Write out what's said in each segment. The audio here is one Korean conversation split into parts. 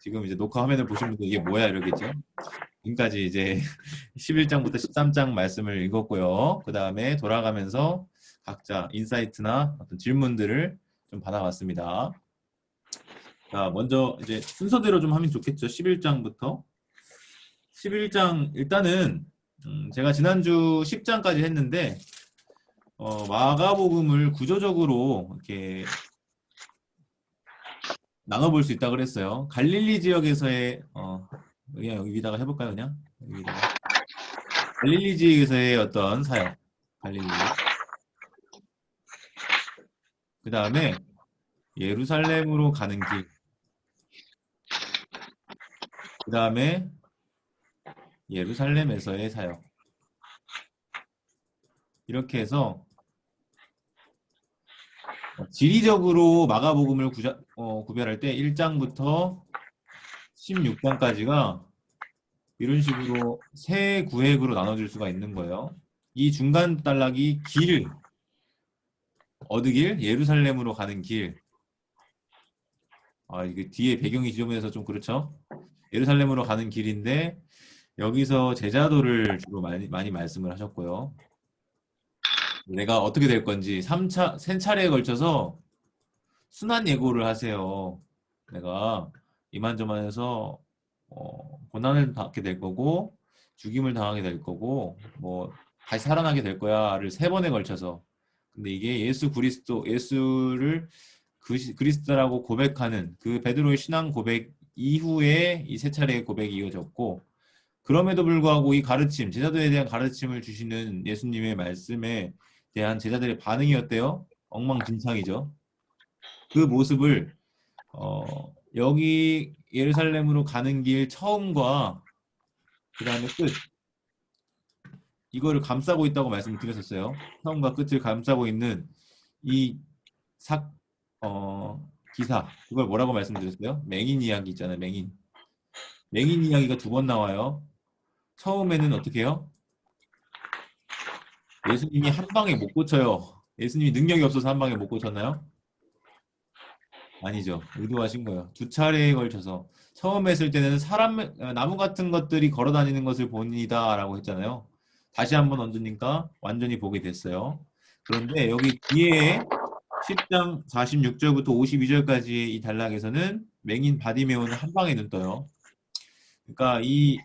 지금 이제 녹화 화면을 보신 분들 이게 뭐야 이러겠죠? 지금까지 이제 11장부터 13장 말씀을 읽었고요. 그 다음에 돌아가면서 각자 인사이트나 어떤 질문들을 좀 받아봤습니다. 자, 먼저 이제 순서대로 좀 하면 좋겠죠. 11장부터. 11장 일단은 제가 지난주 10장까지 했는데 마가복음을 구조적으로 이렇게 나눠볼 수 있다 그랬어요. 갈릴리 지역에서의 그냥 여기 위다가 해볼까요, 그냥? 여기 위다가. 갈릴리 지역에서의 어떤 사역, 갈릴리. 그 다음에 예루살렘으로 가는 길. 그 다음에 예루살렘에서의 사역. 이렇게 해서 지리적으로 마가복음을 구별할 때 1장부터 16장까지가 이런 식으로 세 구획으로 나눠질 수가 있는 거예요. 이 중간 단락이 길, 어느 길? 예루살렘으로 가는 길. 이게 뒤에 배경이 지저분해서 좀 그렇죠? 예루살렘으로 가는 길인데 여기서 제자도를 주로 많이 말씀을 하셨고요. 내가 어떻게 될 건지 3차례에 걸쳐서 순환 예고를 하세요. 내가 이만저만해서 고난을 받게 될 거고 죽임을 당하게 될 거고 뭐 다시 살아나게 될 거야를 3번에 걸쳐서. 근데 이게 예수를 그리스도라고 고백하는 그 베드로의 신앙 고백 이후에 이 3차례의 고백이 이어졌고, 그럼에도 불구하고 이 가르침, 제자도에 대한 가르침을 주시는 예수님의 말씀에 대한 제자들의 반응이 어때요? 엉망진창이죠. 그 모습을 여기 예루살렘으로 가는 길 처음과 그 다음에 끝, 이거를 감싸고 있다고 말씀드렸었어요. 처음과 끝을 감싸고 있는 이 기사, 그걸 뭐라고 말씀드렸어요? 맹인 이야기 있잖아요. 맹인 이야기가 2번 나와요. 처음에는 어떻게 해요? 예수님이 한 방에 못 고쳐요. 예수님이 능력이 없어서 한 방에 못 고쳤나요? 아니죠. 의도하신 거예요. 2차례에 걸쳐서. 처음 했을 때는 나무 같은 것들이 걸어 다니는 것을 보니다 라고 했잖아요. 다시 한번 얹으니까 완전히 보게 됐어요. 그런데 여기 뒤에 10장 46절부터 52절까지의 이 단락에서는 맹인 바디메오는 한 방에 눈 떠요. 그러니까 이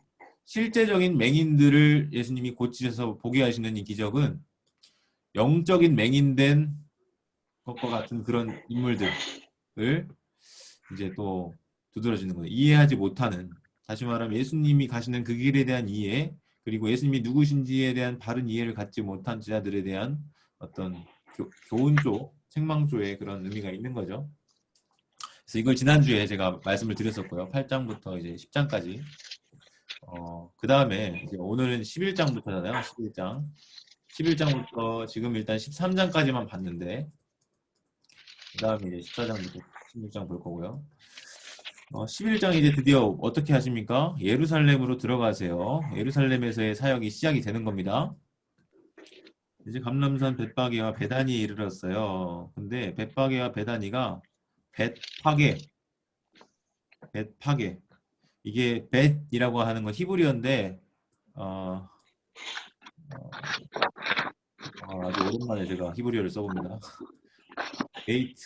실제적인 맹인들을 예수님이 고치셔서 보게 하시는 이 기적은 영적인 맹인된 것과 같은 그런 인물들을 이제 또 두드러지는 거예요. 이해하지 못하는, 다시 말하면 예수님이 가시는 그 길에 대한 이해, 그리고 예수님이 누구신지에 대한 바른 이해를 갖지 못한 제자들에 대한 어떤 교훈 쪽, 책망 쪽에 그런 의미가 있는 거죠. 그래서 이걸 지난주에 제가 말씀을 드렸었고요. 8장부터 이제 10장까지. 그 다음에 이제 오늘은 11장부터잖아요. 11장. 11장부터 지금 일단 13장까지만 봤는데, 그 다음에 이제 14장부터 16장 볼 거고요. 11장 이제 드디어 어떻게 하십니까? 예루살렘으로 들어가세요. 예루살렘에서의 사역이 시작이 되는 겁니다. 이제 감람산 벳파게와 베다니에 이르렀어요. 근데 벳파게와 베다니가 벳파게, 이게 벳이라고 하는 건 히브리어인데 아주 오랜만에 제가 히브리어를 써봅니다. 베이트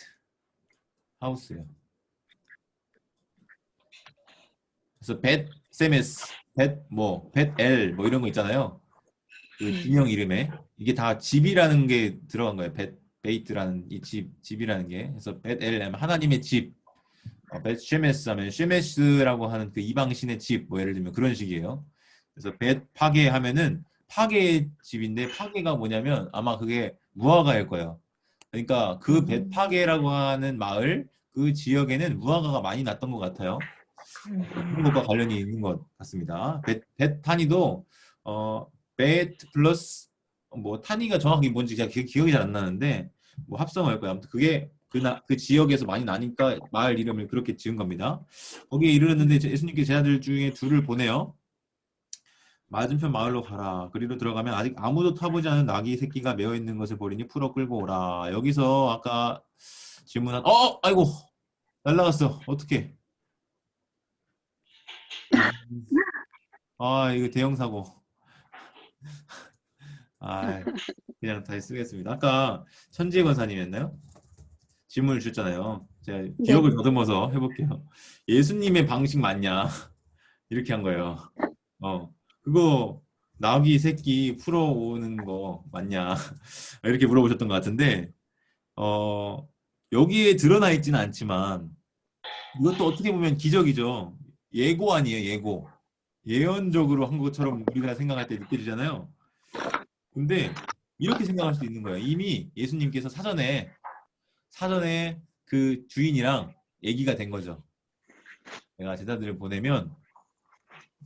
하우스예요. 그래서 벳세메스, 벳엘 이런 거 있잖아요. 그 진영 이름에 이게 다 집이라는 게 들어간 거예요. 베이트라는 이 집이라는 게. 그래서 벳엘 하나님의 집, 벳쉐메스 하면 쉐메스라고 하는 그 이방신의 집, 예를 들면 그런 식이에요. 그래서 벳파게 하면은 파게의 집인데, 파게가 뭐냐면 아마 그게 무화과일 거예요. 그러니까 그 벳파게라고 하는 마을, 그 지역에는 무화과가 많이 났던 것 같아요. 그런 것과 관련이 있는 것 같습니다. 벳타니도 벳 플러스 타니가 정확히 뭔지 제가 기억이 잘 안 나는데 합성할 거예요. 아무튼 그게 그 지역에서 많이 나니까 마을 이름을 그렇게 지은 겁니다. 거기에 이르렀는데 예수님께 제자들 중에 2를 보내요. 맞은편 마을로 가라. 그리로 들어가면 아직 아무도 타보지 않은 나귀 새끼가 메어 있는 것을 보리니 풀어 끌고 오라. 여기서 아까 질문한 아이고 날라갔어. 어떻게? 음, 아, 이거 대형 사고. 아, 그냥 다시 쓰겠습니다. 아까 천지혜 권사님이었나요? 질문을 주셨잖아요. 제가 네. 기억을 더듬어서 해볼게요. 예수님의 방식 맞냐? 이렇게 한 거예요. 그거 나귀 새끼 풀어오는 거 맞냐? 이렇게 물어보셨던 것 같은데, 어, 여기에 드러나 있지는 않지만, 이것도 어떻게 보면 기적이죠. 예고 아니에요, 예고. 예언적으로 한 것처럼 우리가 생각할 때 느껴지잖아요. 근데 이렇게 생각할 수 있는 거예요. 이미 예수님께서 사전에 그 주인이랑 얘기가 된 거죠. 내가 제자들을 보내면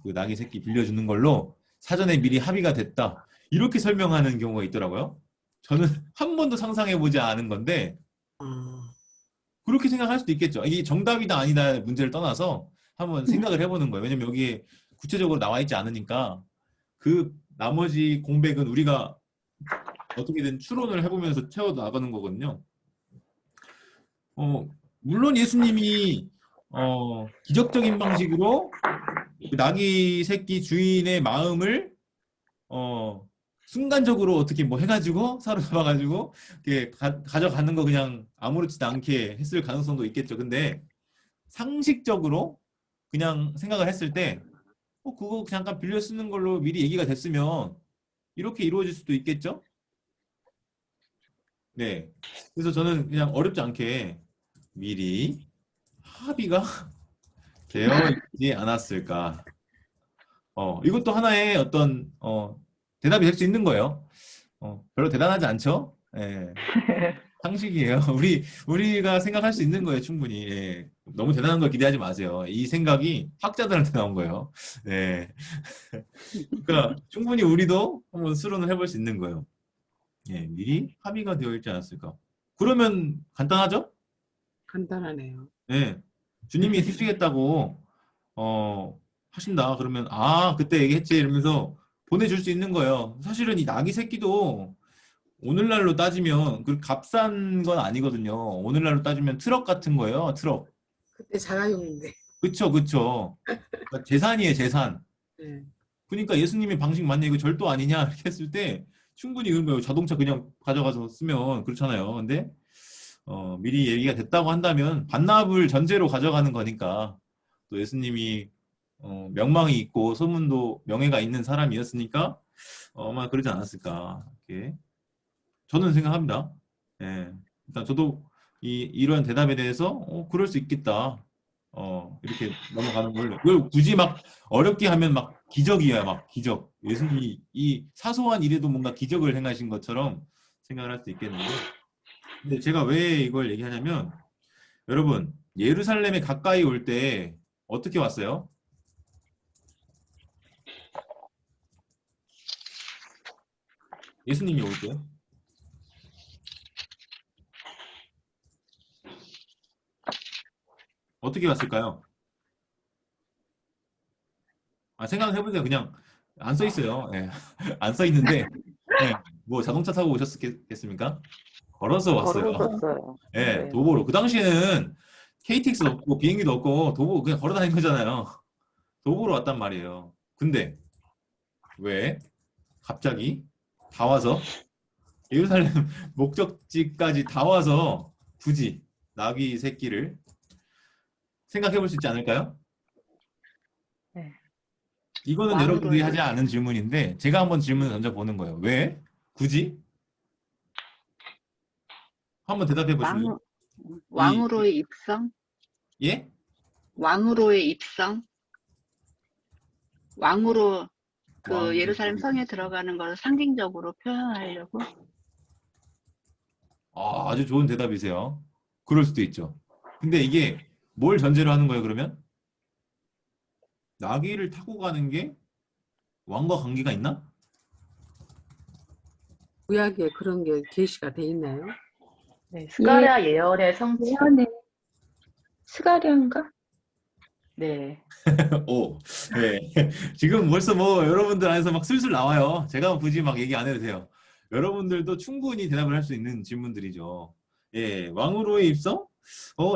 그 나귀 새끼 빌려주는 걸로 사전에 미리 합의가 됐다. 이렇게 설명하는 경우가 있더라고요. 저는 한 번도 상상해 보지 않은 건데 그렇게 생각할 수도 있겠죠. 이게 정답이다 아니다 문제를 떠나서 한번 생각을 해보는 거예요. 왜냐면 여기에 구체적으로 나와 있지 않으니까 그 나머지 공백은 우리가 어떻게든 추론을 해보면서 채워 나가는 거거든요. 물론 예수님이 기적적인 방식으로 그 나귀 새끼 주인의 마음을 순간적으로 어떻게 뭐 해가지고 사로잡아가지고 이렇게 가져가는 거 그냥 아무렇지도 않게 했을 가능성도 있겠죠. 근데 상식적으로 그냥 생각을 했을 때 그거 잠깐 빌려 쓰는 걸로 미리 얘기가 됐으면 이렇게 이루어질 수도 있겠죠? 네. 그래서 저는 그냥 어렵지 않게 미리 합의가 되어 있지 않았을까. 이것도 하나의 어떤 대답이 될 수 있는 거예요. 별로 대단하지 않죠? 예, 상식이에요. 우리가 생각할 수 있는 거예요, 충분히. 예. 너무 대단한 걸 기대하지 마세요. 이 생각이 학자들한테 나온 거예요. 네. 그러니까 충분히 우리도 한번 수론을 해볼 수 있는 거예요. 예, 미리 합의가 되어 있지 않았을까. 그러면 간단하죠? 간단하네요. 예. 주님이 쓰시겠다고 하신다. 그러면 그때 얘기했지 이러면서 보내줄 수 있는 거예요. 사실은 이 나귀 새끼도 오늘날로 따지면 그 값싼 건 아니거든요. 오늘날로 따지면 트럭 같은 거예요. 트럭. 그때 자가용인데. 그쵸, 그쵸. 그러니까 재산이에요, 재산. 네. 그러니까 예수님의 방식 맞냐, 이거 절도 아니냐, 이렇게 했을 때 충분히 그런 거예요. 자동차 그냥 가져가서 쓰면 그렇잖아요. 근데 미리 얘기가 됐다고 한다면 반납을 전제로 가져가는 거니까 또 예수님이 명망이 있고 소문도 명예가 있는 사람이었으니까 아마 그러지 않았을까 이렇게 저는 생각합니다. 예. 일단 저도 이러한 대답에 대해서 그럴 수 있겠다. 이렇게 넘어가는 걸로. 그걸 굳이 막 어렵게 하면 막 기적이야, 막 기적. 예수님이 이 사소한 일에도 뭔가 기적을 행하신 것처럼 생각을 할 수 있겠는데. 근데 제가 왜 이걸 얘기하냐면 여러분 예루살렘에 가까이 올 때 어떻게 왔어요? 예수님이 올 때 어떻게 왔을까요? 생각해 보세요. 그냥 안 써 있어요. 예. 안 써 있는데 예. 뭐 자동차 타고 오셨겠습니까? 걸어서 왔어요. 걸어오셨어요. 예, 네. 도보로. 그 당시에는 KTX도 없고 비행기도 없고 도보 그냥 걸어 다닌 거잖아요. 도보로 왔단 말이에요. 근데 왜 갑자기 다 와서 예루살렘 목적지까지 다 와서 굳이 나귀 새끼를 생각해 볼 수 있지 않을까요? 네. 이거는 여러분들이 왕으로의 하지 않은 질문인데 제가 한번 질문을 던져보는 거예요. 왜? 굳이? 한번 대답해 보실래요? 왕 이, 왕으로의 입성, 예? 왕으로의 입성, 왕으로 그 왕으로. 예루살렘 성에 들어가는 걸 상징적으로 표현하려고. 아주 좋은 대답이세요. 그럴 수도 있죠. 근데 이게 뭘 전제로 하는 거예요, 그러면? 나귀를 타고 가는 게 왕과 관계가 있나? 구약에 그런 게 계시가 돼 있나요? 네, 스가랴 예언의 성취. 예언의 스가랴인가? 네. 오, 네. 지금 벌써 뭐 여러분들 안에서 막 술술 나와요. 제가 굳이 막 얘기 안 해도 돼요. 여러분들도 충분히 대답을 할 수 있는 질문들이죠. 예, 왕으로의 입성?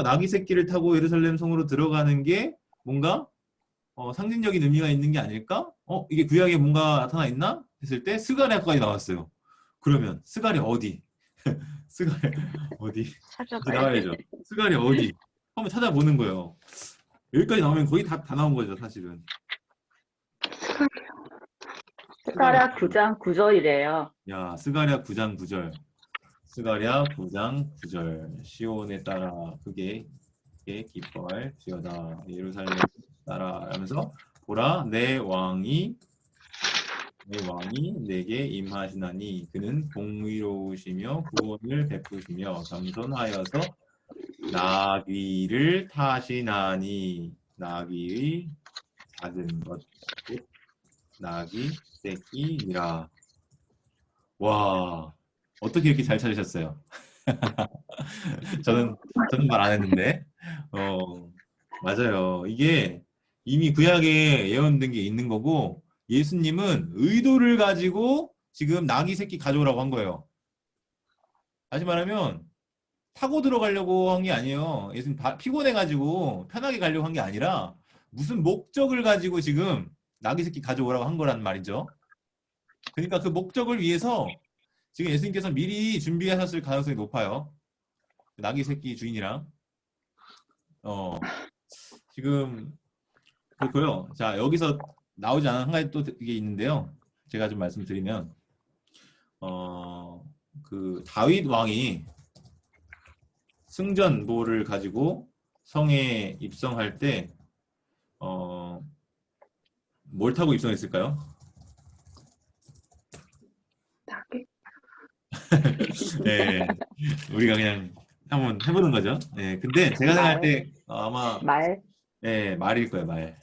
나귀 새끼를 타고 예루살렘 성으로 들어가는 게 뭔가 상징적인 의미가 있는 게 아닐까? 이게 구약에 뭔가 나타나 있나? 했을 때 스가랴까지 나왔어요. 그러면 스가랴 어디? 스가랴 어디? 이제 찾아봐야 나와야죠. 스가랴 어디? 한번 찾아보는 거예요. 여기까지 나오면 거의 다 나온 거죠, 사실은. 스가랴 9장 9절이래요. 야, 스가랴 9장 9절. 스가랴 9장 9절. 시온에 따라 크게 기뻐할지어다. 예루살렘 따라 하면서 보라 내 왕이 내게 임하시나니 그는 공의로우시며 구원을 베푸시며 겸손하여서 나귀를 타시나니 나귀의 작은 것 곧 나귀 새끼니라. 와, 어떻게 이렇게 잘 찾으셨어요? 저는 말 안 했는데. 맞아요. 이게 이미 구약에 예언된 게 있는 거고 예수님은 의도를 가지고 지금 나귀 새끼 가져오라고 한 거예요. 다시 말하면 타고 들어가려고 한 게 아니에요. 예수님 피곤해가지고 편하게 가려고 한 게 아니라 무슨 목적을 가지고 지금 나귀 새끼 가져오라고 한 거란 말이죠. 그러니까 그 목적을 위해서 지금 예수님께서 미리 준비하셨을 가능성이 높아요. 나귀 새끼 주인이랑. 지금 그렇고요. 자, 여기서 나오지 않은 한 가지 또 이게 있는데요. 제가 좀 말씀드리면 그 다윗 왕이 승전보를 가지고 성에 입성할 때 뭘 타고 입성했을까요? 나게? 네, 우리가 그냥 한번 해보는 거죠. 네, 근데 제가 생각할 때 아마 말. 네, 말일 거예요, 말.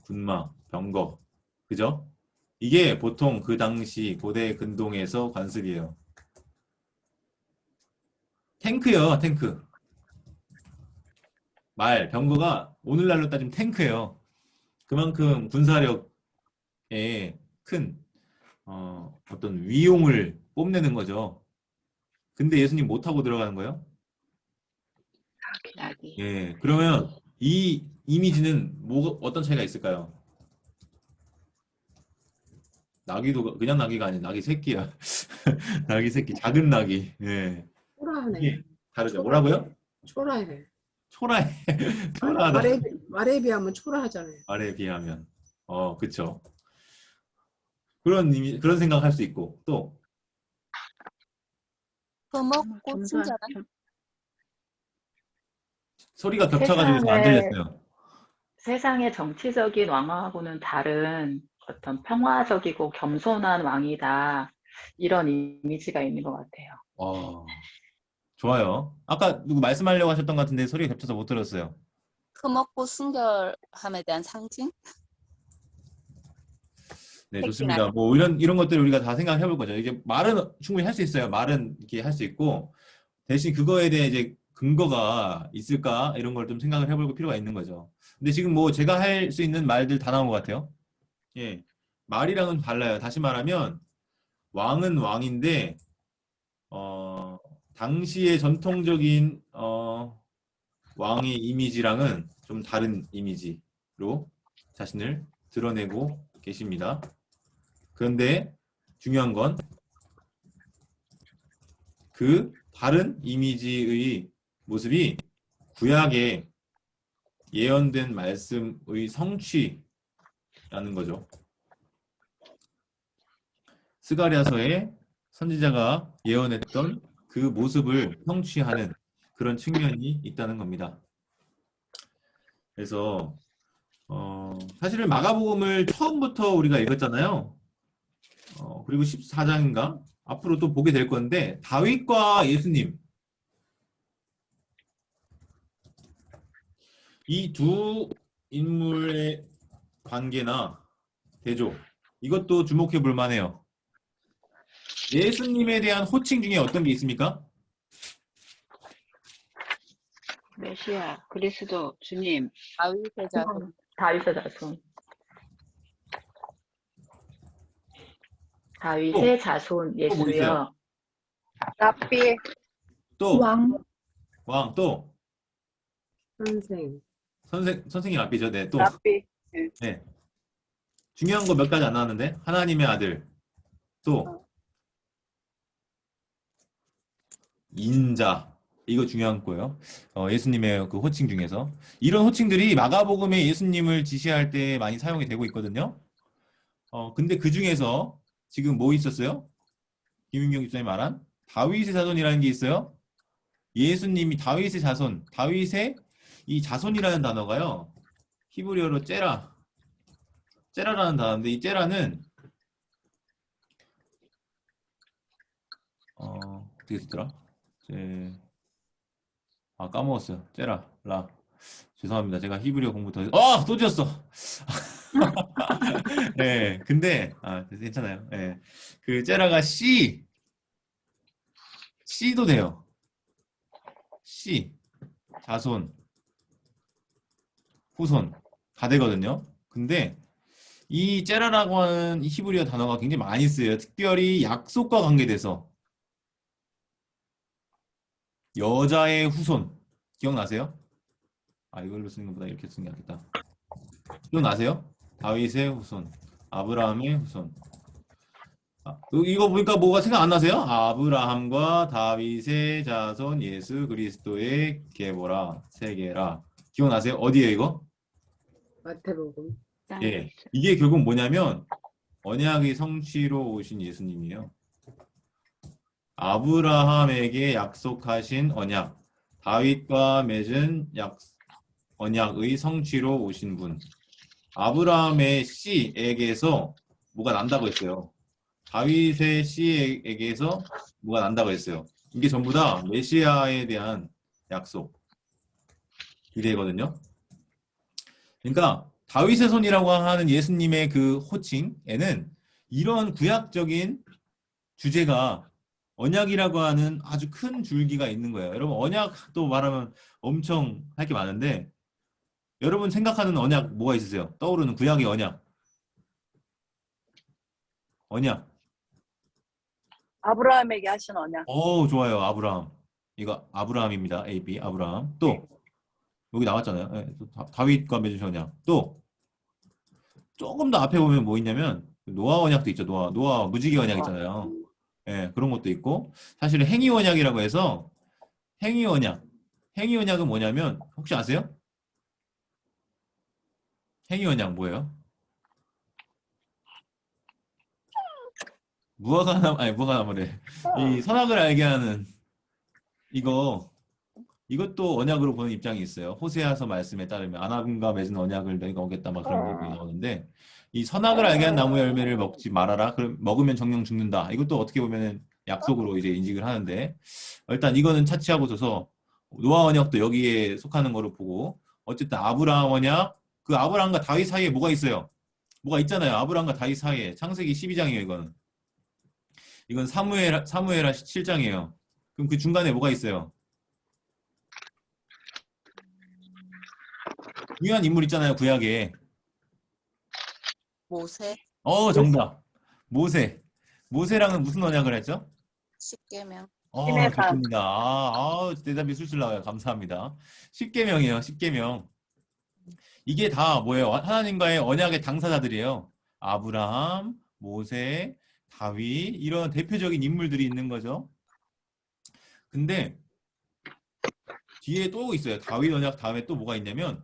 군마, 병거, 그죠? 이게 보통 그 당시 고대 근동에서 관습이에요. 탱크요, 탱크. 말, 병거가 오늘날로 따지면 탱크예요. 그만큼 군사력에 큰 어떤 위용을 뽐내는 거죠. 근데 예수님 못 타고 들어가는 거예요? 나귀. 예, 그러면 이 이미지는 어떤 차이가 있을까요? 나귀도 그냥 나귀가 아니라 나귀 새끼야. 나귀 새끼, 작은 나귀. 예, 초라하네. 이게 다르죠. 뭐라고요? 초라해. 초라해. 초라하다. 말에 비하면 초라하잖아요. 말에 비하면. 그쵸. 그런 생각할 수 있고, 또, 금옥고 친절한 소리가 겹쳐가지고 잘 안 들렸어요. 세상의 정치적인 왕하고는 다른 어떤 평화적이고 겸손한 왕이다. 이런 이미지가 있는 것 같아요. 좋아요. 아까 누구 말씀하려고 하셨던 것 같은데 소리가 겹쳐서 못 들었어요. 금옥고 순결함에 대한 상징? 네, 좋습니다. 뭐 이런 것들을 우리가 다 생각해 볼 거죠. 이게 말은 충분히 할 수 있어요. 말은 이렇게 할 수 있고 대신 그거에 대해 이제 근거가 있을까 이런 걸 좀 생각을 해볼 필요가 있는 거죠. 근데 지금 뭐 제가 할 수 있는 말들 다 나온 것 같아요. 예, 말이랑은 달라요. 다시 말하면 왕은 왕인데 당시의 전통적인 왕의 이미지랑은 좀 다른 이미지로 자신을 드러내고 계십니다. 그런데 중요한 건 그 다른 이미지의 모습이 구약에 예언된 말씀의 성취라는 거죠. 스가랴서에 선지자가 예언했던 그 모습을 성취하는 그런 측면이 있다는 겁니다. 그래서 사실은 마가복음을 처음부터 우리가 읽었잖아요. 그리고 14장인가? 앞으로 또 보게 될 건데 다윗과 예수님 이 두 인물의 관계나 대조 이것도 주목해 볼 만해요. 예수님에 대한 호칭 중에 어떤 게 있습니까? 메시아, 그리스도, 주님. 다윗의 자손. 다윗의 자손. 다윗의 자손 또 뭐 있어요? 예수요. 랍비, 또 왕, 또 선생. 선생님 앞이죠. 네, 또 랍비, 네. 중요한 거 몇 가지 안 나왔는데 하나님의 아들 또 인자 이거 중요한 거예요. 예수님의 그 호칭 중에서 이런 호칭들이 마가복음에 예수님을 지시할 때 많이 사용이 되고 있거든요. 근데 그 중에서 지금 뭐 있었어요? 김윤경 집사님 말한 다윗의 자손이라는 게 있어요. 예수님이 다윗의 자손, 다윗의 이 자손이라는 단어가요. 히브리어로 째라라는 단어인데 이 째라는 어떻게 쓰더라? 까먹었어요. 라. 죄송합니다. 제가 히브리어 공부 또 지었어. 네, 근데 괜찮아요. 네, 그 째라가 C도 돼요. C 자손, 후손 다 되거든요. 근데 이 째라라고 하는 히브리어 단어가 굉장히 많이 쓰여요. 특별히 약속과 관계돼서 여자의 후손 기억나세요? 이걸로 쓰는 것보다 이렇게 쓰는 게 낫겠다. 기억나세요? 다윗의 후손, 아브라함의 후손. 이거 보니까 뭐가 생각 안 나세요? 아브라함과 다윗의 자손 예수 그리스도의 계보라 세계라. 기억나세요? 어디에 이거? 마태복음. 예, 이게 결국 뭐냐면 언약의 성취로 오신 예수님이에요. 아브라함에게 약속하신 언약, 다윗과 맺은 언약의 성취로 오신 분. 아브라함의 씨에게서 뭐가 난다고 했어요. 다윗의 씨에게서 뭐가 난다고 했어요. 이게 전부 다 메시아에 대한 약속. 이래거든요. 그러니까 다윗의 손이라고 하는 예수님의 그 호칭에는 이런 구약적인 주제가 언약이라고 하는 아주 큰 줄기가 있는 거예요. 여러분 언약도 말하면 엄청 할 게 많은데 여러분 생각하는 언약 뭐가 있으세요? 떠오르는 구약의 언약. 아브라함에게 하신 언약. 좋아요. 아브라함. 이거 아브라함입니다. AB 아브라함. 또 여기 나왔잖아요. 예, 또 다윗과 맺으신 언약. 또 조금 더 앞에 보면 뭐 있냐면 노아 언약도 있죠. 노아 무지개 언약 있잖아요. 예, 그런 것도 있고 사실은 행위 언약이라고 해서 행위 언약은 뭐냐면 혹시 아세요? 행위 언약 뭐예요? 무화과 나무래. 이 선악을 알게 하는 이것도 언약으로 보는 입장이 있어요. 호세아서 말씀에 따르면 아나분과 맺은 언약을 내가 오겠다 막 그런 부분이 나오는데 이 선악을 알게 한 나무 열매를 먹지 말아라. 그럼 먹으면 정령 죽는다. 이것도 어떻게 보면 약속으로 이제 인식을 하는데 일단 이거는 차치하고 서서 노아 언약도 여기에 속하는 거로 보고 어쨌든 아브라함 언약 그 아브라함과 다윗 사이에 뭐가 있어요? 뭐가 있잖아요. 아브라함과 다윗 사이에 창세기 12장이에요. 이건 사무엘하 7장이에요. 그럼 그 중간에 뭐가 있어요? 중요한 인물 있잖아요, 구약에. 모세 정답. 모세랑은 무슨 언약을 했죠? 십계명. 신의 산. 좋습니다. 대답이 술술 나와요. 감사합니다. 십계명이에요, 십계명. 이게 다 뭐예요? 하나님과의 언약의 당사자들이에요. 아브라함, 모세, 다윗 이런 대표적인 인물들이 있는 거죠. 근데 뒤에 또 있어요. 다윗 언약 다음에 또 뭐가 있냐면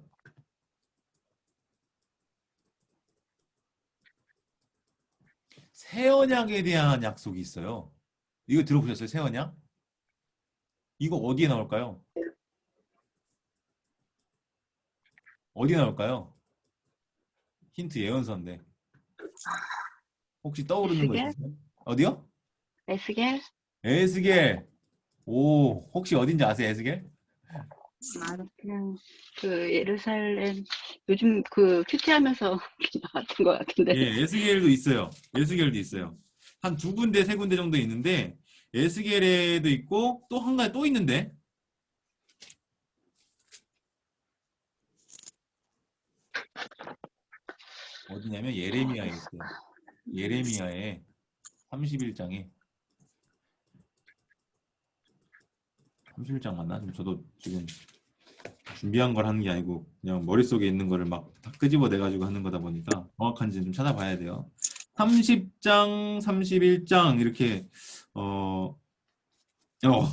새 언약에 대한 약속이 있어요. 이거 들어보셨어요? 새 언약? 이거 어디에 나올까요? 어디에 나올까요? 힌트 예언서인데. 혹시 떠오르는 거 에스겔? 있으세요? 어디요? 에스겔? 에스겔. 혹시 어딘지 아세요, 에스겔? 그냥 그 예루살렘 요즘 그 큐티하면서 나왔던 것 같은데. 예, 에스겔도 있어요. 에스겔도 있어요. 한 두 군데, 세 군데 정도 있는데 에스겔에도 있고 또 한 가지 또 있는데 어디냐면 예레미야에 있어요. 예레미야의 31장에 31장 맞나? 저도 지금 준비한 걸 하는 게 아니고 그냥 머릿속에 있는 거를 막 다 끄집어내 가지고 하는 거다 보니까 정확한지 좀 찾아봐야 돼요. 30장, 31장 이렇게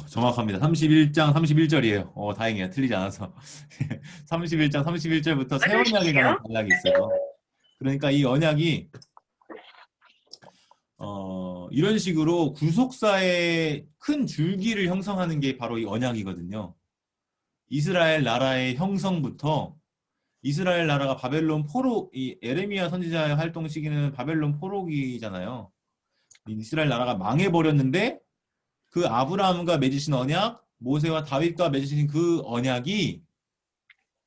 정확합니다. 31장 31절이에요. 다행이에요. 틀리지 않아서. 31장 31절부터 새 언약이라는 단락이 있어요. 그러니까 이 언약이 이런 식으로 구속사의 큰 줄기를 형성하는 게 바로 이 언약이거든요. 이스라엘 나라의 형성부터 이스라엘 나라가 바벨론 포로, 이 에레미야 선지자의 활동 시기는 바벨론 포로기잖아요. 이스라엘 나라가 망해버렸는데 그 아브라함과 맺으신 언약, 모세와 다윗과 맺으신 그 언약이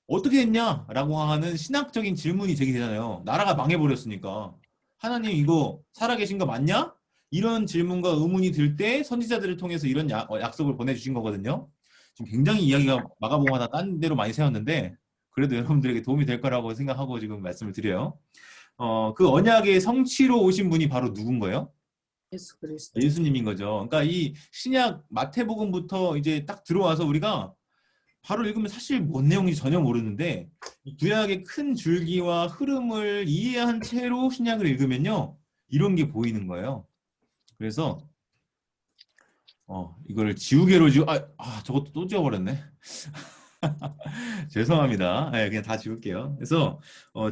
어떻게 됐냐라고 하는 신학적인 질문이 제기되잖아요. 나라가 망해버렸으니까. 하나님 이거 살아계신 거 맞냐? 이런 질문과 의문이 들 때 선지자들을 통해서 이런 약속을 보내주신 거거든요. 지금 굉장히 이야기가 마가복음마다 딴 데로 많이 세웠는데 그래도 여러분들에게 도움이 될 거라고 생각하고 지금 말씀을 드려요. 그 언약의 성취로 오신 분이 바로 누군 거예요? 예수 그리스도. 예수님인 거죠. 그러니까 이 신약 마태복음부터 이제 딱 들어와서 우리가 바로 읽으면 사실 뭔 내용인지 전혀 모르는데 구약의 큰 줄기와 흐름을 이해한 채로 신약을 읽으면요 이런 게 보이는 거예요. 그래서 이거를 지우개로 저것도 또 지워버렸네. 죄송합니다. 네, 그냥 다 지울게요. 그래서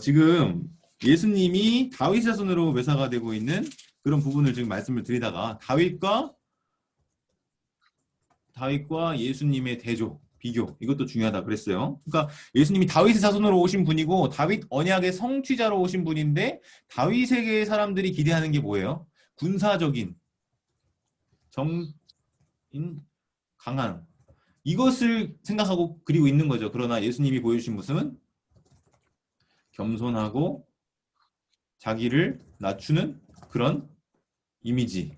지금 예수님이 다윗 자손으로 묘사가 되고 있는 그런 부분을 지금 말씀을 드리다가 다윗과 예수님의 대조, 비교 이것도 중요하다 그랬어요. 그러니까 예수님이 다윗의 자손으로 오신 분이고 다윗 언약의 성취자로 오신 분인데 다윗에게 사람들이 기대하는 게 뭐예요? 군사적인 정인 강한 이것을 생각하고 그리고 있는 거죠. 그러나 예수님이 보여주신 모습은 겸손하고 자기를 낮추는 그런 이미지.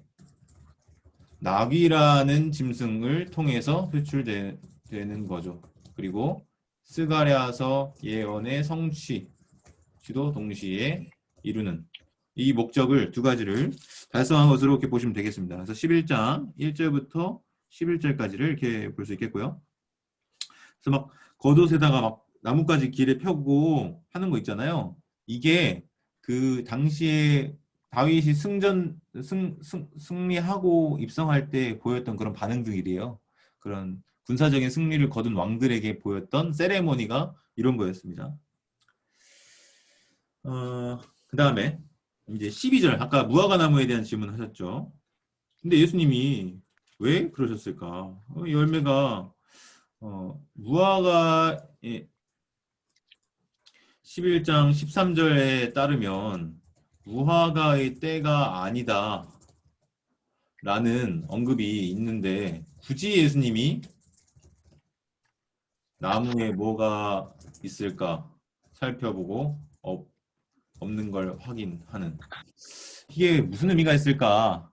나귀라는 짐승을 통해서 표출되는 거죠. 그리고 스가랴서 예언의 성취도 동시에 이루는 이 목적을 두 가지를 달성한 것으로 이렇게 보시면 되겠습니다. 그래서 11장 1절부터 11절까지를 이렇게 볼 수 있겠고요. 그래서 막 겉옷에다가 막 나뭇가지 길에 펴고 하는 거 있잖아요. 이게 그 당시에 다윗이 승리하고 입성할 때 보였던 그런 반응들이에요. 그런 군사적인 승리를 거둔 왕들에게 보였던 세레모니가 이런 거였습니다. 그 다음에 이제 12절 아까 무화과나무에 대한 질문 하셨죠. 근데 예수님이 왜 그러셨을까? 열매가 무화과의 11장 13절에 따르면 무화과의 때가 아니다 라는 언급이 있는데 굳이 예수님이 나무에 뭐가 있을까 살펴보고 없는 걸 확인하는 이게 무슨 의미가 있을까?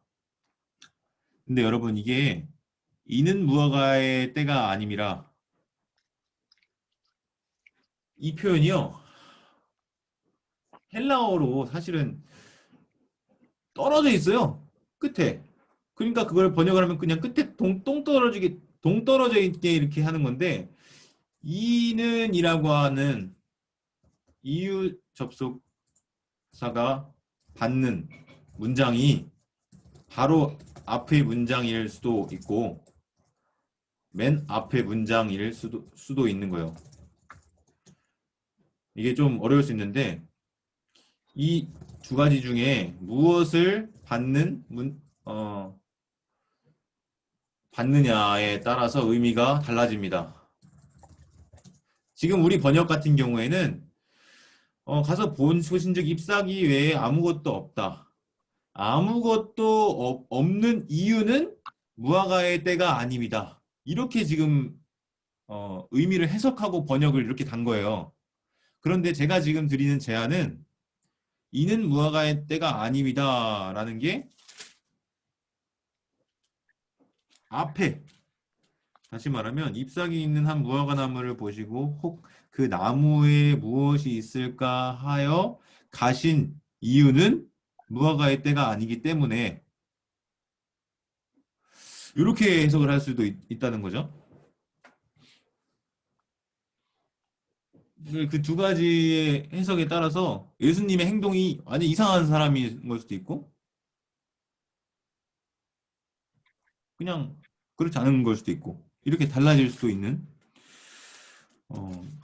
근데 여러분 이게 이는 무화과의 때가 아님이라 이 표현이요 헬라어로 사실은 떨어져 있어요. 끝에. 그러니까 그걸 번역을 하면 그냥 끝에 동떨어져 있게 이렇게 하는 건데 이는이라고 하는 이유 접속사가 받는 문장이 바로 앞의 문장일 수도 있고 맨 앞의 문장일 수도 있는 거예요. 이게 좀 어려울 수 있는데 이 두 가지 중에 무엇을 받느냐에 따라서 의미가 달라집니다. 지금 우리 번역 같은 경우에는 가서 보신 적 잎사귀 외에 아무것도 없다. 아무것도 없는 이유는 무화과의 때가 아닙니다. 이렇게 지금 의미를 해석하고 번역을 이렇게 단 거예요. 그런데 제가 지금 드리는 제안은 이는 무화과의 때가 아닙니다 라는 게 앞에 다시 말하면 잎사귀 있는 한 무화과 나무를 보시고 혹 그 나무에 무엇이 있을까 하여 가신 이유는 무화과의 때가 아니기 때문에 이렇게 해석을 할 수도 있다는 거죠. 그 두 가지의 해석에 따라서 예수님의 행동이 완전 이상한 사람인 걸 수도 있고 그냥 그렇지 않은 걸 수도 있고 이렇게 달라질 수도 있는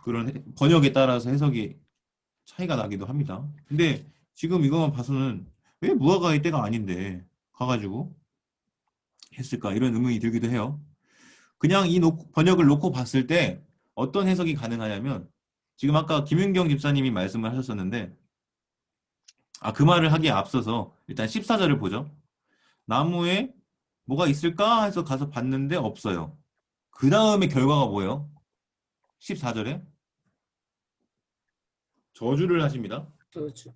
그런 번역에 따라서 해석이 차이가 나기도 합니다. 근데 지금 이것만 봐서는 왜 무화과의 때가 아닌데 가가지고 했을까 이런 의문이 들기도 해요. 그냥 이 번역을 놓고 봤을 때 어떤 해석이 가능하냐면 지금 아까 김윤경 집사님이 말씀을 하셨었는데 그 말을 하기에 앞서서 일단 14절을 보죠. 나무에 뭐가 있을까 해서 가서 봤는데 없어요. 그 다음에 결과가 뭐예요? 14절에 저주를 하십니다. 저주.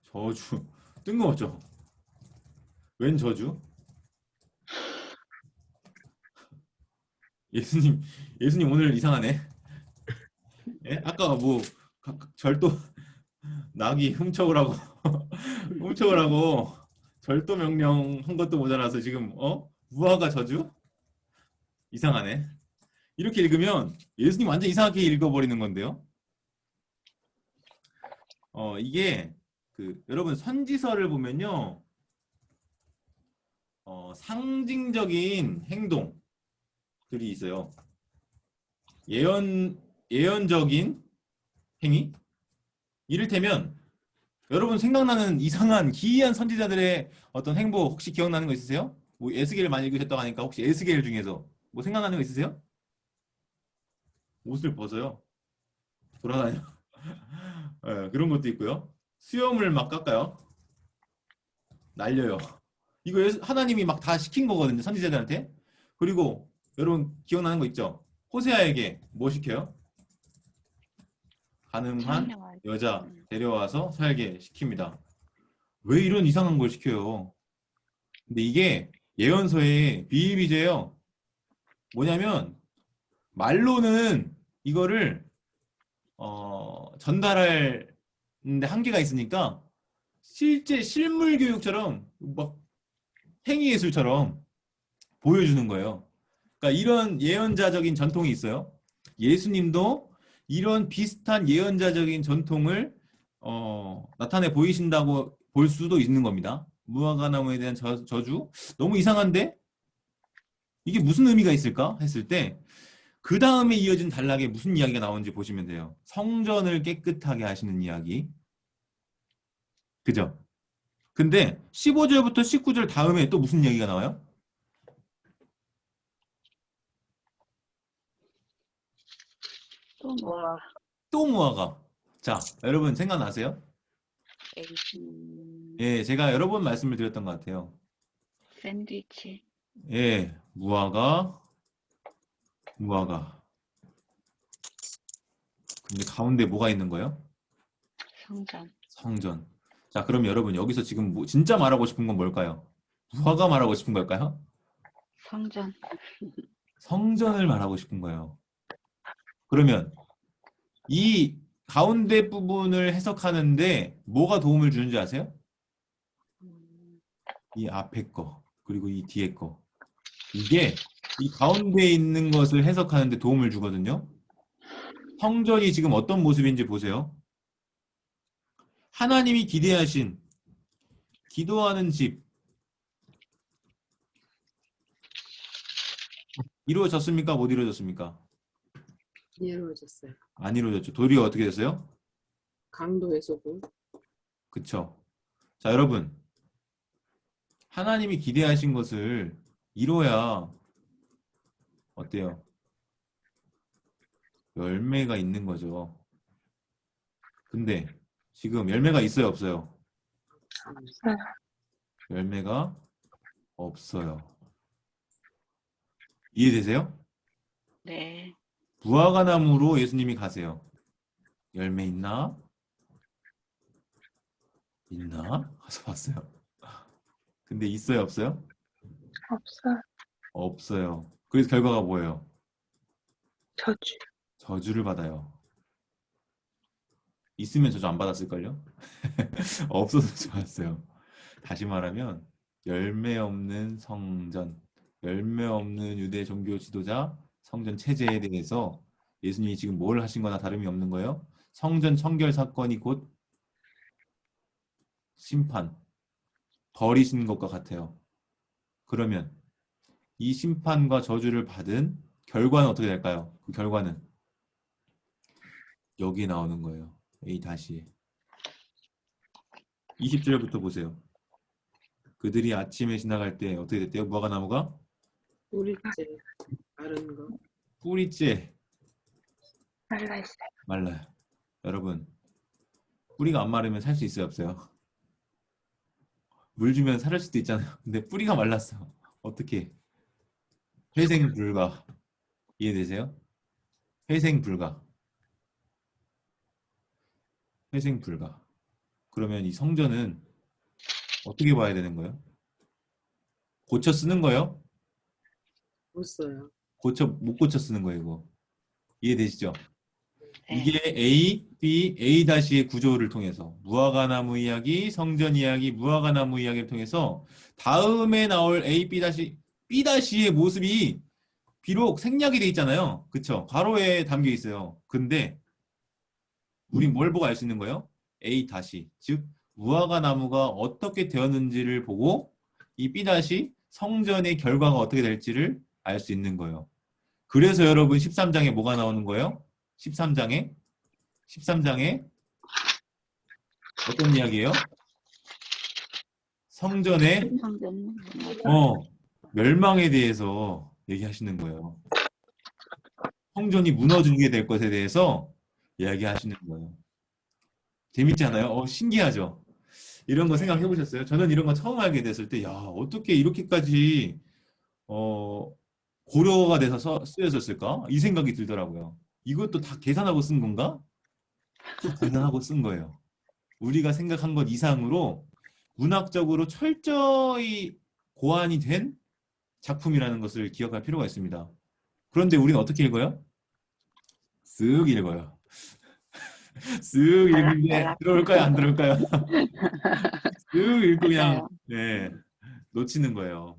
저주. 뜬금없죠? 웬 저주? 예수님 오늘 이상하네. 예? 아까 뭐 절도 낙이 훔쳐오라고 훔쳐오라고 절도 명령 한 것도 모자라서 지금 무화과 저주? 이상하네. 이렇게 읽으면 예수님 완전 이상하게 읽어버리는 건데요. 이게 여러분 선지서를 보면요. 상징적인 행동들이 있어요. 예언적인 행위? 이를테면 여러분 생각나는 이상한 기이한 선지자들의 어떤 행보 혹시 기억나는 거 있으세요? 뭐 에스겔 많이 읽으셨다고 하니까 혹시 에스겔 중에서 뭐 생각나는 거 있으세요? 옷을 벗어요. 돌아다녀. 네, 그런 것도 있고요. 수염을 막 깎아요. 날려요. 이거 하나님이 막 다 시킨 거거든요. 선지자들한테. 그리고 여러분 기억나는 거 있죠? 호세아에게 뭐 시켜요? 가늠한 여자 데려와서 살게 시킵니다. 왜 이런 이상한 걸 시켜요? 근데 이게 예언서에 비일비재예요. 뭐냐면 말로는 이거를 전달하는데 한계가 있으니까 실제 실물 교육처럼 막 행위예술처럼 보여주는 거예요. 그러니까 이런 예언자적인 전통이 있어요. 예수님도 이런 비슷한 예언자적인 전통을 나타내 보이신다고 볼 수도 있는 겁니다. 무화과나무에 대한 저주? 너무 이상한데? 이게 무슨 의미가 있을까? 했을 때 그 다음에 이어진 단락에 무슨 이야기가 나오는지 보시면 돼요. 성전을 깨끗하게 하시는 이야기. 그죠? 근데 15절부터 19절 다음에 또 무슨 이야기가 나와요? 또 뭐, 와, 또 무화과. 자, 여러분 생각나세요? 예, 제가 여러 번 말씀을 드렸던 것 같아요. 샌드위치, 예, 무화과. 근데 가운데 뭐가 있는 거예요? 성전, 성전. 자, 그럼 여러분 여기서 지금 진짜 말하고 싶은 건 뭘까요? 무화과 말하고 싶은 걸까요? 성전, 성전을 말하고 싶은 거예요. 그러면 이 가운데 부분을 해석하는데 뭐가 도움을 주는지 아세요? 이 앞에 거, 그리고 이 뒤에 거. 이게 이 가운데 있는 것을 해석하는데 도움을 주거든요. 성전이 지금 어떤 모습인지 보세요. 하나님이 기대하신 기도하는 집 이루어졌습니까? 못 이루어졌습니까? 이루어졌어요. 안 이루어졌죠. 도리어 어떻게 됐어요? 강도의 소금. 그쵸. 자, 여러분. 하나님이 기대하신 것을 이뤄야 어때요? 열매가 있는 거죠. 근데 지금 열매가 있어요, 없어요? 열매가 없어요. 이해되세요? 네, 무화과 나무로 예수님이 가세요. 열매 있나? 있나? 가서 봤어요. 근데 있어요, 없어요? 없어. 없어요. 그래서 결과가 뭐예요? 저주. 저주를 받아요. 있으면 저주 안 받았을걸요? 없어서 좋았어요. 다시 말하면 열매 없는 성전, 열매 없는 유대 종교 지도자 성전 체제에 대해서 예수님이 지금 뭘 하신 거나 다름이 없는 거예요. 성전 청결 사건이 곧 심판, 벌이신 것과 같아요. 그러면 이 심판과 저주를 받은 결과는 어떻게 될까요? 그 결과는 여기 나오는 거예요. A 다시 20절부터 보세요. 그들이 아침에 지나갈 때 어떻게 됐대요? 무화과나무가 뿌리째 마른 거. 뿌리째 말라있어요. 말라요. 여러분, 뿌리가 안 마르면 살 수 있어요, 없어요? 물 주면 살을 수도 있잖아요. 근데 뿌리가 말랐어. 어떻게? 회생 불가. 이해되세요? 회생 불가. 회생 불가. 그러면 이 성전은 어떻게 봐야 되는 거예요? 고쳐 쓰는 거예요? 못 써요. 못 고쳐 쓰는 거예요, 이거. 이해되시죠? 네. 이게 A, B, A-의 구조를 통해서 무화과나무 이야기, 성전 이야기, 무화과나무 이야기를 통해서 다음에 나올 A, B-의 모습이 비록 생략이 돼 있잖아요. 그쵸? 괄호에 담겨 있어요. 근데 우린 뭘 보고 알 수 있는 거예요? A-, 즉 무화과나무가 어떻게 되었는지를 보고 이 B- 성전의 결과가 어떻게 될지를 알 수 있는 거예요. 그래서 여러분 13장에 뭐가 나오는 거예요? 13장에 어떤 이야기예요? 성전의 성전 멸망에 대해서 얘기하시는 거예요. 성전이 무너지게 될 것에 대해서 이야기하시는 거예요. 재밌지 않아요? 신기하죠? 이런 거 생각해 보셨어요? 저는 이런 거 처음 알게 됐을 때, 야, 어떻게 이렇게까지 고려가 돼서 쓰여졌을까? 이 생각이 들더라고요. 이것도 다 계산하고 쓴 건가? 다 계산하고 쓴 거예요. 우리가 생각한 것 이상으로 문학적으로 철저히 고안이 된 작품이라는 것을 기억할 필요가 있습니다. 그런데 우리는 어떻게 읽어요? 쓱 읽어요. 쓱 읽는데 들어올까요? 안 들어올까요? 쓱 읽고 그냥 맞아요. 네, 놓치는 거예요.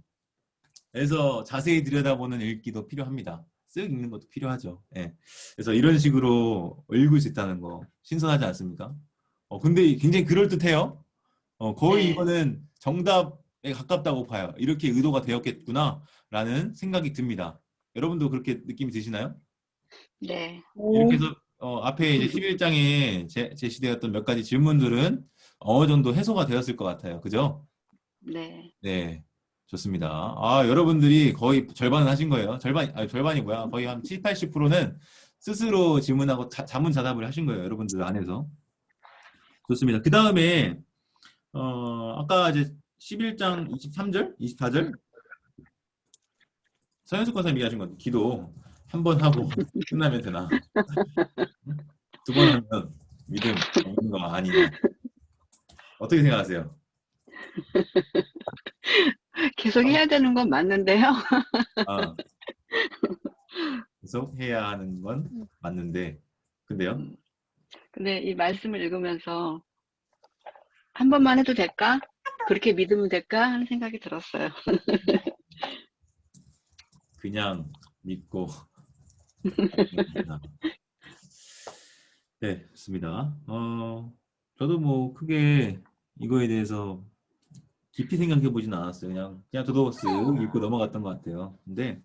그래서 자세히 들여다보는 읽기도 필요합니다. 쓱 읽는 것도 필요하죠. 예. 그래서 이런 식으로 읽을 수 있다는 거 신선하지 않습니까? 근데 굉장히 그럴듯해요. 거의 네. 이거는 정답에 가깝다고 봐요. 이렇게 의도가 되었겠구나라는 생각이 듭니다. 여러분도 그렇게 느낌이 드시나요? 네. 이렇게 해서 앞에 이제 11장에 제시되었던 몇 가지 질문들은 어느 정도 해소가 되었을 것 같아요. 그죠? 네. 네. 좋습니다. 여러분들이 거의 절반은 하신 거예요. 절반이 뭐야? 거의 한 7, 80%는 스스로 질문하고 자문자답을 하신 거예요. 여러분들 안에서. 좋습니다. 그 다음에, 아까 이제 11장 23절? 24절? 서현숙 권사님 얘기하신 건 기도 한 번 하고 끝나면 되나? 두 번 하면 믿음 없는 거 아니냐? 어떻게 생각하세요? 계속 해야 되는 건 맞는데요. 아, 계속 해야 하는 건 맞는데, 근데요? 근데 이 말씀을 읽으면서 한 번만 해도 될까? 그렇게 믿으면 될까? 하는 생각이 들었어요. 그냥 믿고 네, 좋습니다. 저도 뭐 크게 이거에 대해서 깊이 생각해 보진 않았어요. 그냥 저도 쓱 읽고 넘어갔던 것 같아요. 근데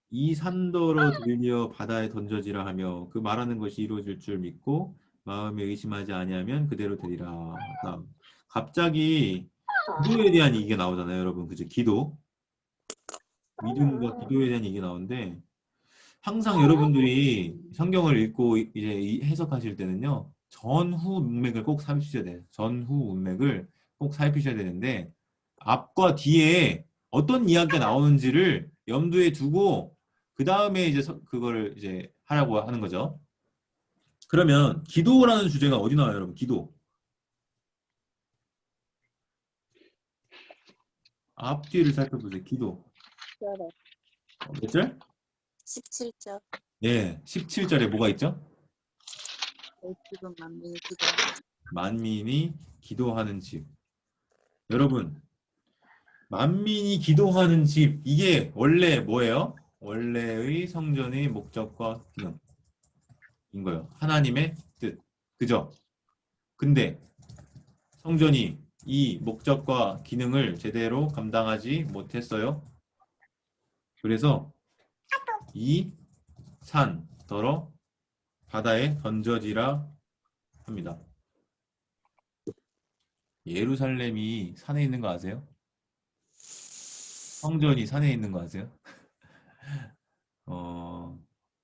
이 산더러 들려 바다에 던져지라 하며 그 말하는 것이 이루어질 줄 믿고 마음에 의심하지 아니하면 그대로 되리라. 갑자기 기도에 대한 얘기가 나오잖아요, 여러분. 그죠? 기도. 믿음과 기도에 대한 얘기가 나오는데 항상 여러분들이 성경을 읽고 이제 해석하실 때는요, 전후 문맥을 꼭 살피셔야 돼요. 전후 문맥을 꼭 살피셔야 되는데, 앞과 뒤에 어떤 이야기가 나오는지를 염두에 두고, 그 다음에 이제 그거를 이제 하라고 하는 거죠. 그러면, 기도라는 주제가 어디 나와요, 여러분? 기도. 앞뒤를 살펴보세요. 기도. 몇 절? 17절. 예, 17절에 뭐가 있죠? 지금 만민이 기도하는 만민이 기도하는 집. 여러분, 만민이 기도하는 집, 이게 원래 뭐예요? 원래의 성전의 목적과 기능인 거예요. 하나님의 뜻. 그죠? 근데 성전이 이 목적과 기능을 제대로 감당하지 못했어요. 그래서 이 산 더러 바다에 던져지라 합니다. 예루살렘이 산에 있는 거 아세요? 성전이 산에 있는 거 아세요?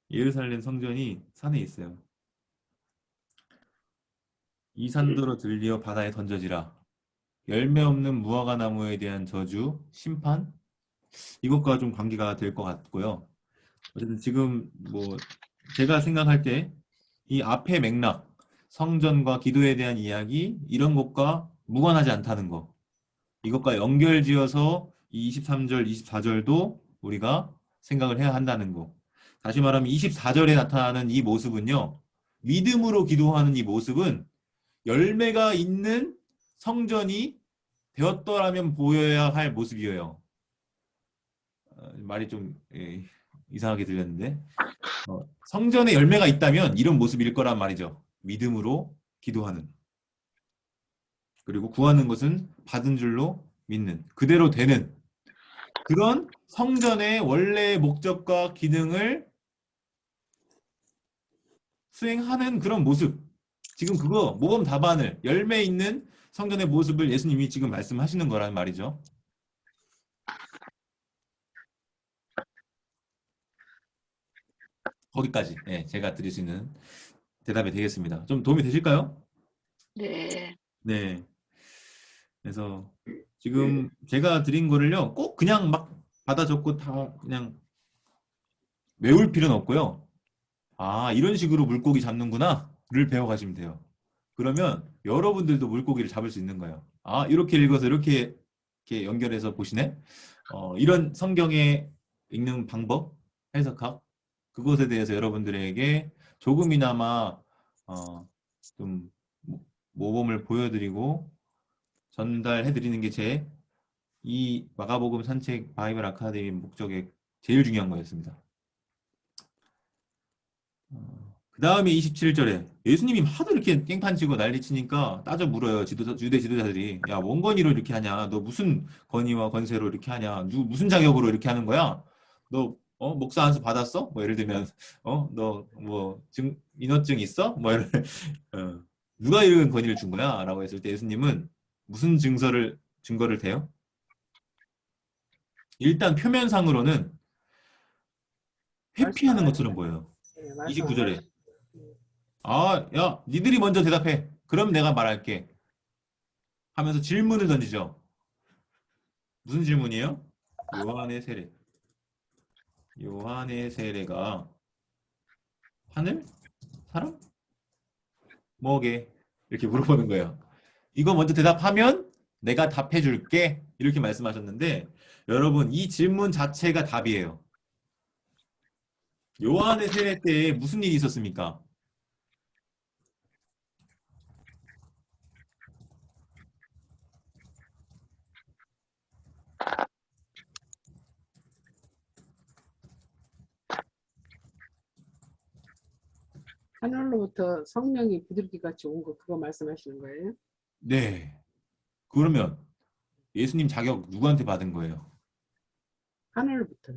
예루살렘 성전이 산에 있어요. 이 산더러 들리어 바다에 던져지라. 열매 없는 무화과 나무에 대한 저주, 심판, 이것과 좀 관계가 될 것 같고요. 어쨌든 지금 뭐 제가 생각할 때 이 앞의 맥락, 성전과 기도에 대한 이야기, 이런 것과 무관하지 않다는 거. 이것과 연결지어서 이 23절, 24절도 우리가 생각을 해야 한다는 거. 다시 말하면 24절에 나타나는 이 모습은요. 믿음으로 기도하는 이 모습은 열매가 있는 성전이 되었더라면 보여야 할 모습이에요. 말이 좀 이상하게 들렸는데 성전에 열매가 있다면 이런 모습일 거란 말이죠. 믿음으로 기도하는. 그리고 구하는 것은 받은 줄로 믿는. 그대로 되는 그런 성전의 원래의 목적과 기능을 수행하는 그런 모습. 지금 그거 모범 답안을 열매 있는 성전의 모습을 예수님이 지금 말씀하시는 거라는 말이죠. 거기까지 제가 드릴 수 있는 대답이 되겠습니다. 좀 도움이 되실까요? 네. 네. 그래서 지금 제가 드린 거를요, 꼭 그냥 막 받아 적고 다 그냥 외울 필요는 없고요. 아, 이런 식으로 물고기 잡는구나를 배워가시면 돼요. 그러면 여러분들도 물고기를 잡을 수 있는 거예요. 아, 이렇게 읽어서 이렇게 연결해서 보시네? 이런 성경에 읽는 방법, 해석학, 그것에 대해서 여러분들에게 조금이나마 좀 모범을 보여드리고 전달해드리는 게 제 이 마가복음 산책 바이블 아카데미 목적의 제일 중요한 거였습니다. 그 다음에 27절에 예수님이 하도 이렇게 깽판치고 난리치니까 따져 물어요. 유대 지도자들이. 야, 뭔 권위로 이렇게 하냐? 너 무슨 권위와 권세로 이렇게 하냐? 무슨 자격으로 이렇게 하는 거야? 너 목사 안수 받았어? 뭐 예를 들면 너 뭐 인허증 있어? 뭐 이런 누가 이런 권위를 준 거야? 라고 했을 때 예수님은 무슨 증거를 대요? 일단 표면상으로는 회피하는 것처럼 보여요. 29절에 아, 야, 니들이 먼저 대답해. 그럼 내가 말할게. 하면서 질문을 던지죠. 무슨 질문이에요? 요한의 세례. 요한의 세례가 하늘? 사람? 뭐게? 이렇게 물어보는 거예요. 이거 먼저 대답하면 내가 답해 줄게. 이렇게 말씀하셨는데 여러분 이 질문 자체가 답이에요. 요한의 세례 때 무슨 일이 있었습니까? 하늘로부터 성령이 비둘기 같이 온 거 그거 말씀하시는 거예요? 네. 그러면 예수님 자격 누구한테 받은 거예요? 하늘로부터.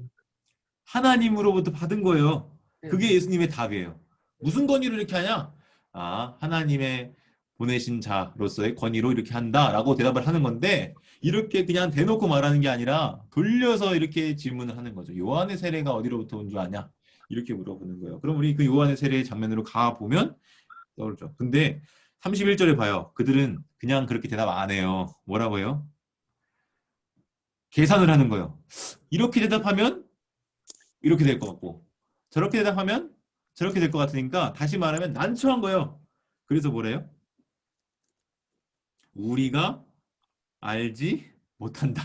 하나님으로부터 받은 거예요. 그게 네. 예수님의 답이에요. 무슨 권위로 이렇게 하냐? 아, 하나님의 보내신 자로서의 권위로 이렇게 한다라고 대답을 하는 건데 이렇게 그냥 대놓고 말하는 게 아니라 돌려서 이렇게 질문을 하는 거죠. 요한의 세례가 어디로부터 온 줄 아냐? 이렇게 물어보는 거예요. 그럼 우리 그 요한의 세례 장면으로 가보면 떠오르죠. 근데 31절에 봐요. 그들은 그냥 그렇게 대답 안 해요. 뭐라고 해요? 계산을 하는 거예요. 이렇게 대답하면 이렇게 될 것 같고 저렇게 대답하면 저렇게 될 것 같으니까 다시 말하면 난처한 거예요. 그래서 뭐래요? 우리가 알지 못한다.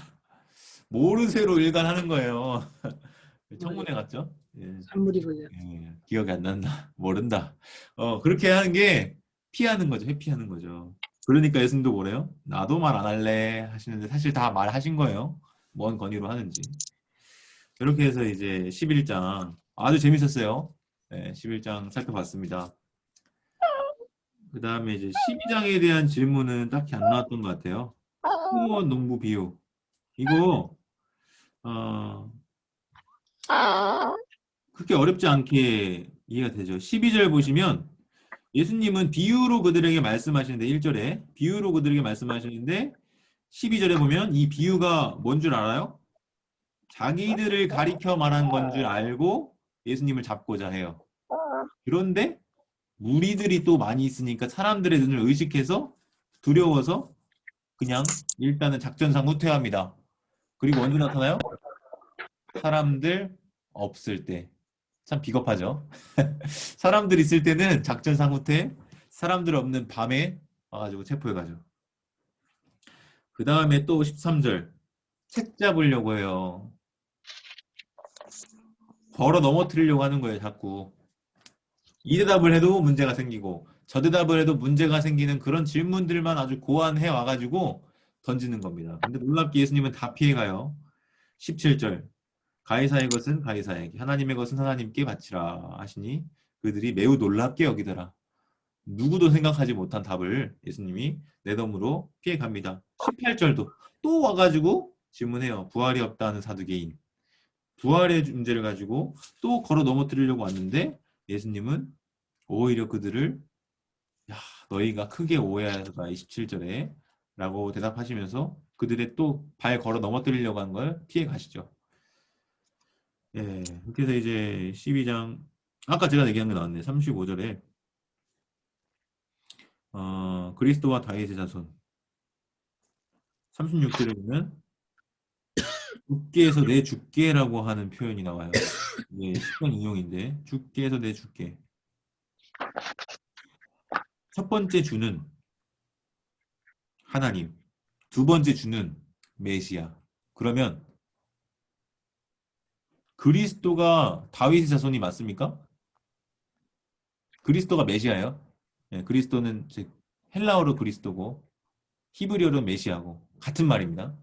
모르쇠로 일관하는 거예요. 청문회 같죠? 예, 산물이 걸려. 기억이 안 난다. 모른다. 그렇게 하는 게 피하는 거죠. 회피하는 거죠. 그러니까 예수님도 뭐래요? 나도 말 안 할래 하시는데 사실 다 말하신 거예요. 뭔 권위로 하는지. 이렇게 해서 이제 11장 아주 재밌었어요. 네, 11장 살펴봤습니다. 그 다음에 이제 12장에 대한 질문은 딱히 안 나왔던 것 같아요. 공무원 농부 비유. 이거 그렇게 어렵지 않게 이해가 되죠. 12절 보시면 예수님은 비유로 그들에게 말씀하시는데 1절에 비유로 그들에게 말씀하시는데 12절에 보면 이 비유가 뭔 줄 알아요? 자기들을 가리켜 말한 건 줄 알고 예수님을 잡고자 해요. 그런데 무리들이 또 많이 있으니까 사람들의 눈을 의식해서 두려워서 그냥 일단은 작전상 후퇴합니다. 그리고 언제 나타나요? 사람들 없을 때. 참 비겁하죠. 사람들 있을 때는 작전상 후퇴, 사람들 없는 밤에 와가지고 체포해가죠. 그 다음에 또 13절 책 잡으려고 해요. 걸어 넘어뜨리려고 하는 거예요, 자꾸. 이 대답을 해도 문제가 생기고 저 대답을 해도 문제가 생기는 그런 질문들만 아주 고안해 와가지고 던지는 겁니다. 근데 놀랍게 예수님은 다 피해가요. 17절 가이사의 것은 가이사에게 하나님의 것은 하나님께 바치라 하시니 그들이 매우 놀랍게 여기더라. 누구도 생각하지 못한 답을 예수님이 내덤으로 피해갑니다. 18절도 또 와가지고 질문해요. 부활이 없다는 사두개인. 부활의 문제를 가지고 또 걸어 넘어뜨리려고 왔는데 예수님은 오히려 그들을 야, 너희가 크게 오해하다 27절에 라고 대답하시면서 그들의 또 발 걸어 넘어뜨리려고 한 걸 피해 가시죠. 예, 그렇게 해서 이제 12장 아까 제가 얘기한 게 나왔네. 35절에 그리스도와 다윗의 자손 36절에 보면 주께에서 내 주께라고 하는 표현이 나와요. 이게 시편 인용인데 주께에서 내 주께. 첫 번째 주는 하나님, 두 번째 주는 메시아. 그러면 그리스도가 다윗의 자손이 맞습니까? 그리스도가 메시아예요. 예, 그리스도는 즉 헬라어로 그리스도고 히브리어로 메시아고 같은 말입니다.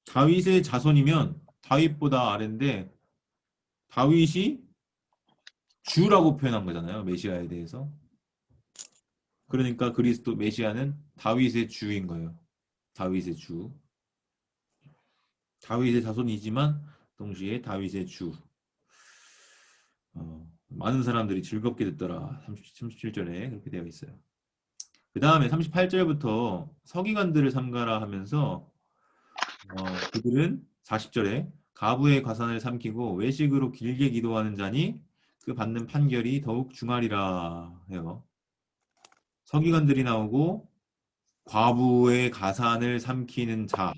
다윗의 자손이면 다윗보다 아래인데 다윗이 주라고 표현한 거잖아요. 메시아에 대해서. 그러니까 그리스도 메시아는 다윗의 주인 거예요. 다윗의 주. 다윗의 자손이지만 동시에 다윗의 주. 많은 사람들이 즐겁게 듣더라. 37절에 그렇게 되어 있어요. 그 다음에 38절부터 서기관들을 삼가라 하면서 그들은 40절에 가부의 과산을 삼키고 외식으로 길게 기도하는 자니 그 받는 판결이 더욱 중하리라 해요. 서기관들이 나오고 과부의 가산을 삼키는 자,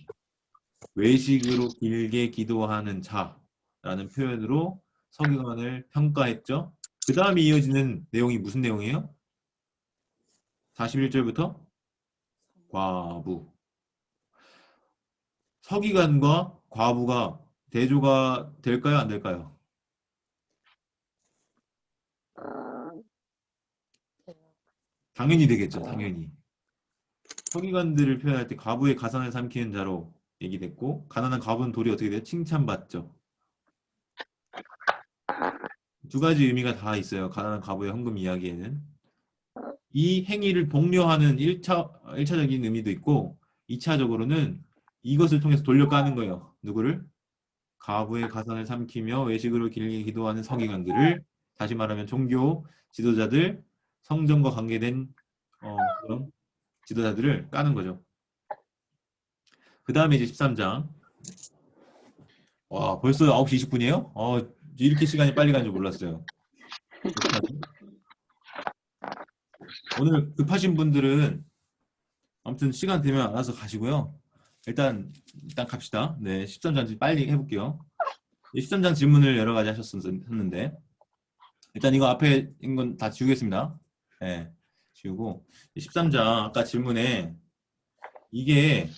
외식으로 길게 기도하는 자라는 표현으로 서기관을 평가했죠. 그 다음에 이어지는 내용이 무슨 내용이에요? 41절부터 과부. 서기관과 과부가 대조가 될까요? 안 될까요? 당연히 되겠죠. 당연히. 서기관들을 표현할 때 과부의 가산을 삼키는 자로 얘기됐고 가난한 과부는 도리 어떻게 돼요? 칭찬받죠. 두 가지 의미가 다 있어요. 가난한 과부의 헌금 이야기에는. 이 행위를 독려하는 1차적인 의미도 있고 2차적으로는 이것을 통해서 돌려까는 거예요. 누구를? 과부의 가산을 삼키며 외식으로 길게 기도하는 서기관들을, 다시 말하면 종교 지도자들, 성전과 관계된 그런 지도자들을 까는 거죠. 그 다음에 이제 13장. 와, 벌써 9시 20분이에요? 이렇게 시간이 빨리 가는 줄 몰랐어요. 오늘 급하신 분들은 아무튼 시간 되면 알아서 가시고요. 일단 갑시다. 네, 13장 빨리 해볼게요. 13장 질문을 여러 가지 하셨는데 일단 이거 앞에 있는 건 다 지우겠습니다. 네, 지우고 13장 아까 질문에 이게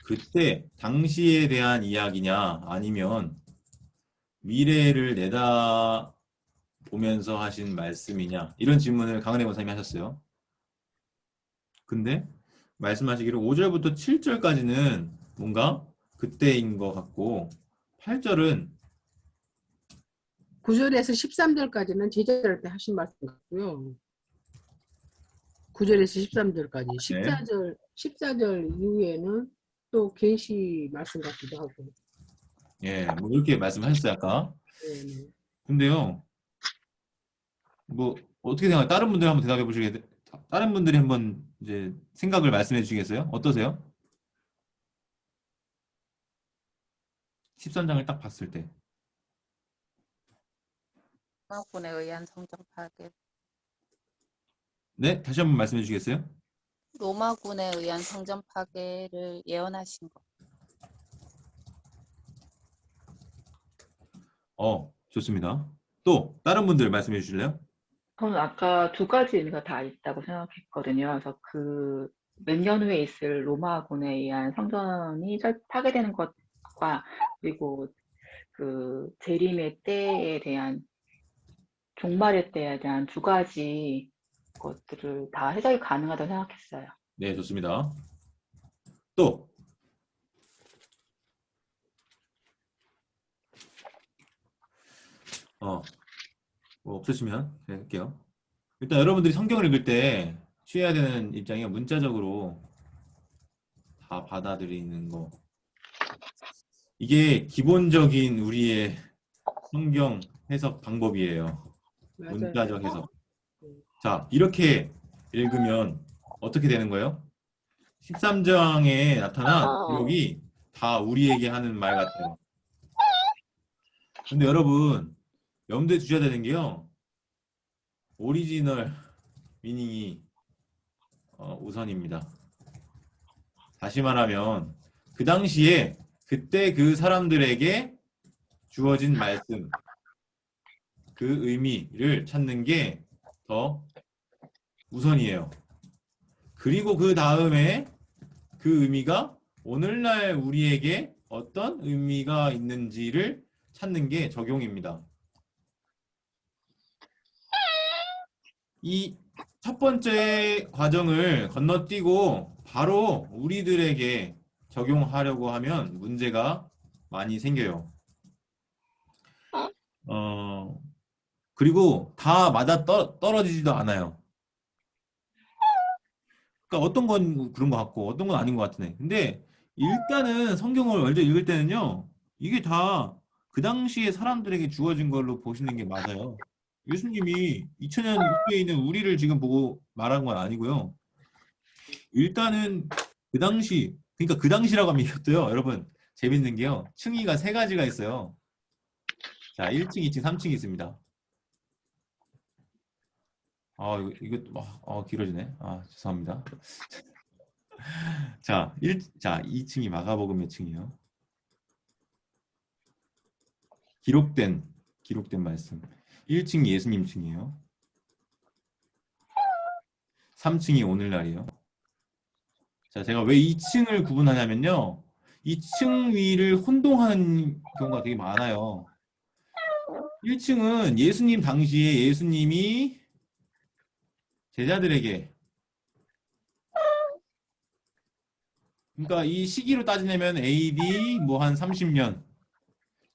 그때 당시에 대한 이야기냐 아니면 미래를 내다보면서 하신 말씀이냐 이런 질문을 강은혜 권사님이 하셨어요. 근데 말씀하시기로 5절부터 7절까지는 뭔가 그때인 것 같고 8절은 9절에서 13절까지는 제자들 때 하신 말씀 같고요. 9절에서 13절까지. 네. 14절 이후에는 또 계시 말씀 같기도 하고. 예, 뭐 이렇게 말씀하셨어요 아까. 네, 네. 근데요, 뭐 어떻게 생각해요? 다른 분들 한번 대답해 보시겠어요? 다른 분들이 한번 이제 생각을 말씀해 주시겠어요? 어떠세요? 13장을 딱 봤을 때. 로마군에 의한 성전 파괴. 네, 다시 한번 말씀해 주시겠어요? 로마군에 의한 성전 파괴를 예언하신 것. 좋습니다. 또 다른 분들 말씀해 주실래요? 저는 아까 두 가지 의미가 다 있다고 생각했거든요. 그래서 그 몇 년 후에 있을 로마군에 의한 성전이 파괴되는 것과 그리고 그 재림의 때에 대한 종말의 때에 대한 두 가지 것들을 다 해석이 가능하다고 생각했어요. 네, 좋습니다. 또 뭐 없으시면 제가 할게요. 일단 여러분들이 성경을 읽을 때 취해야 되는 입장이 문자적으로 다 받아들이는 거. 이게 기본적인 우리의 성경 해석 방법이에요. 맞아요. 문자적 해석. 자, 이렇게 읽으면 어떻게 되는 거예요? 13장에 나타난 기록이 다 우리에게 하는 말 같아요. 근데 여러분, 염두에 두셔야 되는 게요. 오리지널 미닝이 우선입니다. 다시 말하면 그 당시에 그때 그 사람들에게 주어진 말씀, 그 의미를 찾는 게 더 우선이에요. 그리고 그 다음에 그 의미가 오늘날 우리에게 어떤 의미가 있는지를 찾는 게 적용입니다. 이 첫 번째 과정을 건너뛰고 바로 우리들에게 적용하려고 하면 문제가 많이 생겨요. 그리고 다 맞아 떨어지지도 않아요. 그러니까 어떤 건 그런 것 같고 어떤 건 아닌 것 같으네. 근데 일단은 성경을 먼저 읽을 때는요, 이게 다 그 당시에 사람들에게 주어진 걸로 보시는 게 맞아요. 예수님이 2000년 후에 있는 우리를 지금 보고 말한 건 아니고요. 일단은 그 당시, 그러니까 그 당시라고 하면 이것도요, 여러분 재밌는 게요, 층위가 세 가지가 있어요. 자, 1층, 2층, 3층이 있습니다. 이거 길어지네. 죄송합니다. 자, 2층이 마가복음 몇 층이요? 기록된 말씀. 1층이 예수님 층이에요. 3층이 오늘날이에요. 자, 제가 왜 2층을 구분하냐면요, 2층 위를 혼동하는 경우가 되게 많아요. 1층은 예수님 당시에 예수님이 제자들에게, 그러니까 이 시기로 따지려면 AD 뭐 한 30년,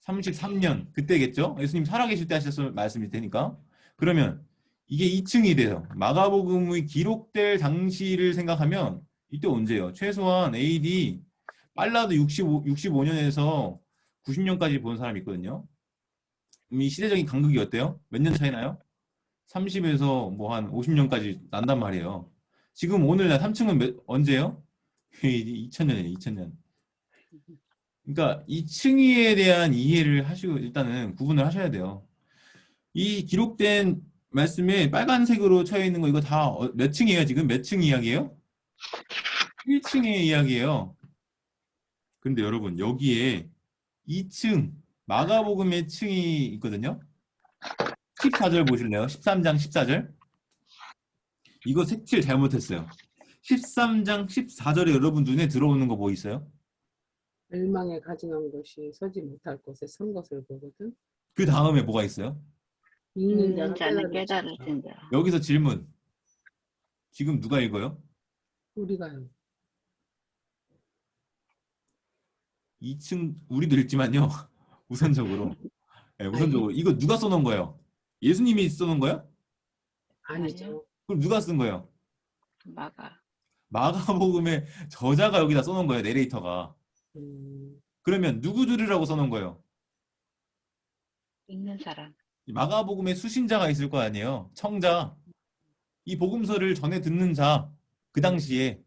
33년 그때겠죠? 예수님 살아계실 때 하셨을 말씀일 테니까. 그러면 이게 2층이 돼요. 마가복음의 기록될 당시를 생각하면 이때 언제예요? 최소한 AD 빨라도 65년에서 90년까지 본 사람이 있거든요. 이 시대적인 간극이 어때요? 몇 년 차이나요? 30에서 뭐 한 50년까지 난단 말이에요. 지금 오늘날 3층은 언제예요? 2000년이에요, 2000년. 그러니까 이 층위에 대한 이해를 하시고 일단은 구분을 하셔야 돼요. 이 기록된 말씀에 빨간색으로 쳐여 있는 거 이거 다 몇 층이에요? 지금 몇 층 이야기예요? 1층의 이야기예요. 근데 여러분 여기에 2층 마가복음의 층이 있거든요. 14절 보실래요? 13장 14절. 이거 색칠 잘못했어요. 13장 14절에 여러분 눈에 들어오는 거 뭐 있어요? 멸망에 가증한 것이 서지 못할 곳에 선 것을 보거든. 그 다음에 뭐가 있어요? 읽는 자는 자는 깨달을 깨달을지어다. 텐다. 여기서 질문. 지금 누가 읽어요? 우리가요. 2층 우리도 읽지만요. 우선적으로. 네, 우선적으로 이거 누가 써놓은 거예요? 예수님이 써놓은 거예요? 아니죠. 그럼 누가 쓴 거예요? 마가. 마가복음의 저자가 여기다 써놓은 거예요. 내레이터가. 그러면 누구 들으라고 써놓은 거예요? 읽는 사람. 이 마가복음에 수신자가 있을 거 아니에요. 청자. 이 복음서를 전해 듣는 자. 그 당시에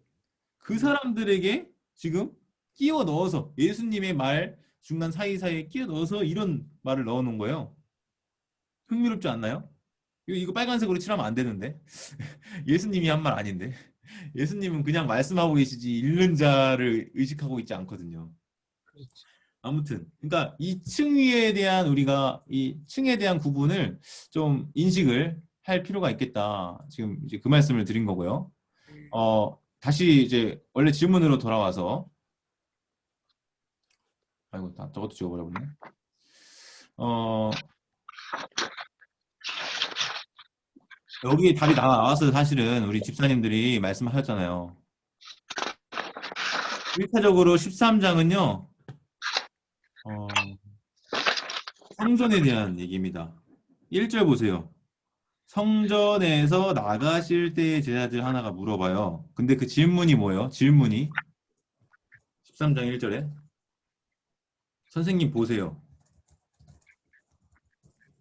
그 사람들에게 지금 끼워 넣어서 예수님의 말 중간 사이사이에 끼워 넣어서 이런 말을 넣어 놓은 거예요. 흥미롭지 않나요? 이거 빨간색으로 칠하면 안 되는데. 예수님이 한 말 아닌데. 예수님은 그냥 말씀하고 계시지 읽는 자를 의식하고 있지 않거든요. 그렇죠. 아무튼 그러니까 이 층위에 대한 우리가 이 층에 대한 구분을 좀 인식을 할 필요가 있겠다. 지금 이제 그 말씀을 드린 거고요. 다시 이제 원래 질문으로 돌아와서 아이고 저것도 지워버려버렸네. 여기에 답이 나왔어요. 사실은 우리 집사님들이 말씀하셨잖아요. 1차적으로 13장은요. 성전에 대한 얘기입니다. 1절 보세요. 성전에서 나가실 때 제자들 하나가 물어봐요. 근데 그 질문이 뭐예요? 질문이 13장 1절에 선생님 보세요.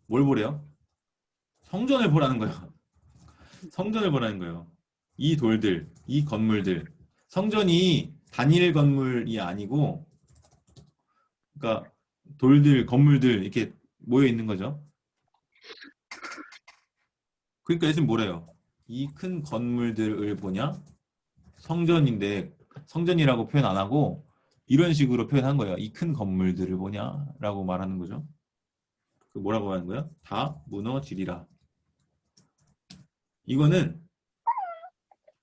뭘 보래요? 성전을 보라는 거예요. 성전을 보라는 거예요. 이 돌들, 이 건물들. 성전이 단일 건물이 아니고 그러니까 돌들, 건물들 이렇게 모여 있는 거죠. 그러니까 예수님 뭐래요? 이 큰 건물들을 보냐? 성전인데 성전이라고 표현 안 하고 이런 식으로 표현한 거예요. 이 큰 건물들을 보냐? 라고 말하는 거죠. 그 뭐라고 하는 거예요? 다 무너지리라. 이거는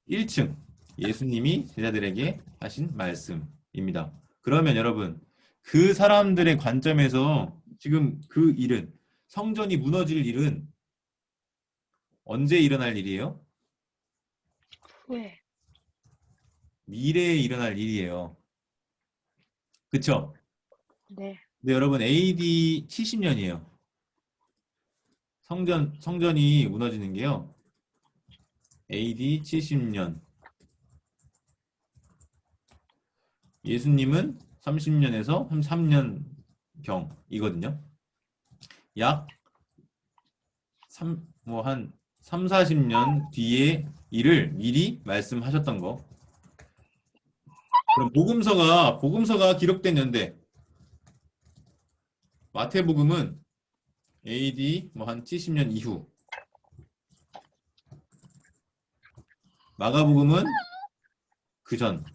1층 예수님이 제자들에게 하신 말씀입니다. 그러면 여러분 그 사람들의 관점에서 지금 그 일은 성전이 무너질 일은 언제 일어날 일이에요? 후에. 미래에 일어날 일이에요. 그쵸? 네. 근데 여러분 AD 70년이에요. 성전이 무너지는 게요. AD 70년. 예수님은 30년에서 33년경이거든요. 약 한 3, 40년 뒤에 일을 미리 말씀하셨던 거. 그럼 복음서가 기록된 연대. 마태복음은 AD 한 70년 이후. 마가복음은 그 전.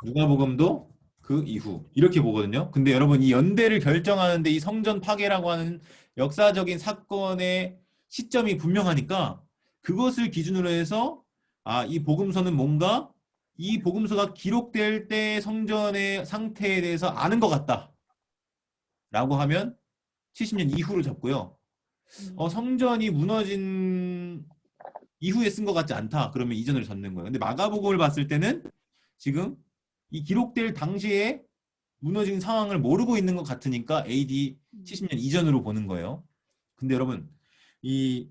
누가복음도 그 이후. 이렇게 보거든요. 근데 여러분 이 연대를 결정하는데 이 성전 파괴라고 하는 역사적인 사건의 시점이 분명하니까 그것을 기준으로 해서 이 복음서는 뭔가 이 복음서가 기록될 때 성전의 상태에 대해서 아는 것 같다. 라고 하면 70년 이후로 잡고요. 성전이 무너진 이후에 쓴 것 같지 않다. 그러면 이전으로 잡는 거예요. 근데 마가복음을 봤을 때는 지금 이 기록될 당시에 무너진 상황을 모르고 있는 것 같으니까 AD 70년 이전으로 보는 거예요. 근데 여러분 이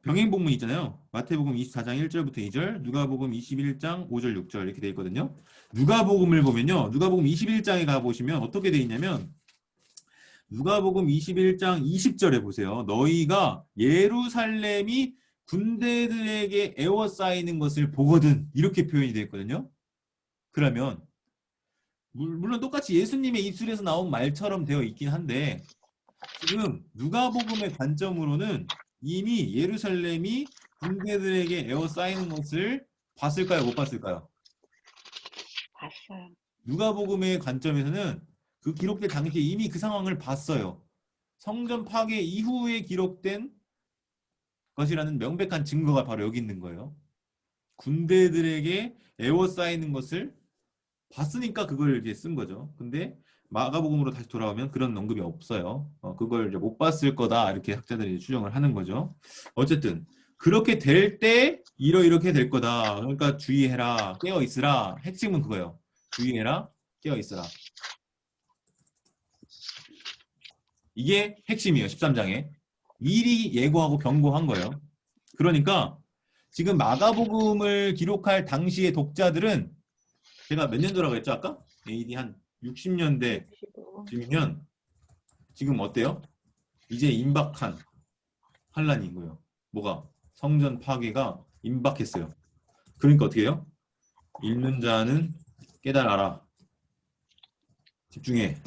병행복문 있잖아요. 마태복음 24장 1절부터 2절, 누가복음 21장 5절 6절 이렇게 돼 있거든요. 누가복음을 보면요. 누가복음 21장에 가보시면 어떻게 돼 있냐면 누가복음 21장 20절에 보세요. 너희가 예루살렘이 군대들에게 에워싸이는 것을 보거든. 이렇게 표현이 되어 있거든요. 그러면 물론 똑같이 예수님의 입술에서 나온 말처럼 되어 있긴 한데 지금 누가복음의 관점으로는 이미 예루살렘이 군대들에게 에워싸이는 것을 봤을까요? 못 봤을까요? 봤어요. 누가복음의 관점에서는 그 기록된 당시에 이미 그 상황을 봤어요. 성전 파괴 이후에 기록된 것이라는 명백한 증거가 바로 여기 있는 거예요. 군대들에게 에워싸이는 것을 봤으니까 그걸 이제 쓴 거죠. 근데 마가복음으로 다시 돌아오면 그런 언급이 없어요. 그걸 이제 못 봤을 거다 이렇게 학자들이 추정을 하는 거죠. 어쨌든 그렇게 될 때 이렇게 될 거다. 그러니까 주의해라, 깨어 있으라. 핵심은 그거예요. 주의해라, 깨어 있으라. 이게 핵심이에요. 13장에. 미리 예고하고 경고한 거예요. 그러니까 지금 마가복음을 기록할 당시의 독자들은 제가 몇 년도라고 했죠 아까? AD 한 60년대쯤이면 지금 어때요? 이제 임박한 환란인 거예요. 뭐가? 성전 파괴가 임박했어요. 그러니까 어떻게 해요? 읽는 자는 깨달아라. 집중해.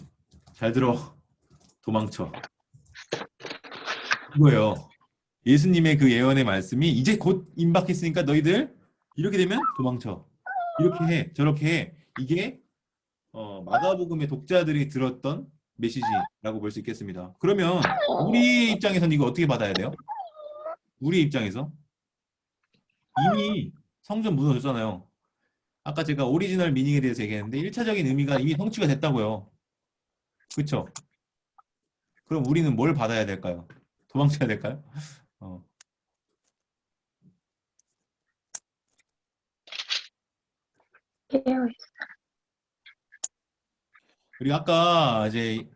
잘 들어. 도망쳐. 이거예요. 예수님의 그 예언의 말씀이 이제 곧 임박했으니까 너희들 이렇게 되면 도망쳐. 이렇게 해. 저렇게 해. 이게 마가복음의 독자들이 들었던 메시지라고 볼 수 있겠습니다. 그러면 우리 입장에서는 이거 어떻게 받아야 돼요? 우리 입장에서 이미 성전 무너졌잖아요. 아까 제가 오리지널 미닝에 대해서 얘기했는데 1차적인 의미가 이미 성취가 됐다고요. 그렇죠? 그럼 우리는 뭘 받아야 될까요? 도망쳐야 될까요? 깨어있어. 그리고 아까 이제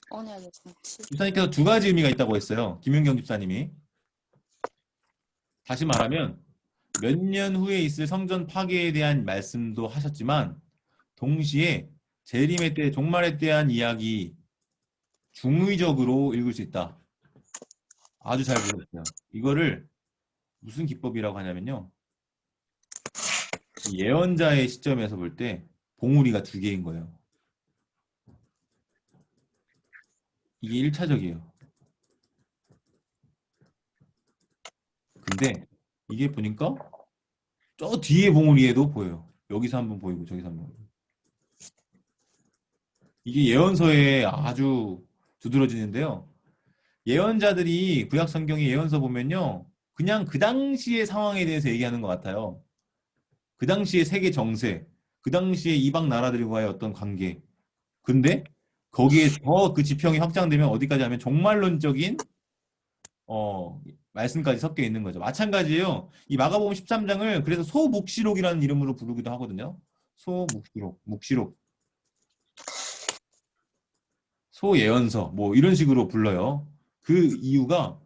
언약의 성취. 집사님께서 두 가지 의미가 있다고 했어요. 김윤경 집사님이. 다시 말하면 몇 년 후에 있을 성전 파괴에 대한 말씀도 하셨지만 동시에 재림의 때, 종말에 대한 이야기 중의적으로 읽을 수 있다. 아주 잘 보셨어요. 이거를 무슨 기법이라고 하냐면요. 예언자의 시점에서 볼 때 봉우리가 두 개인 거예요. 이게 1차적이에요. 근데 이게 보니까 저 뒤에 봉우리에도 보여요. 여기서 한 번 보이고 저기서 한 번 보이고. 이게 예언서에 아주 두드러지는데요. 예언자들이 구약 성경의 예언서 보면요. 그냥 그 당시의 상황에 대해서 얘기하는 것 같아요. 그 당시의 세계 정세, 그 당시의 이방 나라들과의 어떤 관계. 근데 거기에 더 그 지평이 확장되면 어디까지 하면 종말론적인 말씀까지 섞여 있는 거죠. 마찬가지예요. 이 마가복음 13장을 그래서 소묵시록이라는 이름으로 부르기도 하거든요. 소묵시록, 묵시록. 소예언서 뭐 이런 식으로 불러요. 그 이유가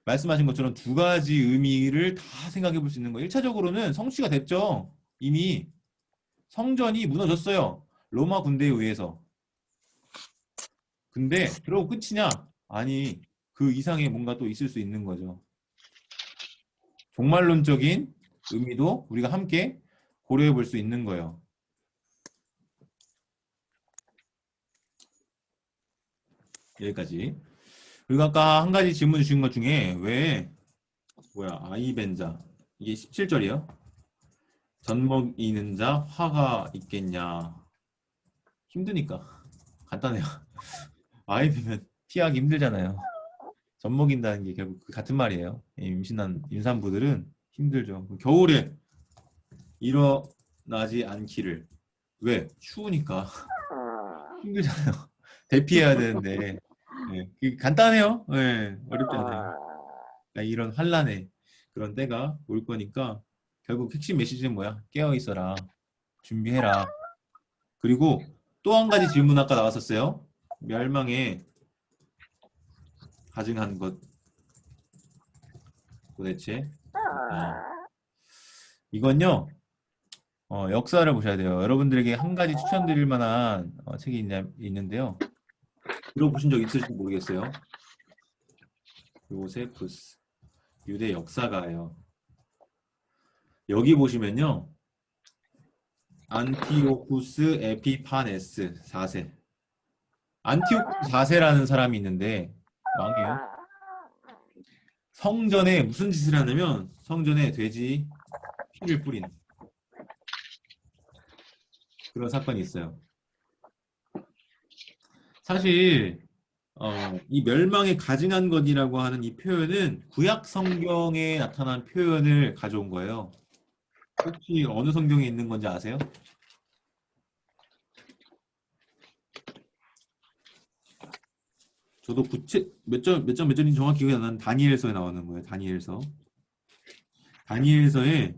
말씀하신 것처럼 두 가지 의미를 다 생각해 볼 수 있는 거예요. 1차적으로는 성취가 됐죠. 이미 성전이 무너졌어요. 로마 군대에 의해서. 근데 그러고 끝이냐? 아니, 그 이상의 뭔가 또 있을 수 있는 거죠. 종말론적인 의미도 우리가 함께 고려해 볼 수 있는 거예요. 여기까지. 그리고 아까 한 가지 질문 주신 것 중에 왜 아이벤자 이게 17절이에요. 젖먹이는 자 화가 있겠냐. 힘드니까. 간단해요. 아이 배면 피하기 힘들잖아요. 젖먹인다는 게 결국 같은 말이에요. 임신한 임산부들은 힘들죠. 겨울에 일어나지 않기를. 왜? 추우니까. 힘들잖아요. 대피해야 되는데. 네. 간단해요. 네. 어렵지 않아요. 그러니까 이런 환란의 그런 때가 올 거니까 결국 핵심 메시지는 뭐야? 깨어 있어라. 준비해라. 그리고 또 한 가지 질문 아까 나왔었어요. 멸망에 가증한 것 도대체 이건요 역사를 보셔야 돼요. 여러분들에게 한 가지 추천드릴 만한 책이 있는데요. 들어보신 적 있을지 모르겠어요. 요세푸스 유대 역사가예요. 여기 보시면요 안티오쿠스 에피파네스 4세 안티오쿠스 4세라는 사람이 있는데 왕이에요. 성전에 무슨 짓을 하냐면 성전에 돼지 피를 뿌린 그런 사건이 있어요. 사실 이 멸망에 가증한 것이라고 하는 이 표현은 구약 성경에 나타난 표현을 가져온 거예요. 혹시 어느 성경에 있는 건지 아세요? 저도 몇 절인지 정확히 기억이 안 나는데 다니엘서에 나오는 거예요. 다니엘서에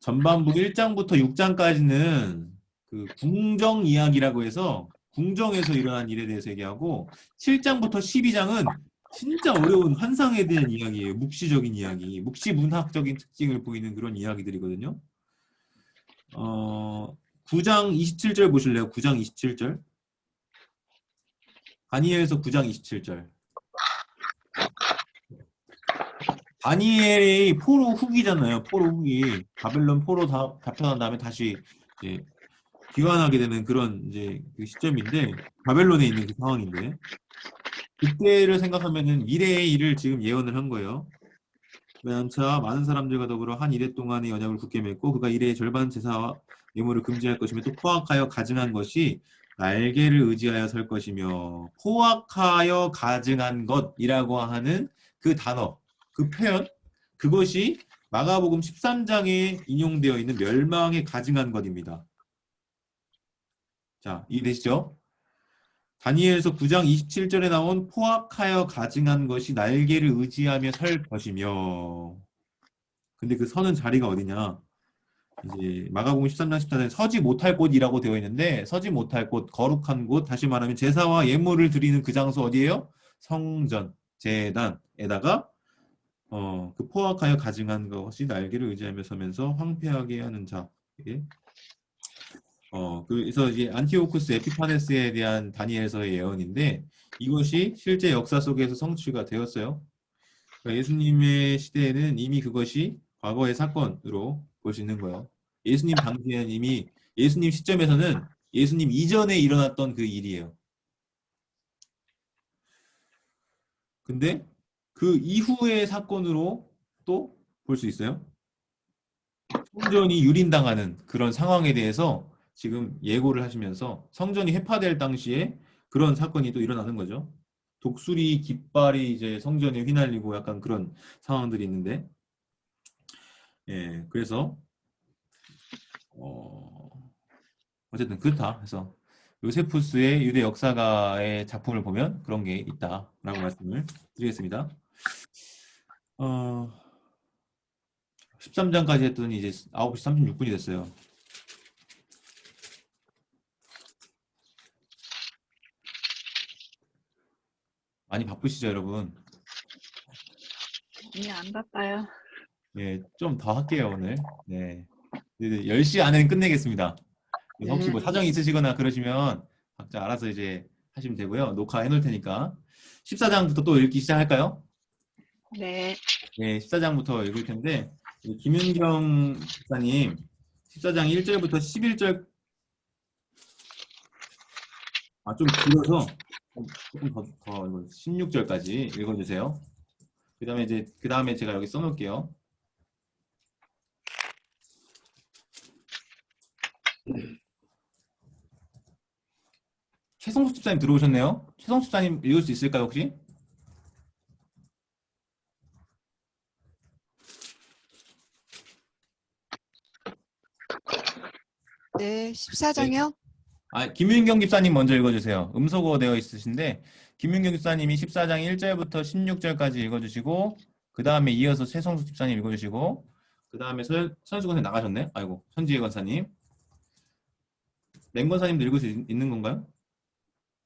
전반부 1장부터 6장까지는 그 궁정 이야기라고 해서 궁정에서 일어난 일에 대해서 얘기하고 7장부터 12장은 진짜 어려운 환상에 대한 이야기예요. 묵시적인 이야기, 묵시 문학적인 특징을 보이는 그런 이야기들이거든요. 9장 27절 보실래요? 9장 27절. 다니엘서 9장 27절. 다니엘이 포로 후기잖아요. 포로 후기. 바벨론 포로 다 잡혀난 다음에 다시 이제 귀환하게 되는 그런 이제 그 시점인데, 바벨론에 있는 그 상황인데, 그때를 생각하면은 미래의 일을 지금 예언을 한 거예요. 그러자 많은 사람들과 더불어 한 이래 동안의 언약을 굳게 맺고 그가 이래의 절반 제사와 예물을 금지할 것이며 또 포악하여 가증한 것이 날개를 의지하여 설 것이며, 포악하여 가증한 것이라고 하는 그 단어, 그 표현, 그것이 마가복음 13장에 인용되어 있는 멸망에 가증한 것입니다. 자, 이해되시죠? 다니엘서 9장 27절에 나온 포악하여 가증한 것이 날개를 의지하며 설 것이며, 근데 그 서는 자리가 어디냐? 이제 마가복음 13장 14절에 서지 못할 곳이라고 되어 있는데, 서지 못할 곳, 거룩한 곳, 다시 말하면 제사와 예물을 드리는 그 장소 어디예요? 성전, 제단에다가 그 포악하여 가증한 것이 날개를 의지하며 서면서 황폐하게 하는 자. 그래서 이제 안티오쿠스 에피파네스에 대한 다니엘서의 예언인데, 이것이 실제 역사 속에서 성취가 되었어요. 그러니까 예수님의 시대에는 이미 그것이 과거의 사건으로 볼 수 있는 거예요. 예수님 당시에는 이미, 예수님 시점에서는 예수님 이전에 일어났던 그 일이에요. 근데 그 이후의 사건으로 또 볼 수 있어요. 성전이 유린당하는 그런 상황에 대해서 지금 예고를 하시면서 성전이 회파될 당시에 그런 사건이 또 일어나는 거죠. 독수리 깃발이 이제 성전에 휘날리고 약간 그런 상황들이 있는데, 예, 그래서 어쨌든 그렇다 해서 요세푸스의 유대 역사가의 작품을 보면 그런 게 있다라고 말씀을 드리겠습니다. 13장까지 했더니 이제 9시 36분이 됐어요. 많이 바쁘시죠, 여러분? 아니, 안 바빠요. 예, 좀 더 할게요, 오늘. 네. 10시 안에는 끝내겠습니다. 그래서 혹시 뭐 사정이 있으시거나 그러시면 각자 알아서 이제 하시면 되고요. 녹화해 놓을 테니까. 14장부터 또 읽기 시작할까요? 네. 네, 14장부터 읽을 텐데, 김윤경 집사님, 14장 1절부터 11절, 좀 길어서 조금 더 16절까지 읽어주세요. 그 다음에 제가 여기 써놓을게요. 최성수 집사님 들어오셨네요. 최성수 집사님 읽을 수 있을까요, 혹시? 네, 14장이요? 김윤경 집사님 먼저 읽어주세요. 음소거 되어 있으신데, 김윤경 집사님이 14장 1절부터 16절까지 읽어주시고, 그 다음에 이어서 최성수 집사님 읽어주시고, 그 다음에 선수 권사님 나가셨네? 아이고, 선지혜 권사님. 맹 권사님도 읽을 수 있는 건가요?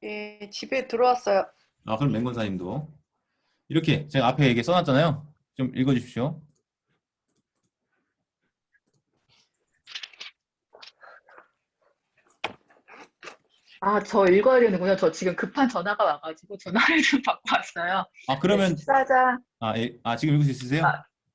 예, 집에 들어왔어요. 그럼 맹 권사님도. 이렇게 제가 앞에 이게 써놨잖아요. 좀 읽어주십시오. 저 읽어야 되는구나. 저 지금 급한 전화가 와가지고 전화를 좀 받고 왔어요. 그러면, 14장, 지금 읽을 수 있으세요?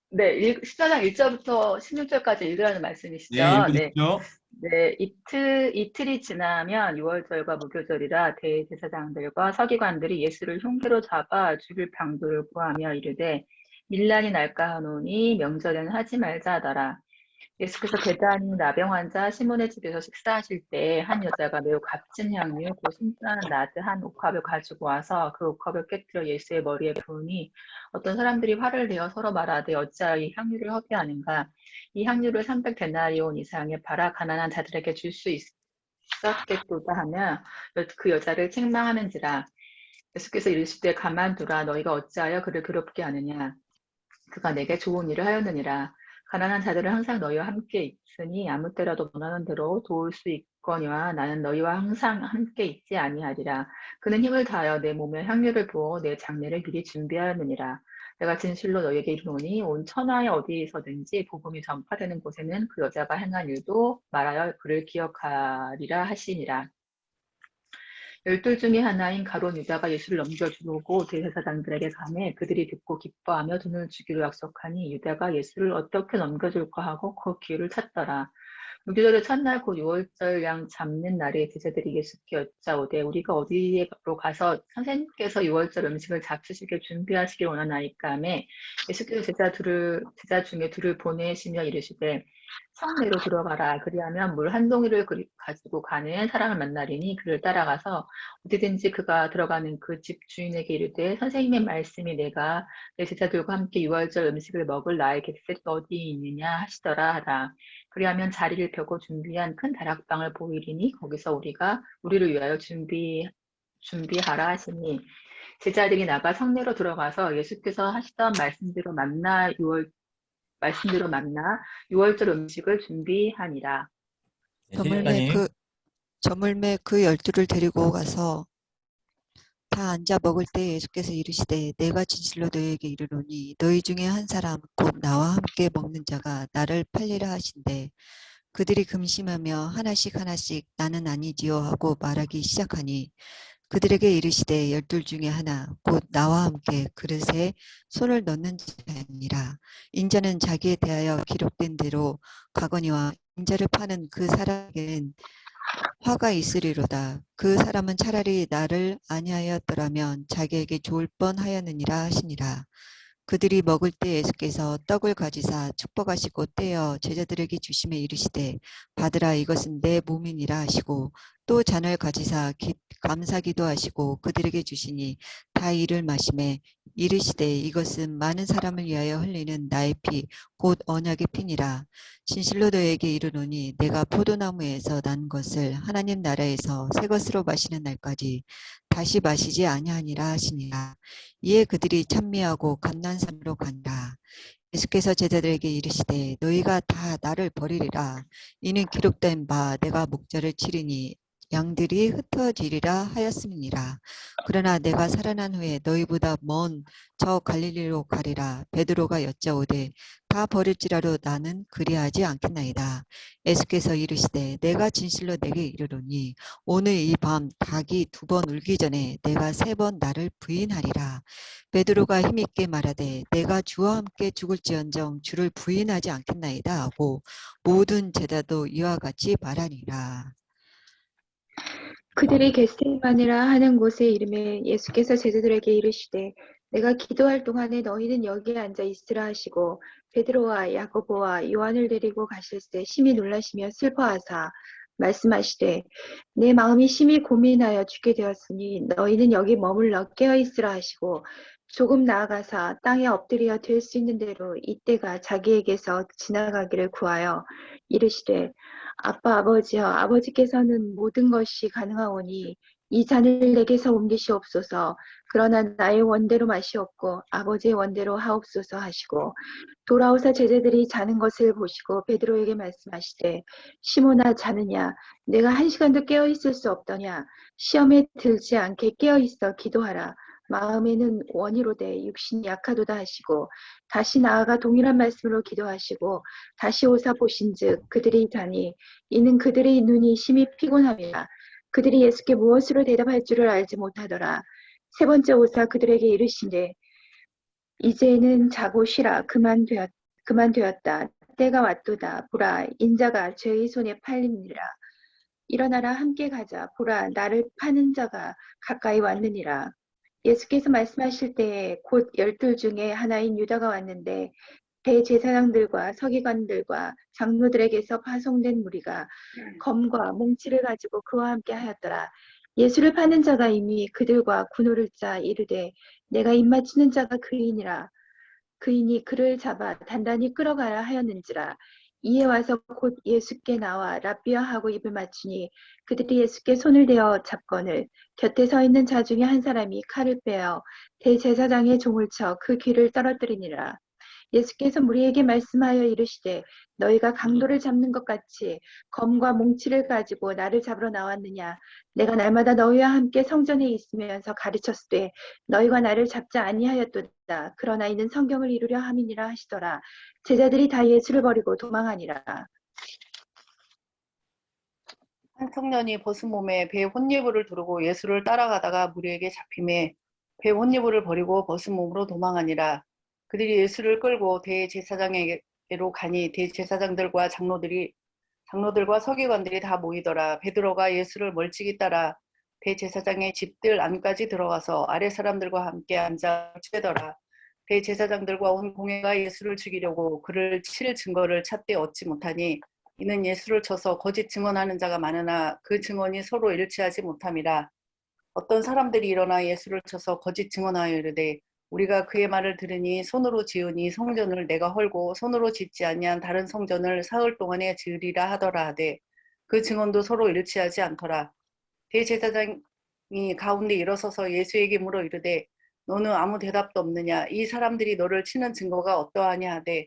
네, 14장 1절부터 16절까지 읽으라는 말씀이시죠? 네, 읽으십시오. 네, 이틀이 지나면 유월절과 무교절이라 대제사장들과 서기관들이 예수를 흉계로 잡아 죽일 방도를 구하며 이르되 밀란이 날까 하노니 명절에는 하지 말자 하더라. 예수께서 배단이 나병 환자 시몬의 집에서 식사하실 때 한 여자가 매우 값진 향유 곧 순수한 나드 한 옥합을 가지고 와서 그 옥합을 깨뜨려 예수의 머리에 부으니 어떤 사람들이 화를 내어 서로 말하되 어찌하여 이 향유를 허비하는가. 이 향유를 300데나리온 이상에 팔아 가난한 자들에게 줄 수 있었겠도다 하며 그 여자를 책망하는지라. 예수께서 이르시되 가만두라. 너희가 어찌하여 그를 괴롭게 하느냐. 그가 내게 좋은 일을 하였느니라. 가난한 자들은 항상 너희와 함께 있으니 아무 때라도 원하는 대로 도울 수 받거니와 나는 너희와 항상 함께 있지 아니하리라. 그는 힘을 다하여 내 몸에 향유를 부어 내 장례를 미리 준비하느니라. 내가 진실로 너희에게 이르노니 온 천하에 어디서든지 복음이 전파되는 곳에는 그 여자가 행한 일도 말하여 그를 기억하리라 하시니라. 12 중에 하나인 가룟 유다가 예수를 넘겨주고 대제사장들에게 가매 그들이 듣고 기뻐하며 돈을 주기로 약속하니 유다가 예수를 어떻게 넘겨줄까 하고 그 기회를 찾더라. 무교절의 첫날 곧 유월절 양 잡는 날에 제자들이 예수께 여짜오되 우리가 어디로 가서 선생님께서 유월절 음식을 잡수시게 준비하시길 원하나이까 하매 예수께서 제자 중에 둘을 보내시며 이르시되 성내로 들어가라. 그리하면 물 한 동이를 가지고 가는 사람을 만나리니 그를 따라가서 어디든지 그가 들어가는 그 집 주인에게 이르되 선생님의 말씀이 내가 내 제자들과 함께 유월절 음식을 먹을 나의 객석이 어디 있느냐 하시더라 하라. 그리하면 자리를 펴고 준비한 큰 다락방을 보이리니 거기서 우리를 위하여 준비하라 하시니 제자들이 나가 성내로 들어가서 예수께서 하시던 말씀대로 만나 유월절 음식을 준비하니라. 네, 저물매 저물매 그 12를 데리고 가서 다 앉아 먹을 때 예수께서 이르시되 내가 진실로 너희에게 이르노니 너희 중에 한 사람 곧 나와 함께 먹는 자가 나를 팔리라 하신대 그들이 금심하며 하나씩 나는 아니지요 하고 말하기 시작하니 그들에게 이르시되 12 중에 하나 곧 나와 함께 그릇에 손을 넣는 자니라. 인자는 자기에 대하여 기록된 대로 가거니와 인자를 파는 그 사람에게는 화가 있으리로다. 그 사람은 차라리 나를 아니하였더라면 자기에게 좋을 뻔하였느니라 하시니라. 그들이 먹을 때 예수께서 떡을 가지사 축복하시고 떼어 제자들에게 주시매 이르시되 받으라 이것은 내 몸이니라 하시고 또 잔을 가지사 감사기도 하시고 그들에게 주시니 다 이를 마시매 이르시되 이것은 많은 사람을 위하여 흘리는 나의 피 곧 언약의 피니라. 진실로 너희에게 이르노니 내가 포도나무에서 난 것을 하나님 나라에서 새 것으로 마시는 날까지 다시 마시지 아니하니라 하시니라. 이에 그들이 찬미하고 감난산으로 간다. 예수께서 제자들에게 이르시되 너희가 다 나를 버리리라. 이는 기록된 바 내가 목자를 치리니 양들이 흩어지리라 하였음이니라. 그러나 내가 살아난 후에 너희보다 먼 저 갈릴리로 가리라. 베드로가 여짜오되 다 버릴지라도 나는 그리하지 않겠나이다. 예수께서 이르시되 내가 진실로 내게 이르노니 오늘 이 밤 닭이 2번 울기 전에 내가 3번 나를 부인하리라. 베드로가 힘있게 말하되 내가 주와 함께 죽을지언정 주를 부인하지 않겠나이다 하고 모든 제자도 이와 같이 말하니라. 그들이 겟세마네라 하는 곳에 이르매 예수께서 제자들에게 이르시되 내가 기도할 동안에 너희는 여기에 앉아 있으라 하시고 베드로와 야고보와 요한을 데리고 가실새 심히 놀라시며 슬퍼하사 말씀하시되 내 마음이 심히 고민하여 죽게 되었으니 너희는 여기 머물러 깨어 있으라 하시고 조금 나아가사 땅에 엎드려 될 수 있는 대로 이때가 자기에게서 지나가기를 구하여 이르시되 아빠 아버지여 아버지께서는 모든 것이 가능하오니 이 잔을 내게서 옮기시옵소서. 그러나 나의 원대로 마시옵고 아버지의 원대로 하옵소서 하시고 돌아오사 제자들이 자는 것을 보시고 베드로에게 말씀하시되 시몬아 자느냐 내가 1시간도 깨어 있을 수 없더냐 시험에 들지 않게 깨어 있어 기도하라. 마음에는 원이로되 육신이 약하도다 하시고 다시 나아가 동일한 말씀으로 기도하시고 다시 오사 보신즉 그들이 자니 이는 그들의 눈이 심히 피곤함이라. 그들이 예수께 무엇으로 대답할 줄을 알지 못하더라. 3번째 오사 그들에게 이르시되 이제는 자고 쉬라. 그만되었다. 때가 왔도다. 보라 인자가 죄의 손에 팔리니라. 일어나라 함께 가자. 보라 나를 파는 자가 가까이 왔느니라. 예수께서 말씀하실 때에 곧 12 중에 하나인 유다가 왔는데 대제사장들과 서기관들과 장로들에게서 파송된 무리가 검과 몽치를 가지고 그와 함께 하였더라. 예수를 파는 자가 이미 그들과 군호를 짜 이르되 내가 입맞추는 자가 그이니라. 그이니 그를 잡아 단단히 끌어가라 하였는지라. 이에 와서 곧 예수께 나와 랍비야 하고 입을 맞추니 그들이 예수께 손을 대어 잡거늘 곁에 서 있는 자 중에 한 사람이 칼을 빼어 대제사장의 종을 쳐 그 귀를 떨어뜨리니라. 예수께서 무리에게 말씀하여 이르시되 너희가 강도를 잡는 것 같이 검과 몽치를 가지고 나를 잡으러 나왔느냐. 내가 날마다 너희와 함께 성전에 있으면서 가르쳤으되 너희가 나를 잡지 아니하였도다. 그러나 이는 성경을 이루려 함이니라 하시더라. 제자들이 다 예수를 버리고 도망하니라. 한 청년이 벗은 몸에 배 혼예부를 두르고 예수를 따라가다가 무리에게 잡힘에 배 혼예부를 버리고 벗은 몸으로 도망하니라. 그들이 예수를 끌고 대제사장에게로 가니 대제사장들과 장로들과 서기관들이 다 모이더라. 베드로가 예수를 멀찍이 따라 대제사장의 집들 안까지 들어가서 아래 사람들과 함께 앉아 치더라. 대제사장들과 온 공회가 예수를 죽이려고 그를 칠 증거를 찾되 얻지 못하니 이는 예수를 쳐서 거짓 증언하는 자가 많으나 그 증언이 서로 일치하지 못함이라. 어떤 사람들이 일어나 예수를 쳐서 거짓 증언하여 이르되 우리가 그의 말을 들으니 손으로 지으니 성전을 내가 헐고 손으로 짓지 아니한 다른 성전을 사흘 동안에 지으리라 하더라 하되 그 증언도 서로 일치하지 않더라. 대제사장이 가운데 일어서서 예수에게 물어 이르되 너는 아무 대답도 없느냐. 이 사람들이 너를 치는 증거가 어떠하냐 하되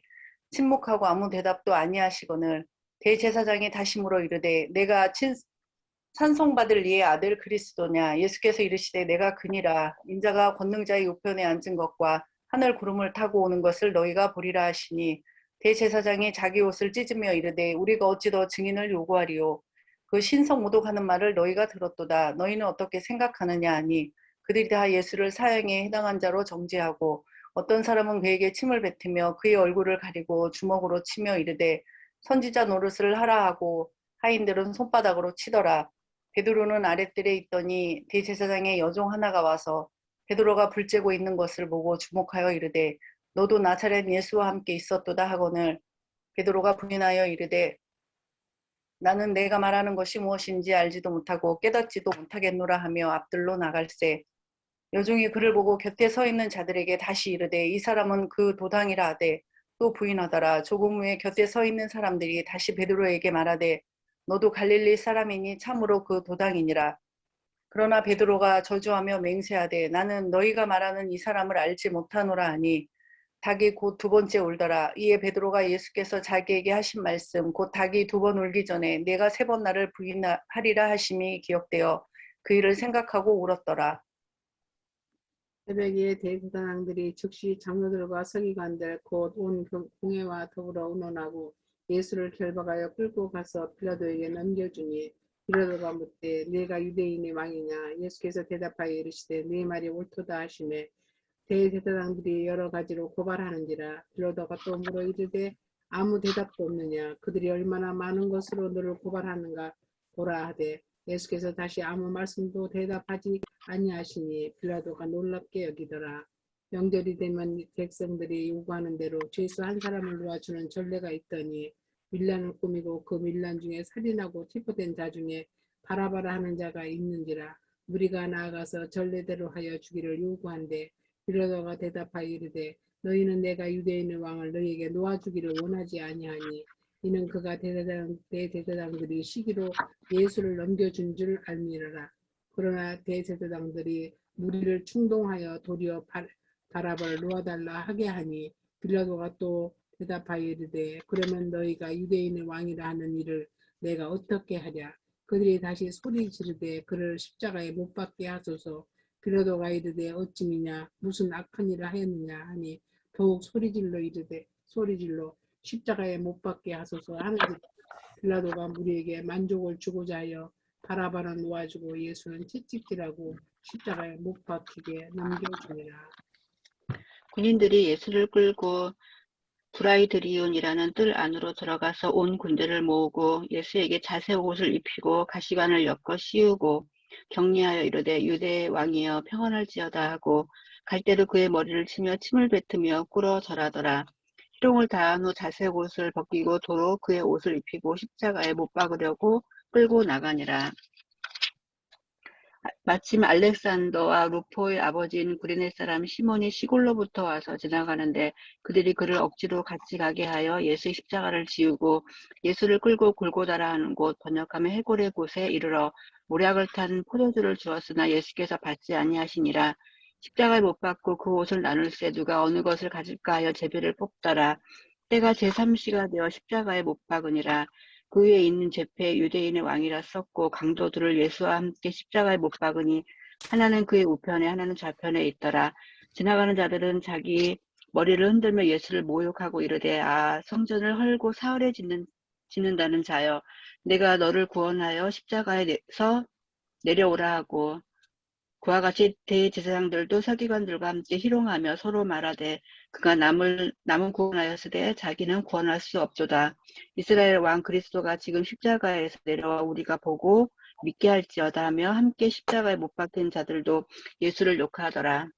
침묵하고 아무 대답도 아니하시거늘 대제사장이 다시 물어 이르되 내가 찬송받을 이의 아들 그리스도냐. 예수께서 이르시되 내가 그니라. 인자가 권능자의 우편에 앉은 것과 하늘 구름을 타고 오는 것을 너희가 보리라 하시니 대제사장이 자기 옷을 찢으며 이르되 우리가 어찌 더 증인을 요구하리요. 그 신성 모독하는 말을 너희가 들었도다. 너희는 어떻게 생각하느냐 하니 그들이 다 예수를 사형에 해당한 자로 정죄하고 어떤 사람은 그에게 침을 뱉으며 그의 얼굴을 가리고 주먹으로 치며 이르되 선지자 노릇을 하라 하고 하인들은 손바닥으로 치더라. 베드로는 아랫뜰에 있더니 대제사장의 여종 하나가 와서 베드로가 불 쬐고 있는 것을 보고 주목하여 이르되 너도 나사렛 예수와 함께 있었도다 하거늘 베드로가 부인하여 이르되 나는 내가 말하는 것이 무엇인지 알지도 못하고 깨닫지도 못하겠노라 하며 앞들로 나갈새 여종이 그를 보고 곁에 서 있는 자들에게 다시 이르되 이 사람은 그 도당이라 하되 또 부인하더라. 조금 후에 곁에 서 있는 사람들이 다시 베드로에게 말하되 너도 갈릴리 사람이니 참으로 그 도당이니라. 그러나 베드로가 저주하며 맹세하되 나는 너희가 말하는 이 사람을 알지 못하노라 하니 닭이 곧 두 번째 울더라. 이에 베드로가 예수께서 자기에게 하신 말씀 곧 닭이 두 번 울기 전에 내가 세 번 나를 부인하리라 하심이 기억되어 그 일을 생각하고 울었더라. 새벽에 대제사장들이 즉시 장로들과 서기관들 곧 온 공회와 더불어 의논하고 예수를 결박하여 끌고 가서 빌라도에게 넘겨주니 빌라도가 묻되 네가 유대인의 왕이냐. 예수께서 대답하여 이르시되 네 말이 옳도다 하시매 대제사장들이 여러 가지로 고발하는지라. 빌라도가 또 물어 이르되 아무 대답도 없느냐. 그들이 얼마나 많은 것으로 너를 고발하는가 보라 하되 예수께서 다시 아무 말씀도 대답하지 아니하시니 빌라도가 놀랍게 여기더라. 명절이 되면 백성들이 요구하는 대로 죄수 한 사람을 놓아주는 전례가 있더니 밀란을 꾸미고 그 밀란 중에 살인하고 체포된 자 중에 바라바라 하는 자가 있는지라. 무리가 나아가서 전례대로 하여 주기를 요구한데 빌라도가 대답하여 이르되 너희는 내가 유대인의 왕을 너희에게 놓아주기를 원하지 아니하니 이는 그가 대제사장들이 시기로 예수를 넘겨준 줄 알미러라. 그러나 대제사장들이 무리를 충동하여 도리어 바라바를 놓아달라 하게 하니 빌라도가 또 대답하여 이르되 그러면 너희가 유대인의 왕이라 하는 일을 내가 어떻게 하랴. 그들이 다시 소리 지르되 그를 십자가에 못 박게 하소서. 빌라도가 이르되 어찌미냐 무슨 악한 일을 하였느냐 하니 더욱 소리질러 십자가에 못 박게 하소서 하는지 빌라도가 무리에게 만족을 주고자 하여 바라바는 놓아주고 예수는 채찍질하고 십자가에 못 박히게 넘겨주니라. 군인들이 예수를 끌고 브라이드리온이라는 뜰 안으로 들어가서 온 군대를 모으고 예수에게 자색 옷을 입히고 가시관을 엮어 씌우고 격리하여 이르되 유대의 왕이여 평안할지어다 하고 갈대로 그의 머리를 치며 침을 뱉으며 꿇어 절하더라. 희롱을 다한 후 자색 옷을 벗기고 도로 그의 옷을 입히고 십자가에 못 박으려고 끌고 나가니라. 마침 알렉산더와 루포의 아버지인 구레네 사람 시몬이 시골로부터 와서 지나가는데 그들이 그를 억지로 같이 가게 하여 예수의 십자가를 지우고 예수를 끌고 골고다라 하는 곳 번역하면 해골의 곳에 이르러 모략을 탄 포도주를 주었으나 예수께서 받지 아니하시니라. 십자가에 못 박고 그 옷을 나눌세 누가 어느 것을 가질까 하여 제비를 뽑더라. 때가 제3시가 되어 십자가에 못 박으니라. 그 위에 있는 제페 유대인의 왕이라 썼고 강도들을 예수와 함께 십자가에 못 박으니 하나는 그의 우편에 하나는 좌편에 있더라. 지나가는 자들은 자기 머리를 흔들며 예수를 모욕하고 이르되 아 성전을 헐고 사흘에 짓는다는 자여 내가 너를 구원하여 십자가에서 내려오라 하고 그와 같이 대제사장들도 서기관들과 함께 희롱하며 서로 말하되 그가 남은 구원하였으되 자기는 구원할 수 없도다. 이스라엘 왕 그리스도가 지금 십자가에서 내려와 우리가 보고 믿게 할지어다 하며 함께 십자가에 못 박힌 자들도 예수를 욕하더라.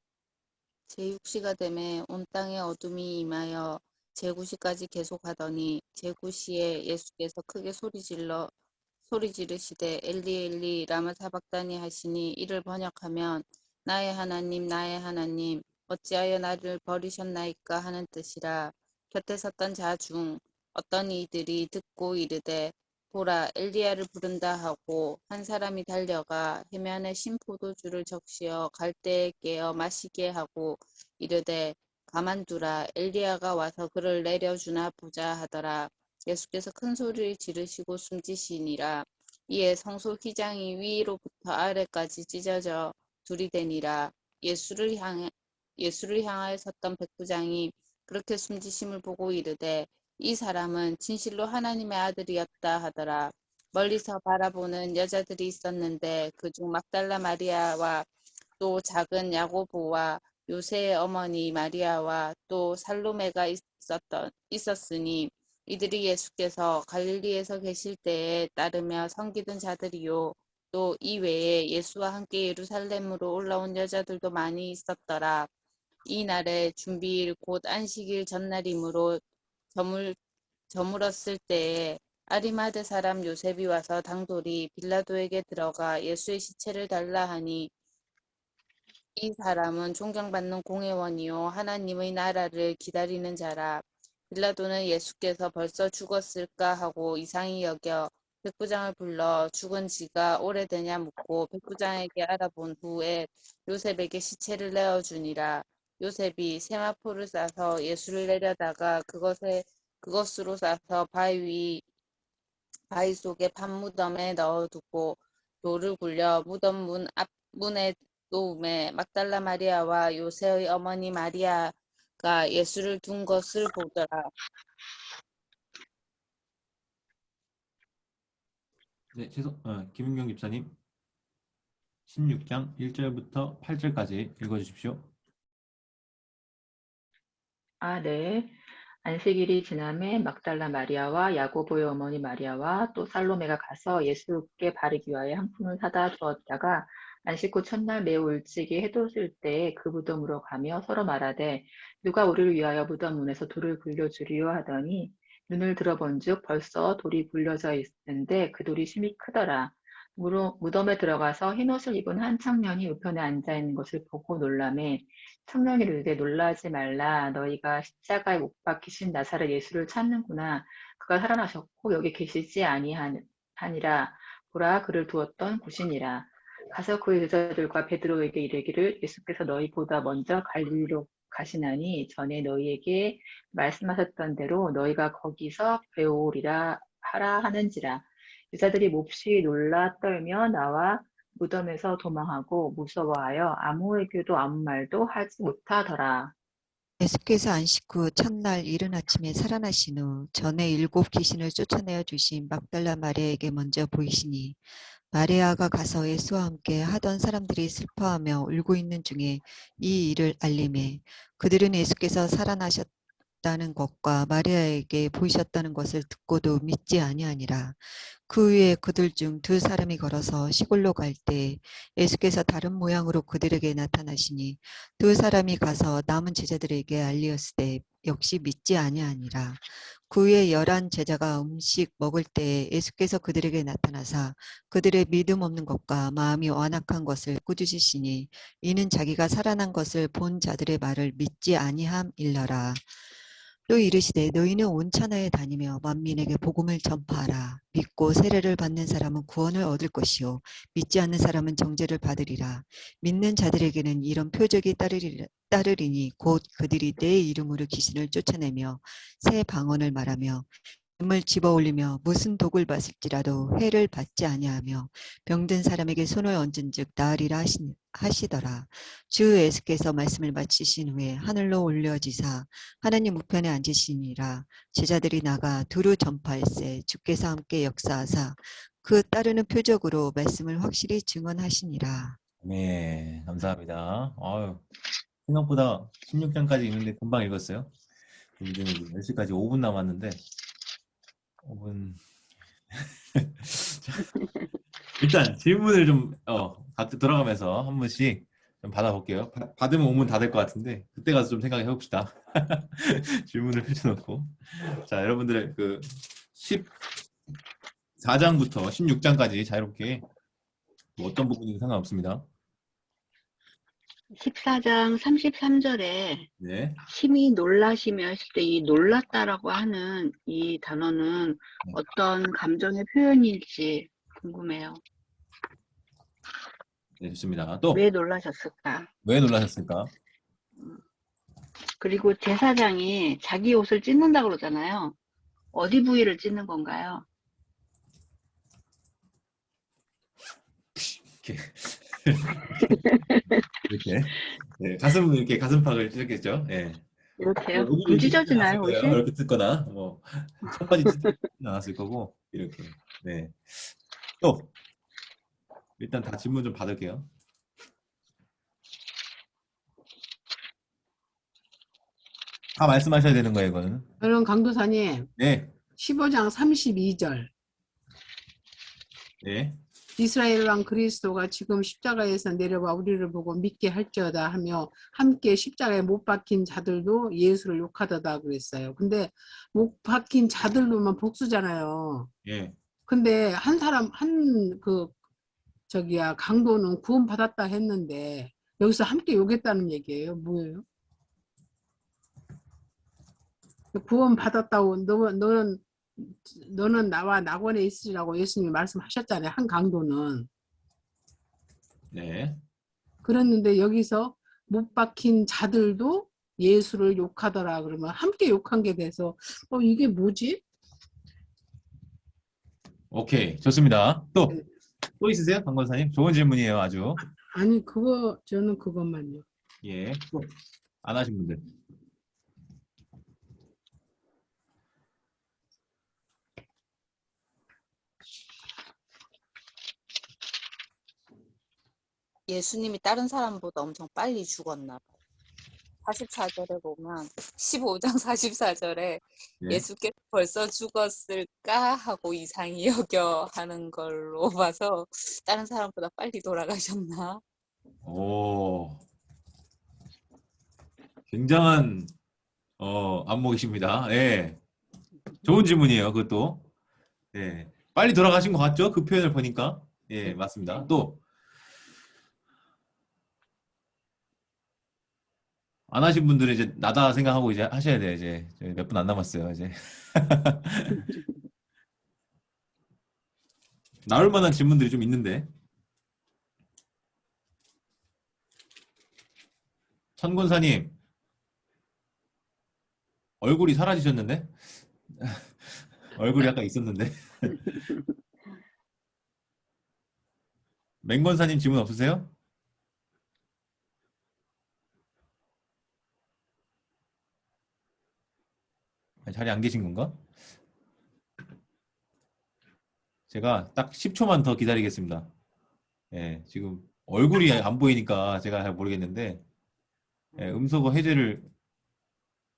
제6시가 되매 온 땅에 어둠이 임하여 제9시까지 계속하더니 제9시에 예수께서 크게 소리 지르시되 엘리 엘리 라마 사박다니 하시니 이를 번역하면 나의 하나님 어찌하여 나를 버리셨나이까 하는 뜻이라. 곁에 섰던 자 중 어떤 이들이 듣고 이르되 보라 엘리야를 부른다 하고 한 사람이 달려가 해면에 신 포도주를 적시어 갈대에 깨어 마시게 하고 이르되 가만두라 엘리야가 와서 그를 내려주나 보자 하더라. 예수께서 큰 소리를 지르시고 숨지시니라. 이에 성소 휘장이 위로부터 아래까지 찢어져 둘이 되니라. 예수를 향하여 섰던 백부장이 그렇게 숨지심을 보고 이르되 이 사람은 진실로 하나님의 아들이었다 하더라. 멀리서 바라보는 여자들이 있었는데 그중 막달라 마리아와 또 작은 야고보와 요새의 어머니 마리아와 또 살로메가 있었으니 이들이 예수께서 갈릴리에서 계실 때에 따르며 섬기던 자들이요 또 이 외에 예수와 함께 예루살렘으로 올라온 여자들도 많이 있었더라. 이 날에 준비일 곧 안식일 전날이므로 저물었을 때에 아리마대 사람 요셉이 와서 당돌이 빌라도에게 들어가 예수의 시체를 달라 하니 이 사람은 존경받는 공회원이요 하나님의 나라를 기다리는 자라. 빌라도는 예수께서 벌써 죽었을까 하고 이상히 여겨 백부장을 불러 죽은 지가 오래되냐 묻고 백부장에게 알아본 후에 요셉에게 시체를 내어주니라. 요셉이 세마포를 싸서 예수를 내려다가 그것으로 싸서 바위 속에 판무덤에 넣어두고 돌을 굴려 무덤 문에 놓음에 막달라 마리아와 요새의 어머니 마리아가 예수를 둔 것을 보더라. 네, 김은경 집사님 16장 1절부터 8절까지 읽어주십시오. 아, 네. 안식일이 지남에 막달라 마리아와 야고보의 어머니 마리아와 또 살로메가 가서 예수께 바르기 위하여 한 푼을 사다 주었다가 안식 후 첫날 매우 일찍이 해돋을 때에 그 무덤으로 가며 서로 말하되 누가 우리를 위하여 무덤 문에서 돌을 굴려주리요 하더니 눈을 들어본즉 벌써 돌이 굴려져 있는데 그 돌이 심히 크더라. 무덤에 들어가서 흰옷을 입은 한 청년이 우편에 앉아 있는 것을 보고 놀라매 청년이 이르되 놀라지 말라. 너희가 십자가에 못 박히신 나사렛 예수를 찾는구나. 그가 살아나셨고 여기 계시지 아니하니라. 보라 그를 두었던 곳이니라. 가서 그 여자들과 베드로에게 이르기를 예수께서 너희보다 먼저 갈릴리로 가시나니 전에 너희에게 말씀하셨던 대로 너희가 거기서 배우리라 하라 하는지라. 여자들이 몹시 놀라 떨며 나와 무덤에서 도망하고 무서워하여 아무에게도 아무 말도 하지 못하더라. 예수께서 안식 후 첫날 이른 아침에 살아나신 후 전에 7 귀신을 쫓아내어 주신 막달라 마리아에게 먼저 보이시니 마리아가 가서 예수와 함께 하던 사람들이 슬퍼하며 울고 있는 중에 이 일을 알림해 그들은 예수께서 살아나셨다는 것과 마리아에게 보이셨다는 것을 듣고도 믿지 아니하니라. 그 후에 그들 중 2 사람이 걸어서 시골로 갈 때 예수께서 다른 모양으로 그들에게 나타나시니 2 사람이 가서 남은 제자들에게 알리었으되 역시 믿지 아니하니라. 그 후에 11 제자가 음식 먹을 때 예수께서 그들에게 나타나사 그들의 믿음 없는 것과 마음이 완악한 것을 꾸짖으시니 이는 자기가 살아난 것을 본 자들의 말을 믿지 아니함일러라. 또 이르시되 너희는 온 천하에 다니며 만민에게 복음을 전파하라. 믿고 세례를 받는 사람은 구원을 얻을 것이요 믿지 않는 사람은 정죄를 받으리라. 믿는 자들에게는 이런 표적이 따르리니 곧 그들이 내 이름으로 귀신을 쫓아내며 새 방언을 말하며 을 집어 올리며 무슨 독을 봤을지라도 해를 받지 아니하며 병든 사람에게 손을 얹은즉 나으리라 하시더라. 주 예수께서 말씀을 마치신 후에 하늘로 올려지사 하나님 우편에 앉으시니라. 제자들이 나가 두루 전파할세 주께서 함께 역사하사 그 따르는 표적으로 말씀을 확실히 증언하시니라. 네, 감사합니다. 아유, 생각보다 16장까지 읽는데 금방 읽었어요. 이제 10시까지 5분 남았는데 5분. 일단 질문을 좀 각자 들어가면서 한 분씩 좀 받아볼게요. 받으면 오면 다 될 것 같은데 그때 가서 좀 생각해 봅시다. 질문을 펼쳐놓고 자 여러분들의 그 14장부터 16장까지 자유롭게 뭐 어떤 부분이든 상관없습니다. 14장 33절에 네. 심히 놀라시며 했을 때 이 놀랐다라고 하는 이 단어는 네. 어떤 감정의 표현일지 궁금해요. 네, 좋습니다. 또 왜 놀라셨을까? 왜 놀라셨을까? 그리고 제사장이 자기 옷을 찢는다고 그러잖아요. 어디 부위를 찢는 건가요? 이렇게 이렇게 네, 이렇게 가슴팍을 찢었겠죠. 네. 이렇게요? 여기를 좀 이렇게 찢지 찢어지나요, 않았을 거예요. 옷이? 이렇게 뜯거나 뭐 청바지 찢지 않았을 거고 이렇게. 네. 또 일단 다 질문 좀 받을게요. 다 말씀하셔야 되는 거예요, 이거는. 여러분 강도사님 네. 15장 32절 네. 이스라엘 왕 그리스도가 지금 십자가에서 내려와 우리를 보고 믿게 할지어다 하며 함께 십자가에 못 박힌 자들도 예수를 욕하더다 그랬어요. 근데 못 박힌 자들로만 복수잖아요. 예. 근데 한 사람 강도는 구원받았다 했는데 여기서 함께 욕했다는 얘기예요. 뭐예요? 구원받았다고 너는 나와 낙원에 있으리라고 예수님이 말씀하셨잖아요. 한 강도는. 네. 그랬는데 여기서 못 박힌 자들도 예수를 욕하더라 그러면 함께 욕한 게 돼서 이게 뭐지? 오케이. 좋습니다. 또 있으세요? 강권사님? 좋은 질문이에요, 아주. 아니 저는 그것만요. 예. 또 안 하신 분들. 예수님이 다른 사람보다 엄청 빨리 죽었나 봐요. 44절에 보면 15장 44절에 예. 예수께서 벌써 죽었을까 하고 이상히 여겨 하는 걸로 봐서 다른 사람보다 빨리 돌아가셨나? 오. 굉장한 안목이십니다. 예. 좋은 질문이에요, 그것도. 예. 빨리 돌아가신 것 같죠? 그 표현을 보니까. 예, 맞습니다. 또 안 하신 분들은 이제 나다 생각하고 이제 하셔야 돼요. 이제 몇 분 안 남았어요. 이제 나올 만한 질문들이 좀 있는데 천군사님 얼굴이 사라지셨는데 얼굴이 아까 있었는데 맹건사님 질문 없으세요? 자리 안 계신 건가? 제가 딱 10초만 더 기다리겠습니다. 예, 지금 얼굴이 안 보이니까 제가 잘 모르겠는데 예, 음소거 해제를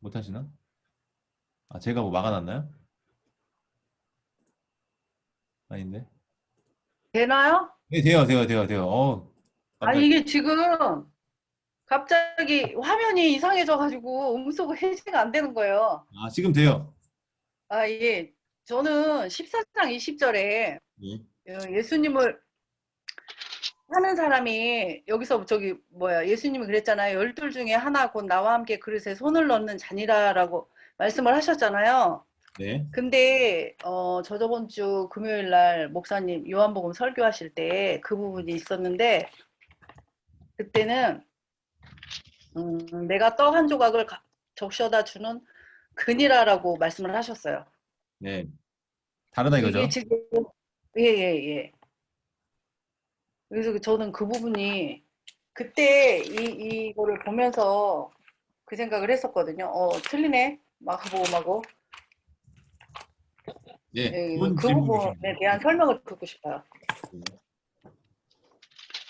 못 하시나? 아, 제가 뭐 막아놨나요? 아닌데? 되나요? 네, 돼요. 깜짝이야. 이게 지금 갑자기 화면이 이상해져가지고 음소거 해제가 안 되는 거예요. 아, 지금 돼요. 예. 저는 14장 20절에 예. 예수님을 하는 사람이 여기서 예수님이 그랬잖아요. 12 중에 하나 곧 나와 함께 그릇에 손을 넣는 자니라라고 말씀을 하셨잖아요. 네. 근데 저 저번 주 금요일 날 목사님 요한복음 설교하실 때 그 부분이 있었는데 그때는 내가 떡 한 조각을 적셔다 주는 그니라라고 말씀을 하셨어요. 네. 다르다 이게 이거죠. 지금 예. 그래서 저는 그 부분이 그때 이거를 보면서 그 생각을 했었거든요. 틀리네. 마가복음하고 네. 예, 좋은 그 질문이십니다. 부분에 대한 설명을 듣고 싶어요.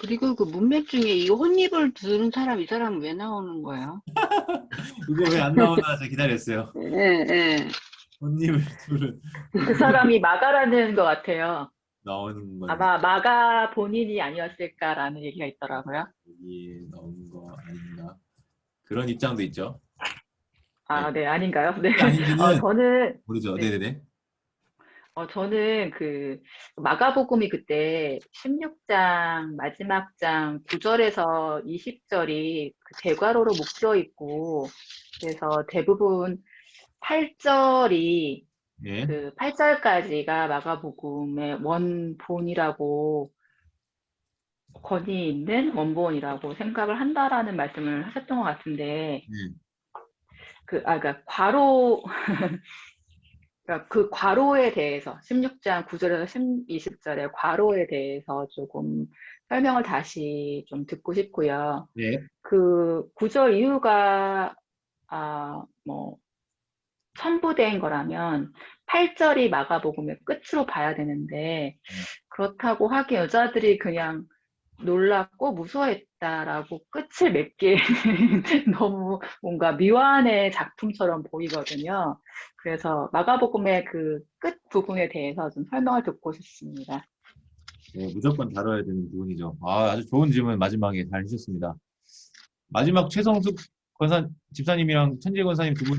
그리고 그 문맥 중에 이 혼입을 두는 사람, 이 사람은 왜 나오는 거예요? 이거 왜 안 나오나 제가 기다렸어요. 예. 혼입을 둘은 그 사람이 마가라는 것 같아요. 나오는 건데 아마 마가 본인이 아니었을까라는 얘기가 있더라고요. 여기 나온 거 아닌가? 그런 입장도 있죠. 네. 네, 아닌가요? 네. 아닌지는 저는 모르죠. 네. 네네네. 저는 그 마가복음이 그때 16장 마지막 장 9절에서 20절이 그 대괄호로 묶여 있고 그래서 대부분 8절이 예. 그 8절까지가 마가복음의 원본이라고 권위 있는 원본이라고 생각을 한다라는 말씀을 하셨던 것 같은데 그러니까 괄호 그러니까 그 괄호에 대해서 16장 9절에서 20절의 괄호에 대해서 조금 설명을 다시 좀 듣고 싶고요. 네. 그 구절 이유가 뭐 첨부된 거라면 8절이 마가복음의 끝으로 봐야 되는데 그렇다고 하기에 여자들이 그냥 놀랐고 무서워했다라고 끝을 맺기에는 너무 뭔가 미완의 작품처럼 보이거든요. 그래서 마가복음의 그 끝 부분에 대해서 좀 설명을 듣고 싶습니다. 네, 무조건 다뤄야 되는 부분이죠. 아주 좋은 질문 마지막에 잘 해주셨습니다. 마지막 최성숙 집사님이랑 천재 권사님 두 분.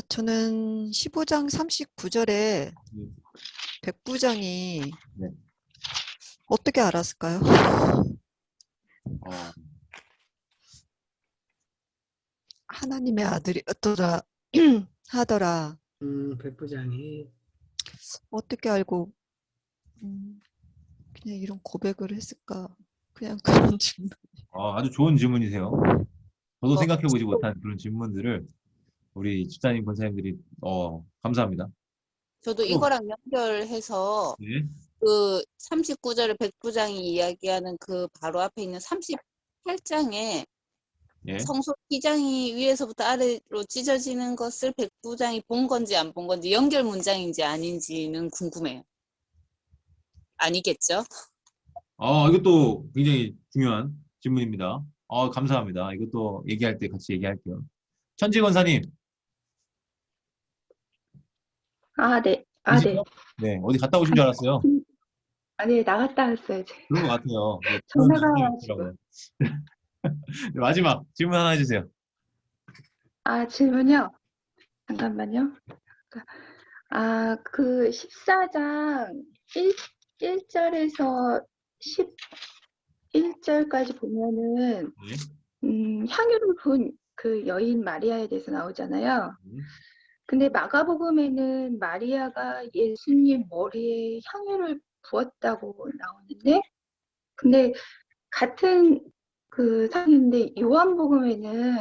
저는 15장 39절에 백부장이 네. 어떻게 알았을까요? 하나님의 아들이 어떠라 하더라. 백부장이 어떻게 알고 그냥 이런 고백을 했을까? 그냥 그런 질문. 아주 좋은 질문이세요. 저도 생각해보지 저도- 못한 그런 질문들을 우리 집사님 권사님들이 감사합니다. 저도 이거랑 연결해서 네. 그 39절에 백부장이 이야기하는 그 바로 앞에 있는 38장에 예. 성소 기장이 위에서부터 아래로 찢어지는 것을 백부장이 본 건지 안 본 건지 연결 문장인지 아닌지는 궁금해요. 아니겠죠? 이것도 굉장히 중요한 질문입니다. 감사합니다. 이것도 얘기할 때 같이 얘기할게요. 천지 권사님. 네. 계시죠? 네. 어디 갔다 오신 줄 알았어요. 아니, 나갔다 왔어요. 그런 것 같아요. 네, 전화가 그런 와가지고. 느낌이 있더라고요. 네, 마지막 질문 하나 해주세요. 질문요? 잠깐만요. 그 14장 1절에서 11절까지 보면은 향유를 부은 그 여인 마리아에 대해서 나오잖아요. 근데 마가복음에는 마리아가 예수님 머리에 향유를 부었다고 나오는데 근데 같은 그 상인데 요한복음에는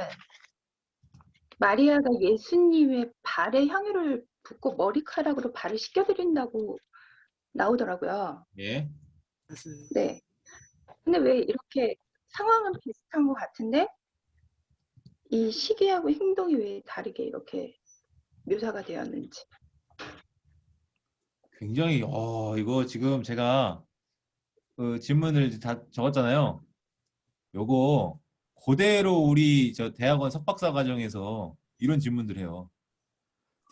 마리아가 예수님의 발에 향유를 붓고 머리카락으로 발을 씻겨드린다고 나오더라고요. 예. 네. 근데 왜 이렇게 상황은 비슷한 것 같은데 이 시기하고 행동이 왜 다르게 이렇게 묘사가 되었는지. 굉장히 이거 지금 제가 그 질문을 다 적었잖아요. 요거 그대로 우리 저 대학원 석박사 과정에서 이런 질문들 해요.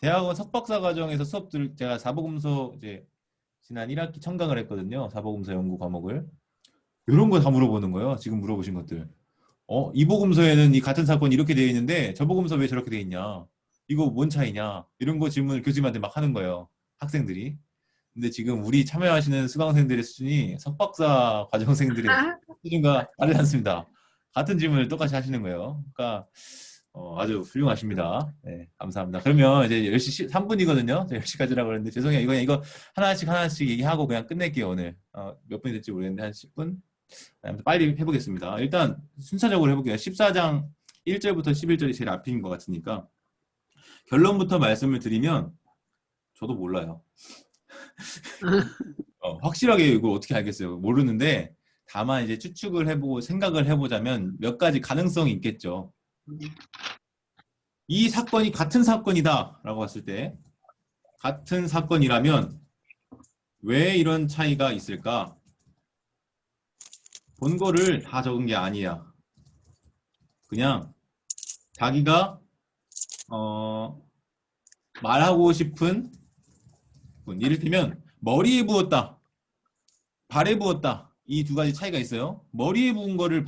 대학원 석박사 과정에서 수업들 제가 사복음서 이제 지난 1학기 청강을 했거든요. 사복음서 연구 과목을. 이런 거 다 물어보는 거예요. 지금 물어보신 것들. 이 복음서에는 이 같은 사건이 이렇게 되어 있는데 저 복음서 왜 저렇게 되어 있냐? 이거 뭔 차이냐? 이런 거 질문을 교수님한테 막 하는 거예요. 학생들이. 근데 지금 우리 참여하시는 수강생들의 수준이 석박사 과정생들의 수준과 다르지 않습니다. 같은 질문을 똑같이 하시는 거예요. 그러니까 아주 훌륭하십니다. 네, 감사합니다. 그러면 이제 10시 3분이거든요. 10시까지라고 그랬는데 죄송해요. 이거 하나씩 얘기하고 그냥 끝낼게요, 오늘. 몇 분이 될지 모르겠는데 한 10분? 아무튼 빨리 해보겠습니다. 일단 순차적으로 해볼게요. 14장 1절부터 11절이 제일 앞인 것 같으니까 결론부터 말씀을 드리면 저도 몰라요. 확실하게 이걸 어떻게 알겠어요? 모르는데 다만 이제 추측을 해보고 생각을 해보자면 몇 가지 가능성이 있겠죠. 이 사건이 같은 사건이다 라고 봤을 때 같은 사건이라면 왜 이런 차이가 있을까? 본거를 다 적은 게 아니야. 그냥 자기가 말하고 싶은 이를테면 머리에 부었다, 발에 부었다. 이 두 가지 차이가 있어요. 머리에 부은 거를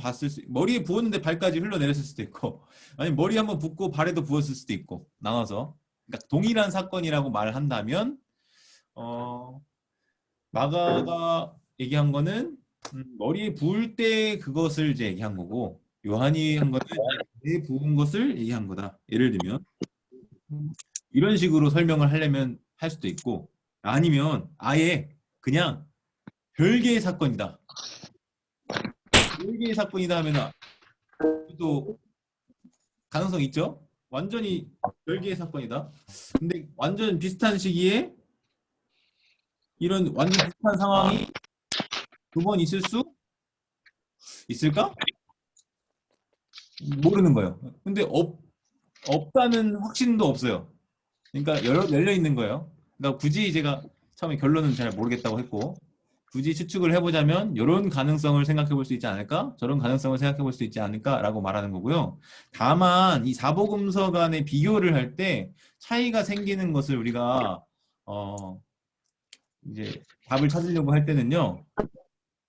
머리에 부었는데 발까지 흘러내렸을 수도 있고, 아니면 머리에 한번 붓고 발에도 부었을 수도 있고, 나눠서. 그러니까 동일한 사건이라고 말을 한다면, 마가가 얘기한 거는 머리에 부을 때 그것을 이제 얘기한 거고, 요한이 한 거는 발에 부은 것을 얘기한 거다. 예를 들면 이런 식으로 설명을 하려면 할 수도 있고, 아니면 아예 그냥 별개의 사건이다. 별개의 사건이다 하면 또 가능성 있죠? 완전히 별개의 사건이다. 근데 완전 비슷한 시기에 이런 완전 비슷한 상황이 두 번 있을 수 있을까? 모르는 거예요. 근데 없다는 확신도 없어요. 그러니까 열려 있는 거예요. 그러니까 굳이 제가 처음에 결론은 잘 모르겠다고 했고, 굳이 추측을 해보자면 이런 가능성을 생각해 볼 수 있지 않을까? 저런 가능성을 생각해 볼 수 있지 않을까라고 말하는 거고요. 다만 이 사복음서 간의 비교를 할 때 차이가 생기는 것을 우리가 이제 답을 찾으려고 할 때는요.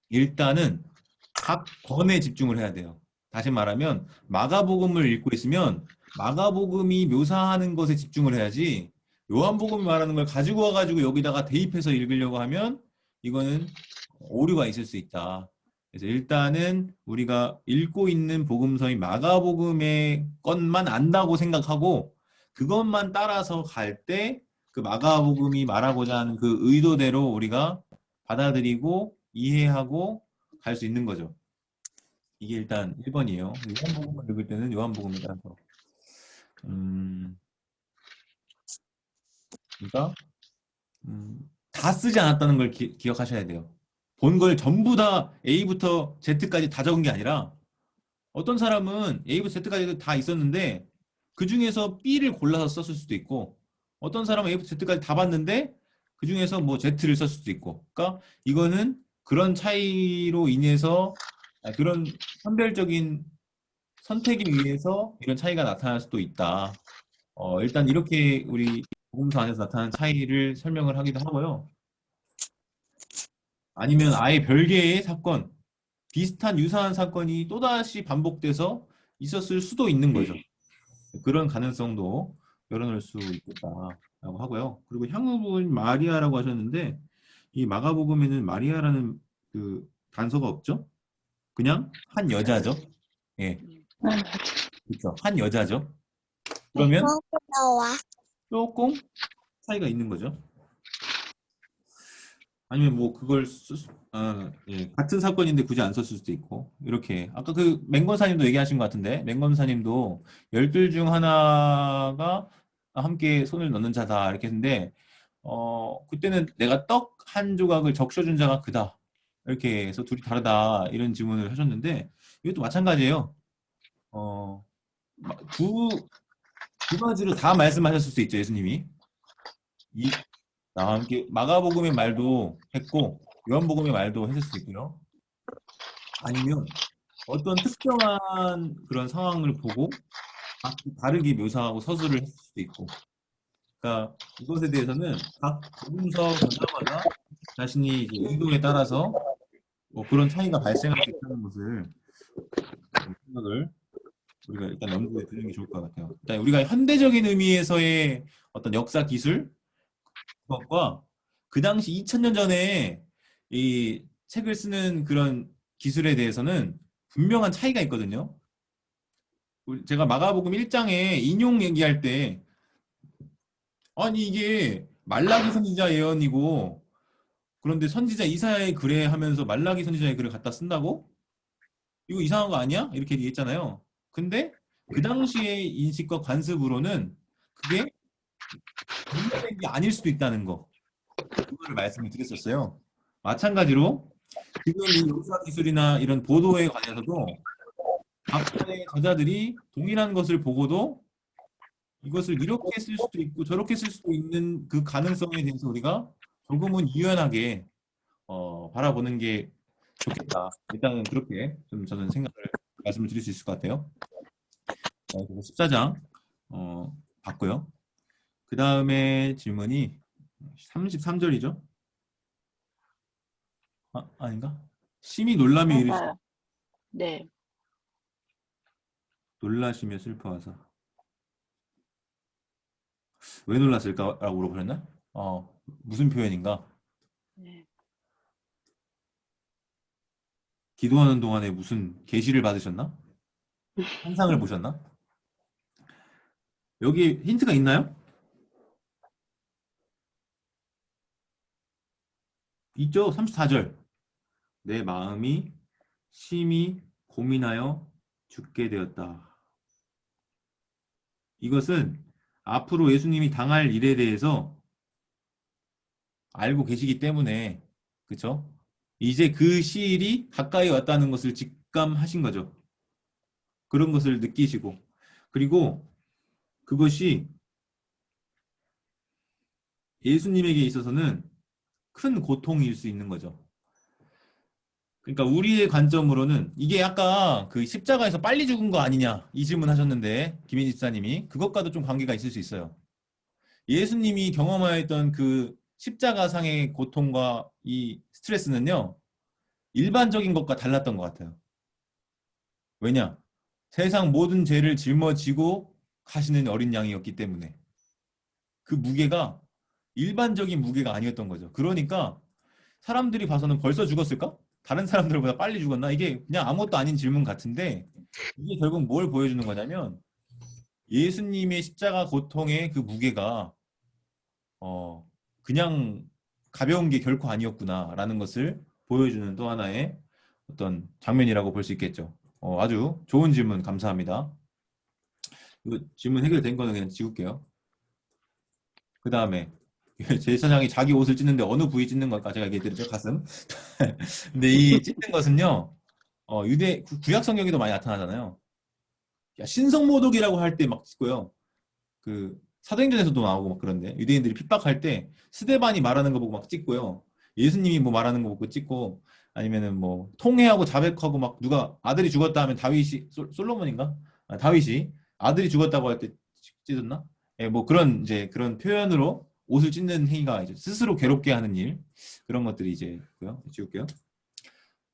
일단은 각 권에 집중을 해야 돼요. 다시 말하면 마가복음을 읽고 있으면 마가복음이 묘사하는 것에 집중을 해야지, 요한복음이 말하는 걸 가지고 와가지고 여기다가 대입해서 읽으려고 하면 이거는 오류가 있을 수 있다. 그래서 일단은 우리가 읽고 있는 복음서인 마가복음의 것만 안다고 생각하고 그것만 따라서 갈 때 그 마가복음이 말하고자 하는 그 의도대로 우리가 받아들이고 이해하고 갈 수 있는 거죠. 이게 일단 1번이에요. 요한복음을 읽을 때는 요한복음에 따라서 그러니까 다 쓰지 않았다는 걸 기억하셔야 돼요. 본 걸 전부 다 A부터 Z까지 다 적은 게 아니라 어떤 사람은 A부터 Z까지 다 있었는데 그 중에서 B를 골라서 썼을 수도 있고, 어떤 사람은 A부터 Z까지 다 봤는데 그 중에서 뭐 Z를 썼을 수도 있고. 그러니까 이거는 그런 차이로 인해서 그런 선별적인 선택에 의해서 이런 차이가 나타날 수도 있다. 일단 이렇게 우리 복음서 안에서 나타나는 차이를 설명을 하기도 하고요. 아니면 아예 별개의 사건, 비슷한 유사한 사건이 또다시 반복돼서 있었을 수도 있는 거죠. 그런 가능성도 열어놓을 수 있겠다라고 하고요. 그리고 향후분 마리아라고 하셨는데 이 마가복음에는 마리아라는 그 단서가 없죠. 그냥 한 여자죠. 예, 그렇죠. 한 여자죠. 그러면 조금 차이가 있는 거죠. 아니면 뭐 그걸 예, 같은 사건인데 굳이 안 썼을 수도 있고, 이렇게 아까 그 맹건사님도 얘기하신 것 같은데, 맹건사님도 12 중 하나가 함께 손을 넣는 자다 이렇게 했는데, 그때는 내가 떡 한 조각을 적셔준 자가 그다 이렇게 해서 둘이 다르다 이런 질문을 하셨는데, 이것도 마찬가지예요. 두 가지로 다 말씀하셨을 수 있죠, 예수님이. 나와 함께 마가복음의 말도 했고 요한복음의 말도 했을 수 있고요. 아니면 어떤 특정한 그런 상황을 보고 다르게 묘사하고 서술을 했을 수도 있고. 그러니까 이것에 대해서는 각 복음서 전자마다 자신이 이제 의도에 따라서 뭐 그런 차이가 발생할 수 있다는 것을 생각을 우리가 일단 염두에 두는 게 좋을 것 같아요. 일단 우리가 현대적인 의미에서의 어떤 역사 기술 것과 그 당시 2000년 전에 이 책을 쓰는 그런 기술에 대해서는 분명한 차이가 있거든요. 제가 마가복음 1장에 인용 얘기할 때 아니 이게 말라기 선지자 예언이고 그런데 선지자 이사야의 글에 하면서 말라기 선지자의 글을 갖다 쓴다고? 이거 이상한 거 아니야? 이렇게 얘기했잖아요. 근데 그 당시의 인식과 관습으로는 그게 문맥이 아닐 수도 있다는 거. 그거를 말씀을 드렸었어요. 마찬가지로 지금 이 역사 기술이나 이런 보도에 관해서도 각자의 저자들이 동일한 것을 보고도 이것을 이렇게 쓸 수도 있고 저렇게 쓸 수도 있는 그 가능성에 대해서 우리가 조금은 유연하게 바라보는 게 좋겠다. 일단은 그렇게 좀 저는 생각을 말씀을 드릴 수 있을 것 같아요. 14장 봤고요. 그 다음에 질문이 33절이죠. 아닌가? 심히 놀람이 이르시 맞아요. 네. 놀라시며 슬퍼하사. 왜 놀랐을까라고 물어보셨나? 무슨 표현인가? 네. 기도하는 동안에 무슨 계시를 받으셨나? 환상을 보셨나? 여기 힌트가 있나요? 있죠? 34절. 내 마음이 심히 고민하여 죽게 되었다. 이것은 앞으로 예수님이 당할 일에 대해서 알고 계시기 때문에, 그쵸? 이제 그 시일이 가까이 왔다는 것을 직감하신 거죠. 그런 것을 느끼시고, 그리고 그것이 예수님에게 있어서는 큰 고통일 수 있는 거죠. 그러니까 우리의 관점으로는 이게 아까 그 십자가에서 빨리 죽은 거 아니냐 이 질문 하셨는데 김인지 집사님이 그것과도 좀 관계가 있을 수 있어요. 예수님이 경험하였던 그 십자가상의 고통과 이 스트레스는요 일반적인 것과 달랐던 것 같아요. 왜냐? 세상 모든 죄를 짊어지고 가시는 어린 양이었기 때문에 그 무게가 일반적인 무게가 아니었던 거죠. 그러니까 사람들이 봐서는 벌써 죽었을까? 다른 사람들보다 빨리 죽었나? 이게 그냥 아무것도 아닌 질문 같은데 이게 결국 뭘 보여주는 거냐면 예수님의 십자가 고통의 그 무게가 그냥 가벼운 게 결코 아니었구나라는 것을 보여주는 또 하나의 어떤 장면이라고 볼 수 있겠죠. 아주 좋은 질문 감사합니다. 이거 질문 해결된 거는 그냥 지울게요. 그 다음에 제사장이 자기 옷을 찢는데 어느 부위 찢는 걸까? 제가 얘기해드렸죠. 가슴. 근데 이 찢는 것은요. 유대 구약 성경에도 많이 나타나잖아요. 신성모독이라고 할 때 막 찢고요. 그 사도행전에서도 나오고 막 그런데 유대인들이 핍박할 때 스데반이 말하는 거 보고 막 찢고요. 예수님이 뭐 말하는 거 보고 찢고 아니면은 뭐 통회하고 자백하고 막 누가 아들이 죽었다 하면 다윗이 솔로몬인가? 다윗이 아들이 죽었다고 할 때 찢었나? 예, 뭐 그런 이제 그런 표현으로 옷을 찢는 행위가 이제 스스로 괴롭게 하는 일 그런 것들이 이제 있고요. 지울게요.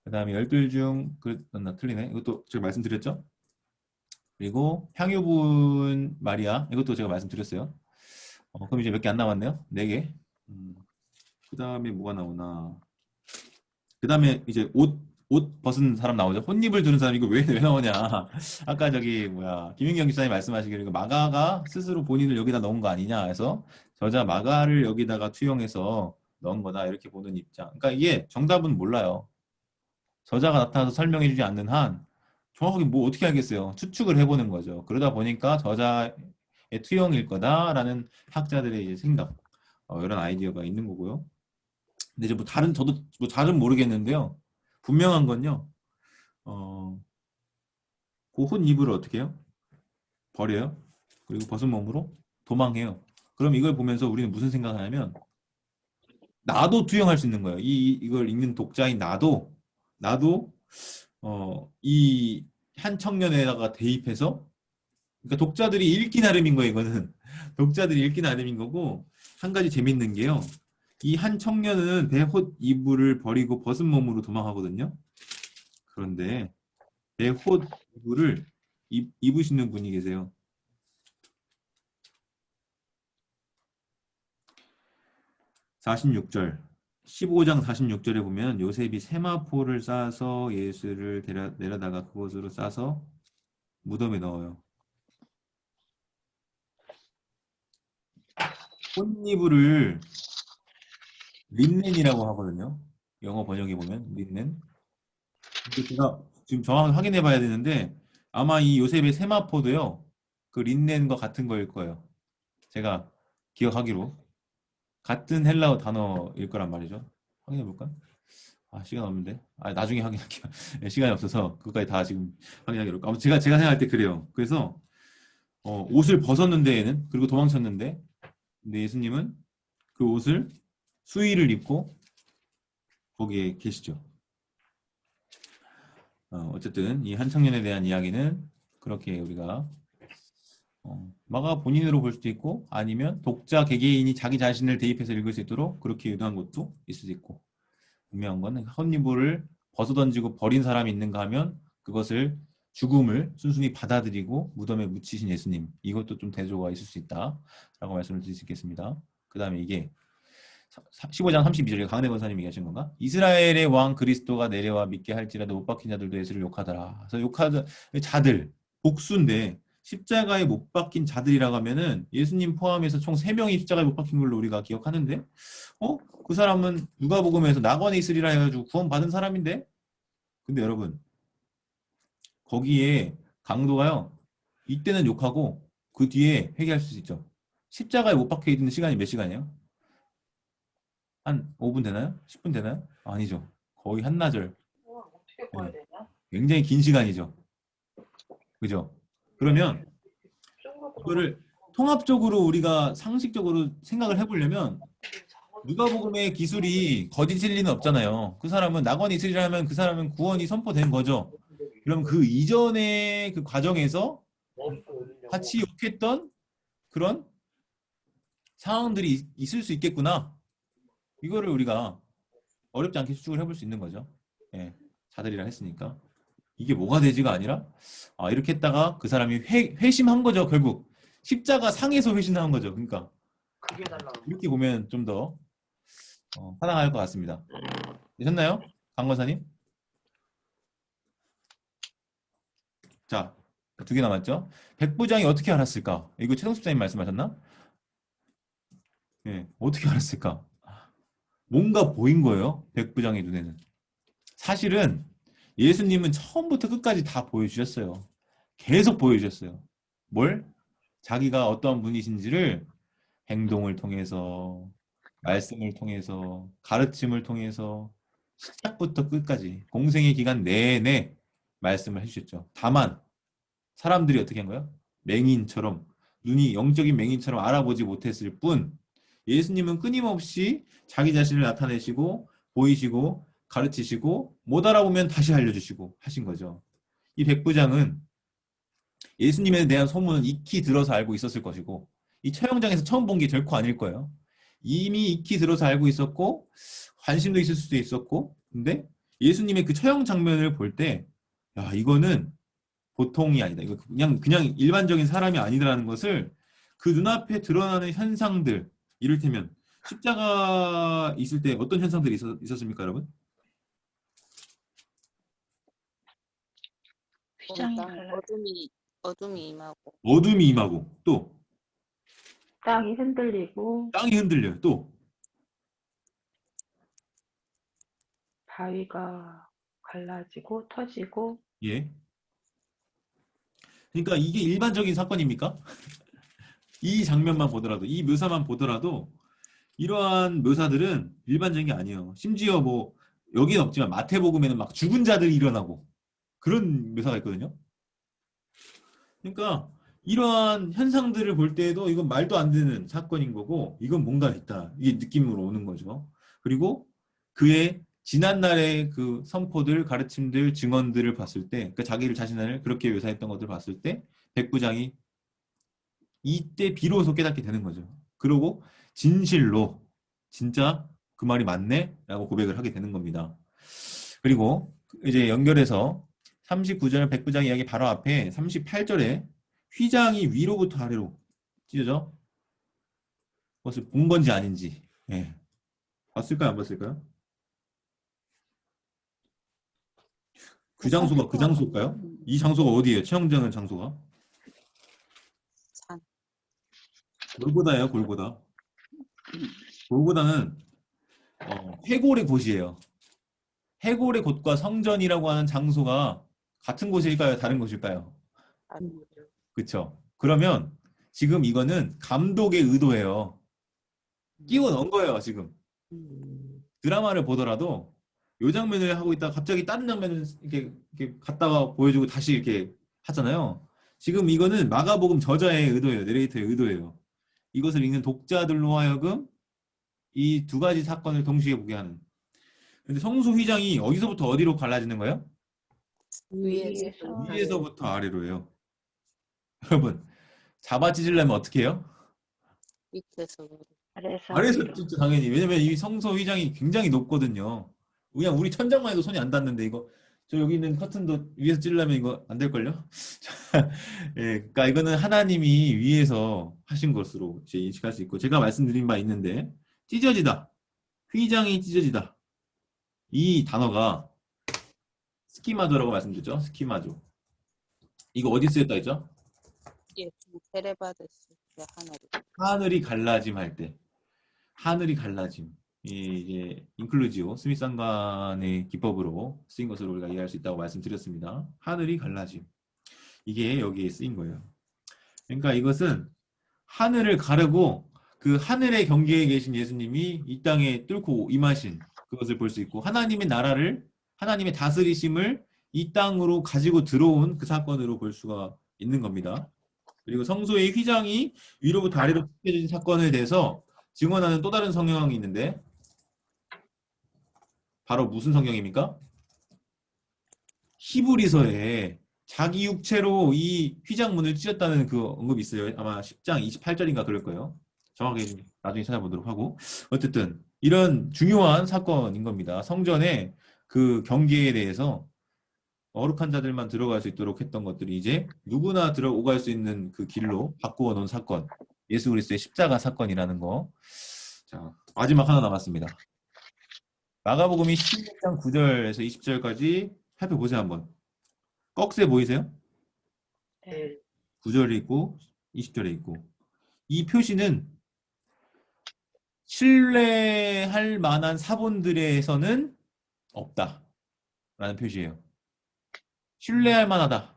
그다음에 열둘 중 나 틀리네. 이것도 제가 말씀드렸죠. 그리고 향유분 마리아 이것도 제가 말씀드렸어요. 그럼 이제 몇 개 안 남았네요. 4개. 그다음에 뭐가 나오나? 그다음에 이제 옷 벗은 사람 나오죠. 혼입을 두는 사람 이거 왜 나오냐? 아까 저기 뭐야 김윤경 기사님 말씀하시기로 마가가 스스로 본인을 여기다 넣은 거 아니냐 해서 저자 마가를 여기다가 투영해서 넣은 거다 이렇게 보는 입장. 그러니까 이게 정답은 몰라요. 저자가 나타나서 설명해주지 않는 한 정확하게 뭐 어떻게 알겠어요? 추측을 해보는 거죠. 그러다 보니까 저자의 투영일 거다라는 학자들의 이제 생각 이런 아이디어가 있는 거고요. 근데 이제 저도 뭐 잘은 모르겠는데요. 분명한 건요. 그 옷 이불을 어떻게 해요? 버려요. 그리고 벗은 몸으로 도망해요. 그럼 이걸 보면서 우리는 무슨 생각을 하냐면 나도 투영할 수 있는 거예요. 이걸 읽는 독자인 나도 이 한 청년에다가 대입해서 그러니까 독자들이 읽기 나름인 거예요. 이거는 독자들이 읽기 나름인 거고 한 가지 재밌는 게요. 이 한 청년은 베옷 이불을 버리고 벗은 몸으로 도망하거든요. 그런데 베옷 이불을 입으시는 분이 계세요. (46절) 15장 46절에 보면 요셉이 세마포를 싸서 예수를 내려다가 그곳으로 싸서 무덤에 넣어요. 꽃이불을 린넨이라고 하거든요. 영어 번역에 보면 린넨. 근데 제가 지금 정확히 확인해 봐야 되는데 아마 이 요셉의 세마포도요. 그 린넨과 같은 거일 거예요. 제가 기억하기로 같은 헬라어 단어일 거란 말이죠. 확인해 볼까? 아, 시간 없는데. 아, 나중에 확인할게요. 네, 시간이 없어서 그것까지 다 지금 확인하기로. 아무튼 제가 생각할 때 그래요. 그래서 옷을 벗었는데 얘는 그리고 도망쳤는데 근데 예수님은 그 옷을 수의를 입고 거기에 계시죠. 어쨌든 이 한 청년에 대한 이야기는 그렇게 우리가 마가 본인으로 볼 수도 있고 아니면 독자 개개인이 자기 자신을 대입해서 읽을 수 있도록 그렇게 유도한 것도 있을 수도 있고 분명한 건 헌이불을 벗어던지고 버린 사람이 있는가 하면 그것을 죽음을 순순히 받아들이고 무덤에 묻히신 예수님 이것도 좀 대조가 있을 수 있다라고 말씀을 드릴 수 있겠습니다. 그 다음에 이게 15장 32절에 강은혜 권사님이 얘기하신 건가? 이스라엘의 왕 그리스도가 내려와 믿게 할지라도 못 박힌 자들도 예수를 욕하더라. 그래서 욕하던 자들 복수인데 십자가에 못 박힌 자들이라고 하면은 예수님 포함해서 총 3명이 십자가에 못 박힌 걸로 우리가 기억하는데 그 사람은 누가복음에서 낙원에 있으리라 해가지고 구원받은 사람인데 근데 여러분 거기에 강도가요 이때는 욕하고 그 뒤에 회개할 수 있죠. 십자가에 못 박혀 있는 시간이 몇 시간이에요? 한 5분 되나요? 10분 되나요? 아니죠. 거의 한나절. 어떻게 봐야 되냐? 굉장히 긴 시간이죠. 그죠? 그러면 이거를 통합적으로 우리가 상식적으로 생각을 해보려면 누가복음의 기술이 거짓일 리는 없잖아요. 그 사람은 낙원이 있으리라 하면 그 사람은 구원이 선포된 거죠. 그럼 그 이전의 그 과정에서 같이 욕했던 그런 상황들이 있을 수 있겠구나. 이거를 우리가 어렵지 않게 추측을 해볼 수 있는 거죠. 예, 자들이라 했으니까. 이게 뭐가 되지가 아니라 이렇게 했다가 그 사람이 회심한 거죠. 결국 십자가 상에서 회심한 거죠. 그러니까 이렇게 보면 좀 더 타당할 것 같습니다. 되셨나요? 강 권사님? 자, 2개 남았죠. 백부장이 어떻게 알았을까? 이거 최동수 집사님 말씀하셨나? 예, 어떻게 알았을까? 뭔가 보인 거예요. 백부장의 눈에는. 사실은 예수님은 처음부터 끝까지 다 보여주셨어요. 계속 보여주셨어요. 뭘? 자기가 어떠한 분이신지를 행동을 통해서, 말씀을 통해서, 가르침을 통해서 시작부터 끝까지 공생의 기간 내내 말씀을 해주셨죠. 다만 사람들이 어떻게 한 거예요? 맹인처럼 눈이 영적인 맹인처럼 알아보지 못했을 뿐 예수님은 끊임없이 자기 자신을 나타내시고 보이시고 가르치시고 못 알아보면 다시 알려주시고 하신 거죠. 이 백부장은 예수님에 대한 소문은 익히 들어서 알고 있었을 것이고 이 처형장에서 처음 본 게 결코 아닐 거예요. 이미 익히 들어서 알고 있었고 관심도 있을 수도 있었고 근데 예수님의 그 처형 장면을 볼 때 야, 이거는 보통이 아니다. 이거 그냥 일반적인 사람이 아니다라는 것을 그 눈앞에 드러나는 현상들 이를테면 십자가 있을 때 어떤 현상들이 있었습니까, 여러분? 휘장이 땅 갈라. 어둠이 임하고 어둠이 임하고 또 땅이 흔들리고 땅이 흔들려요. 또 바위가 갈라지고 터지고 예. 그러니까 이게 일반적인 사건입니까? 이 장면만 보더라도 이 묘사만 보더라도 이러한 묘사들은 일반적인 게 아니에요. 심지어 뭐 여기는 없지만 마태복음에는 막 죽은 자들이 일어나고 그런 묘사가 있거든요. 그러니까 이러한 현상들을 볼 때에도 이건 말도 안 되는 사건인 거고 이건 뭔가 있다. 이게 느낌으로 오는 거죠. 그리고 그의 지난날의 그 선포들, 가르침들, 증언들을 봤을 때 그러니까 자기를 자신을 그렇게 묘사했던 것들을 봤을 때 백부장이 이때 비로소 깨닫게 되는 거죠. 그리고 진실로 진짜 그 말이 맞네? 라고 고백을 하게 되는 겁니다. 그리고 이제 연결해서 39절 백부장 이야기 바로 앞에 38절에 휘장이 위로부터 아래로 찢어져 그것을 본 건지 아닌지 봤을까요? 안 봤을까요? 그 장소가 그 장소일까요? 이 장소가 어디예요? 최영장은 장소가? 산. 골고다예요, 골고다. 그거보다는 해골의 곳이에요. 해골의 곳과 성전이라고 하는 장소가 같은 곳일까요? 다른 곳일까요? 그렇죠. 그러면 지금 이거는 감독의 의도예요. 끼워 넣은 거예요, 지금. 드라마를 보더라도 요 장면을 하고 있다가 갑자기 다른 장면을 이렇게 갔다가 보여주고 다시 이렇게 하잖아요. 지금 이거는 마가복음 저자의 의도예요. 내레이터의 의도예요. 이것을 읽는 독자들로 하여금 이 두 가지 사건을 동시에 보게 하는. 근데 성소 휘장이 어디서부터 어디로 갈라지는 거예요? 위에서 위에서부터 아래로예요. 여러분, 잡아 찢으려면 어떻게 해요? 밑에서 아래에서 아래에서 위로. 찢죠, 당연히. 왜냐면 이 성소 휘장이 굉장히 높거든요. 그냥 우리 천장만 해도 손이 안 닿는데 이거 저 여기 있는 커튼도 위에서 찌르려면 이거 안 될걸요? 예, 그러니까 이거는 하나님이 위에서 하신 것으로 이제 인식할 수 있고 제가 말씀드린 바 있는데 찢어지다, 휘장이 찢어지다 이 단어가 스키마조라고 말씀드렸죠? 스키마조. 이거 어디 쓰였다 했죠? 예, 좀 세례받았을 때 하늘이 하늘이 갈라짐 할 때. 하늘이 갈라짐. 이제 인클루지오 스미상관의 기법으로 쓰인 것으로 우리가 이해할 수 있다고 말씀드렸습니다. 하늘이 갈라짐. 이게 여기에 쓰인 거예요. 그러니까 이것은 하늘을 가르고 그 하늘의 경계에 계신 예수님이 이 땅에 뚫고 임하신 그것을 볼 수 있고 하나님의 나라를 하나님의 다스리심을 이 땅으로 가지고 들어온 그 사건으로 볼 수가 있는 겁니다. 그리고 성소의 휘장이 위로부터 아래로 찢겨진 사건에 대해서 증언하는 또 다른 성경이 있는데 바로 무슨 성경입니까? 히브리서에 자기 육체로 이 휘장문을 찢었다는 그 언급이 있어요. 아마 10장 28절인가 그럴 거예요. 정확하게 나중에 찾아보도록 하고 어쨌든 이런 중요한 사건인 겁니다. 성전의 그 경계에 대해서 어룩한 자들만 들어갈 수 있도록 했던 것들이 이제 누구나 들어오갈 수 있는 그 길로 바꾸어 놓은 사건. 예수 그리스도의 십자가 사건이라는 거. 자, 마지막 하나 남았습니다. 마가복음이 16장 9절에서 20절까지 살펴보세요 한번. 꺽쇠 보이세요? 네. 9절에 있고 20절에 있고 이 표시는 신뢰할 만한 사본들에서는 없다 라는 표시예요. 신뢰할 만하다.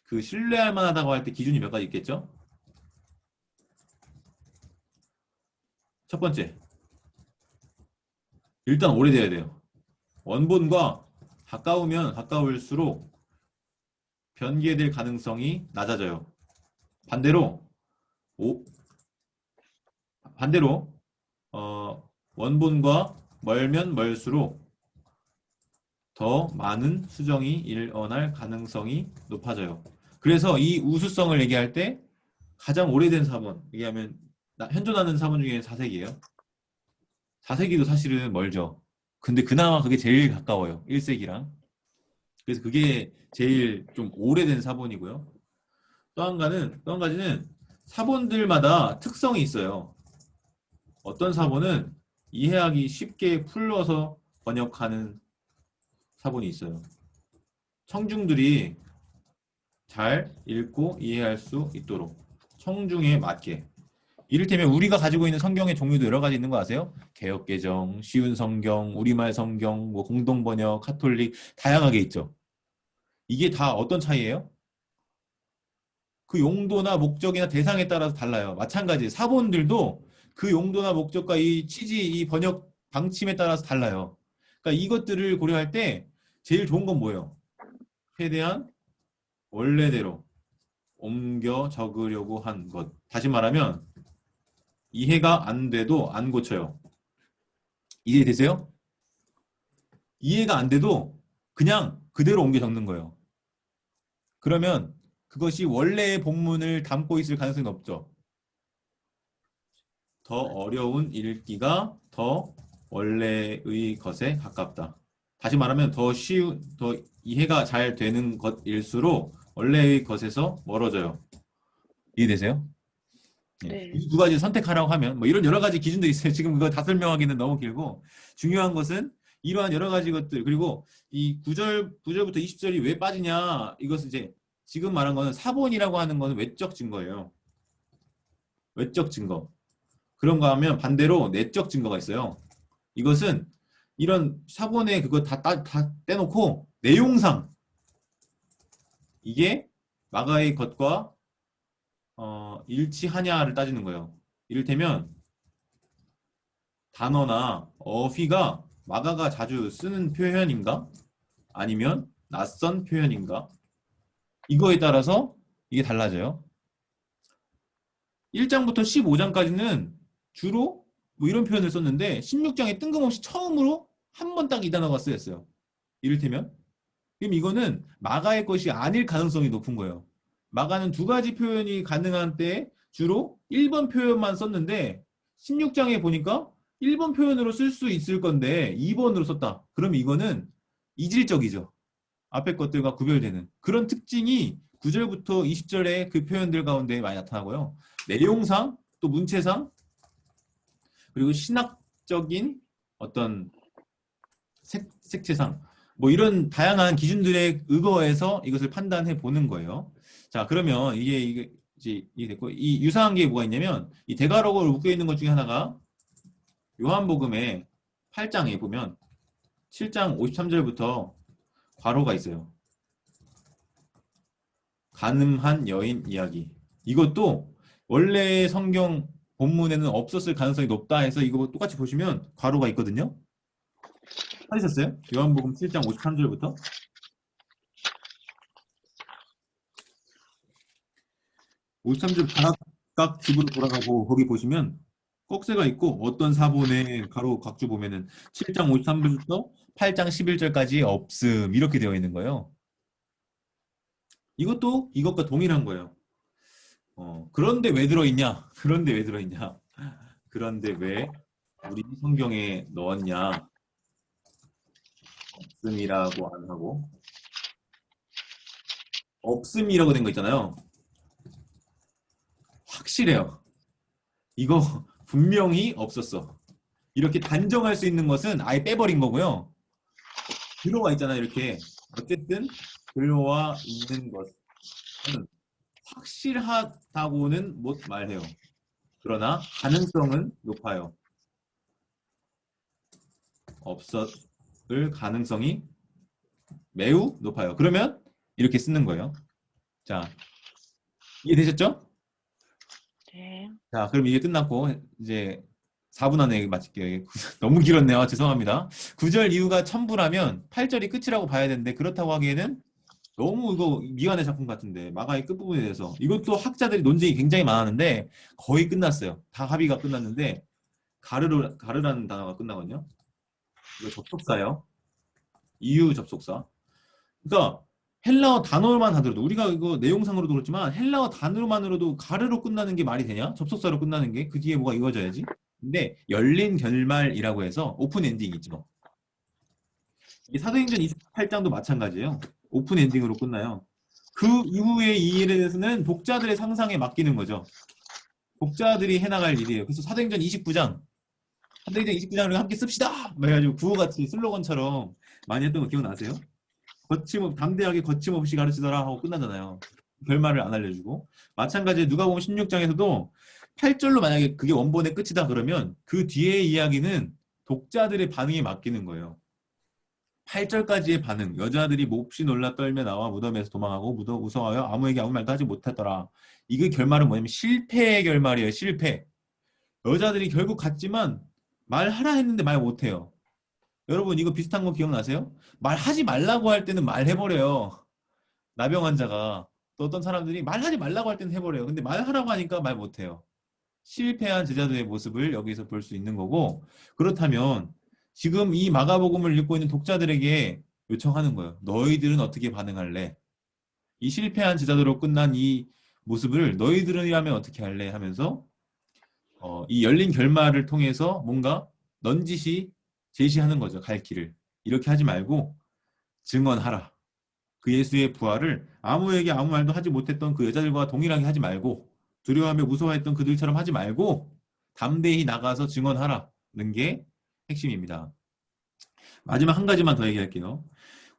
그 신뢰할 만하다고 할 때 기준이 몇 가지 있겠죠? 첫 번째, 일단 오래돼야 돼요. 원본과 가까우면 가까울수록 변개될 가능성이 낮아져요. 반대로 원본과 멀면 멀수록 더 많은 수정이 일어날 가능성이 높아져요. 그래서 이 우수성을 얘기할 때 가장 오래된 사본, 얘기하면 현존하는 사본 중에 4세기예요. 4세기도 사실은 멀죠. 근데 그나마 그게 제일 가까워요. 1세기랑. 그래서 그게 제일 좀 오래된 사본이고요. 또 한 가지는 사본들마다 특성이 있어요. 어떤 사본은 이해하기 쉽게 풀러서 번역하는 사본이 있어요. 청중들이 잘 읽고 이해할 수 있도록 청중에 맞게. 이를테면 우리가 가지고 있는 성경의 종류도 여러 가지 있는 거 아세요? 개역개정, 쉬운 성경, 우리말 성경, 뭐 공동번역, 카톨릭 다양하게 있죠. 이게 다 어떤 차이예요? 그 용도나 목적이나 대상에 따라서 달라요. 마찬가지 사본들도 그 용도나 목적과 이 취지, 이 번역 방침에 따라서 달라요. 그러니까 이것들을 고려할 때 제일 좋은 건 뭐예요? 최대한 원래대로 옮겨 적으려고 한 것. 다시 말하면 이해가 안 돼도 안 고쳐요. 이해되세요? 이해가 안 돼도 그냥 그대로 옮겨 적는 거예요. 그러면 그것이 원래의 본문을 담고 있을 가능성이 높죠. 더 어려운 읽기가 더 원래의 것에 가깝다. 다시 말하면 더 이해가 잘 되는 것일수록 원래의 것에서 멀어져요. 이해되세요? 네. 이 두 가지 선택하라고 하면 뭐 이런 여러 가지 기준도 있어요. 지금 그거 다 설명하기는 너무 길고 중요한 것은 이러한 여러 가지 것들 그리고 이 9절부터 20절이 왜 빠지냐 이것은 이제 지금 말한 거는 사본이라고 하는 것은 외적 증거예요. 외적 증거. 그런가 하면 반대로 내적 증거가 있어요. 이것은 이런 사본에 그거 다 떼놓고 내용상 이게 마가의 것과 일치하냐를 따지는 거예요. 이를테면 단어나 어휘가 마가가 자주 쓰는 표현인가? 아니면 낯선 표현인가? 이거에 따라서 이게 달라져요. 1장부터 15장까지는 주로 뭐 이런 표현을 썼는데 16장에 뜬금없이 처음으로 한 번 딱 이 단어가 쓰였어요. 이를테면 그럼 이거는 마가의 것이 아닐 가능성이 높은 거예요. 마가는 두 가지 표현이 가능한 때 주로 1번 표현만 썼는데 16장에 보니까 1번 표현으로 쓸 수 있을 건데 2번으로 썼다. 그럼 이거는 이질적이죠. 앞에 것들과 구별되는 그런 특징이 9절부터 20절의 그 표현들 가운데 많이 나타나고요. 내용상 또 문체상 그리고 신학적인 어떤 색채상 뭐 이런 다양한 기준들에 의거해서 이것을 판단해 보는 거예요. 자, 그러면 이게 이제 됐고 이 유사한 게 뭐가 있냐면 이 대가록으로 묶여 있는 것 중에 하나가 요한복음의 8장에 보면 7장 53절부터 괄호가 있어요. 간음한 여인 이야기. 이것도 원래 성경 본문에는 없었을 가능성이 높다 해서 이거 똑같이 보시면 괄호가 있거든요. 찾으셨어요? 요한복음 7장 53절부터 53절 각각 집으로 돌아가고 거기 보시면 꺽쇠가 있고 어떤 사본의 가로 각주 보면은 7장 53절부터 8장 11절까지 없음 이렇게 되어 있는 거예요. 이것도 이것과 동일한 거예요. 그런데 왜 들어있냐? 그런데 왜 들어있냐? 그런데 왜 우리 성경에 넣었냐? 없음이라고 안 하고 없음이라고 된 거 있잖아요. 확실해요. 이거 분명히 없었어. 이렇게 단정할 수 있는 것은 아예 빼버린 거고요. 들어와 있잖아요. 이렇게 어쨌든 들어와 있는 것은 확실하다고는 못 말해요. 그러나 가능성은 높아요. 없었을 가능성이 매우 높아요. 그러면 이렇게 쓰는 거예요. 자, 이해되셨죠? 네. 자, 그럼 이게 끝났고 이제 4분 안에 마칠게요. 너무 길었네요. 죄송합니다. 9절 이후가 첨부라면 8절이 끝이라고 봐야 되는데 그렇다고 하기에는 너무 이거 미완의 작품 같은데 마가의 끝부분에 대해서 이것도 학자들이 논쟁이 굉장히 많았는데 거의 끝났어요. 다 합의가 끝났는데 가르라는 단어가 끝나거든요. 이거 접속사예요. 이유 접속사. 그러니까 헬라어 단어만 하더라도 우리가 이거 내용상으로도 그렇지만 헬라어 단어만으로도 가르로 끝나는 게 말이 되냐? 접속사로 끝나는 게 그 뒤에 뭐가 이어져야지. 근데 열린 결말이라고 해서 오픈 엔딩이 있죠. 이 사도행전 28장도 마찬가지예요. 오픈 엔딩으로 끝나요. 그 이후의 이 일에 대해서는 독자들의 상상에 맡기는 거죠. 독자들이 해나갈 일이에요. 그래서 사도행전 29장을 함께 씁시다! 그래가지고 구호같이 슬로건처럼 많이 했던 거 기억나세요? 담대하게 거침없이 가르치더라 하고 끝나잖아요. 결말을 안 알려주고. 마찬가지로 누가복음 16장에서도 8절로 만약에 그게 원본의 끝이다 그러면 그 뒤의 이야기는 독자들의 반응에 맡기는 거예요. 8절까지의 반응. 여자들이 몹시 놀라 떨며 나와 무덤에서 도망하고 무서워하여 아무에게 아무 말도 하지 못하더라. 이게 결말은 뭐냐면 실패의 결말이에요. 실패. 여자들이 결국 갔지만 말하라 했는데 말 못해요. 여러분 이거 비슷한 거 기억나세요? 말하지 말라고 할 때는 말해버려요. 나병 환자가 또 어떤 사람들이 말하지 말라고 할 때는 해버려요. 근데 말하라고 하니까 말 못해요. 실패한 제자들의 모습을 여기서 볼 수 있는 거고 그렇다면 지금 이 마가복음을 읽고 있는 독자들에게 요청하는 거예요. 너희들은 어떻게 반응할래? 이 실패한 제자들로 끝난 이 모습을 너희들이라면 어떻게 할래? 하면서 이 열린 결말을 통해서 뭔가 넌지시 제시하는 거죠. 갈 길을. 이렇게 하지 말고 증언하라. 그 예수의 부활을 아무에게 아무 말도 하지 못했던 그 여자들과 동일하게 하지 말고 두려워하며 무서워했던 그들처럼 하지 말고 담대히 나가서 증언하라는 게 핵심입니다. 마지막 한 가지만 더 얘기할게요.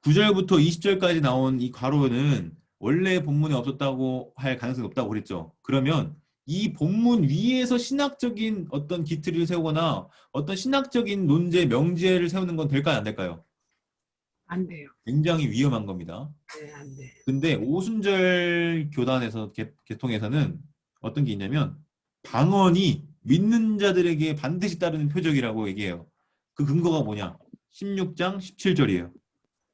9절부터 20절까지 나온 이 괄호는 원래 본문에 없었다고 할 가능성이 없다고 그랬죠. 그러면 이 본문 위에서 신학적인 어떤 기틀을 세우거나 어떤 신학적인 논제, 명제를 세우는 건 될까요? 안 될까요? 안 돼요. 굉장히 위험한 겁니다. 네, 안 돼. 근데 오순절 교단에서 개통에서는 어떤 게 있냐면 방언이 믿는 자들에게 반드시 따르는 표적이라고 얘기해요. 그 근거가 뭐냐? 16장 17절이에요.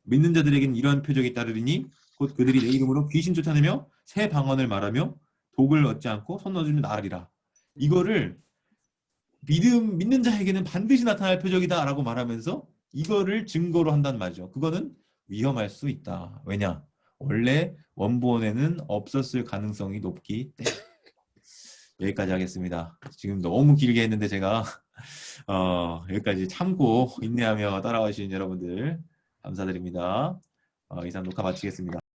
믿는 자들에게는 이러한 표적이 따르리니 곧 그들이 내 이름으로 귀신 쫓아내며 새 방언을 말하며 독을 얻지 않고 손 넣어주면 나으리라. 이거를 믿는 자에게는 반드시 나타날 표적이다라고 말하면서 이거를 증거로 한단 말이죠. 그거는 위험할 수 있다. 왜냐? 원래 원본에는 없었을 가능성이 높기 때문에. 여기까지 하겠습니다. 지금 너무 길게 했는데 제가 여기까지 참고 인내하며 따라오신 여러분들 감사드립니다. 이상 녹화 마치겠습니다.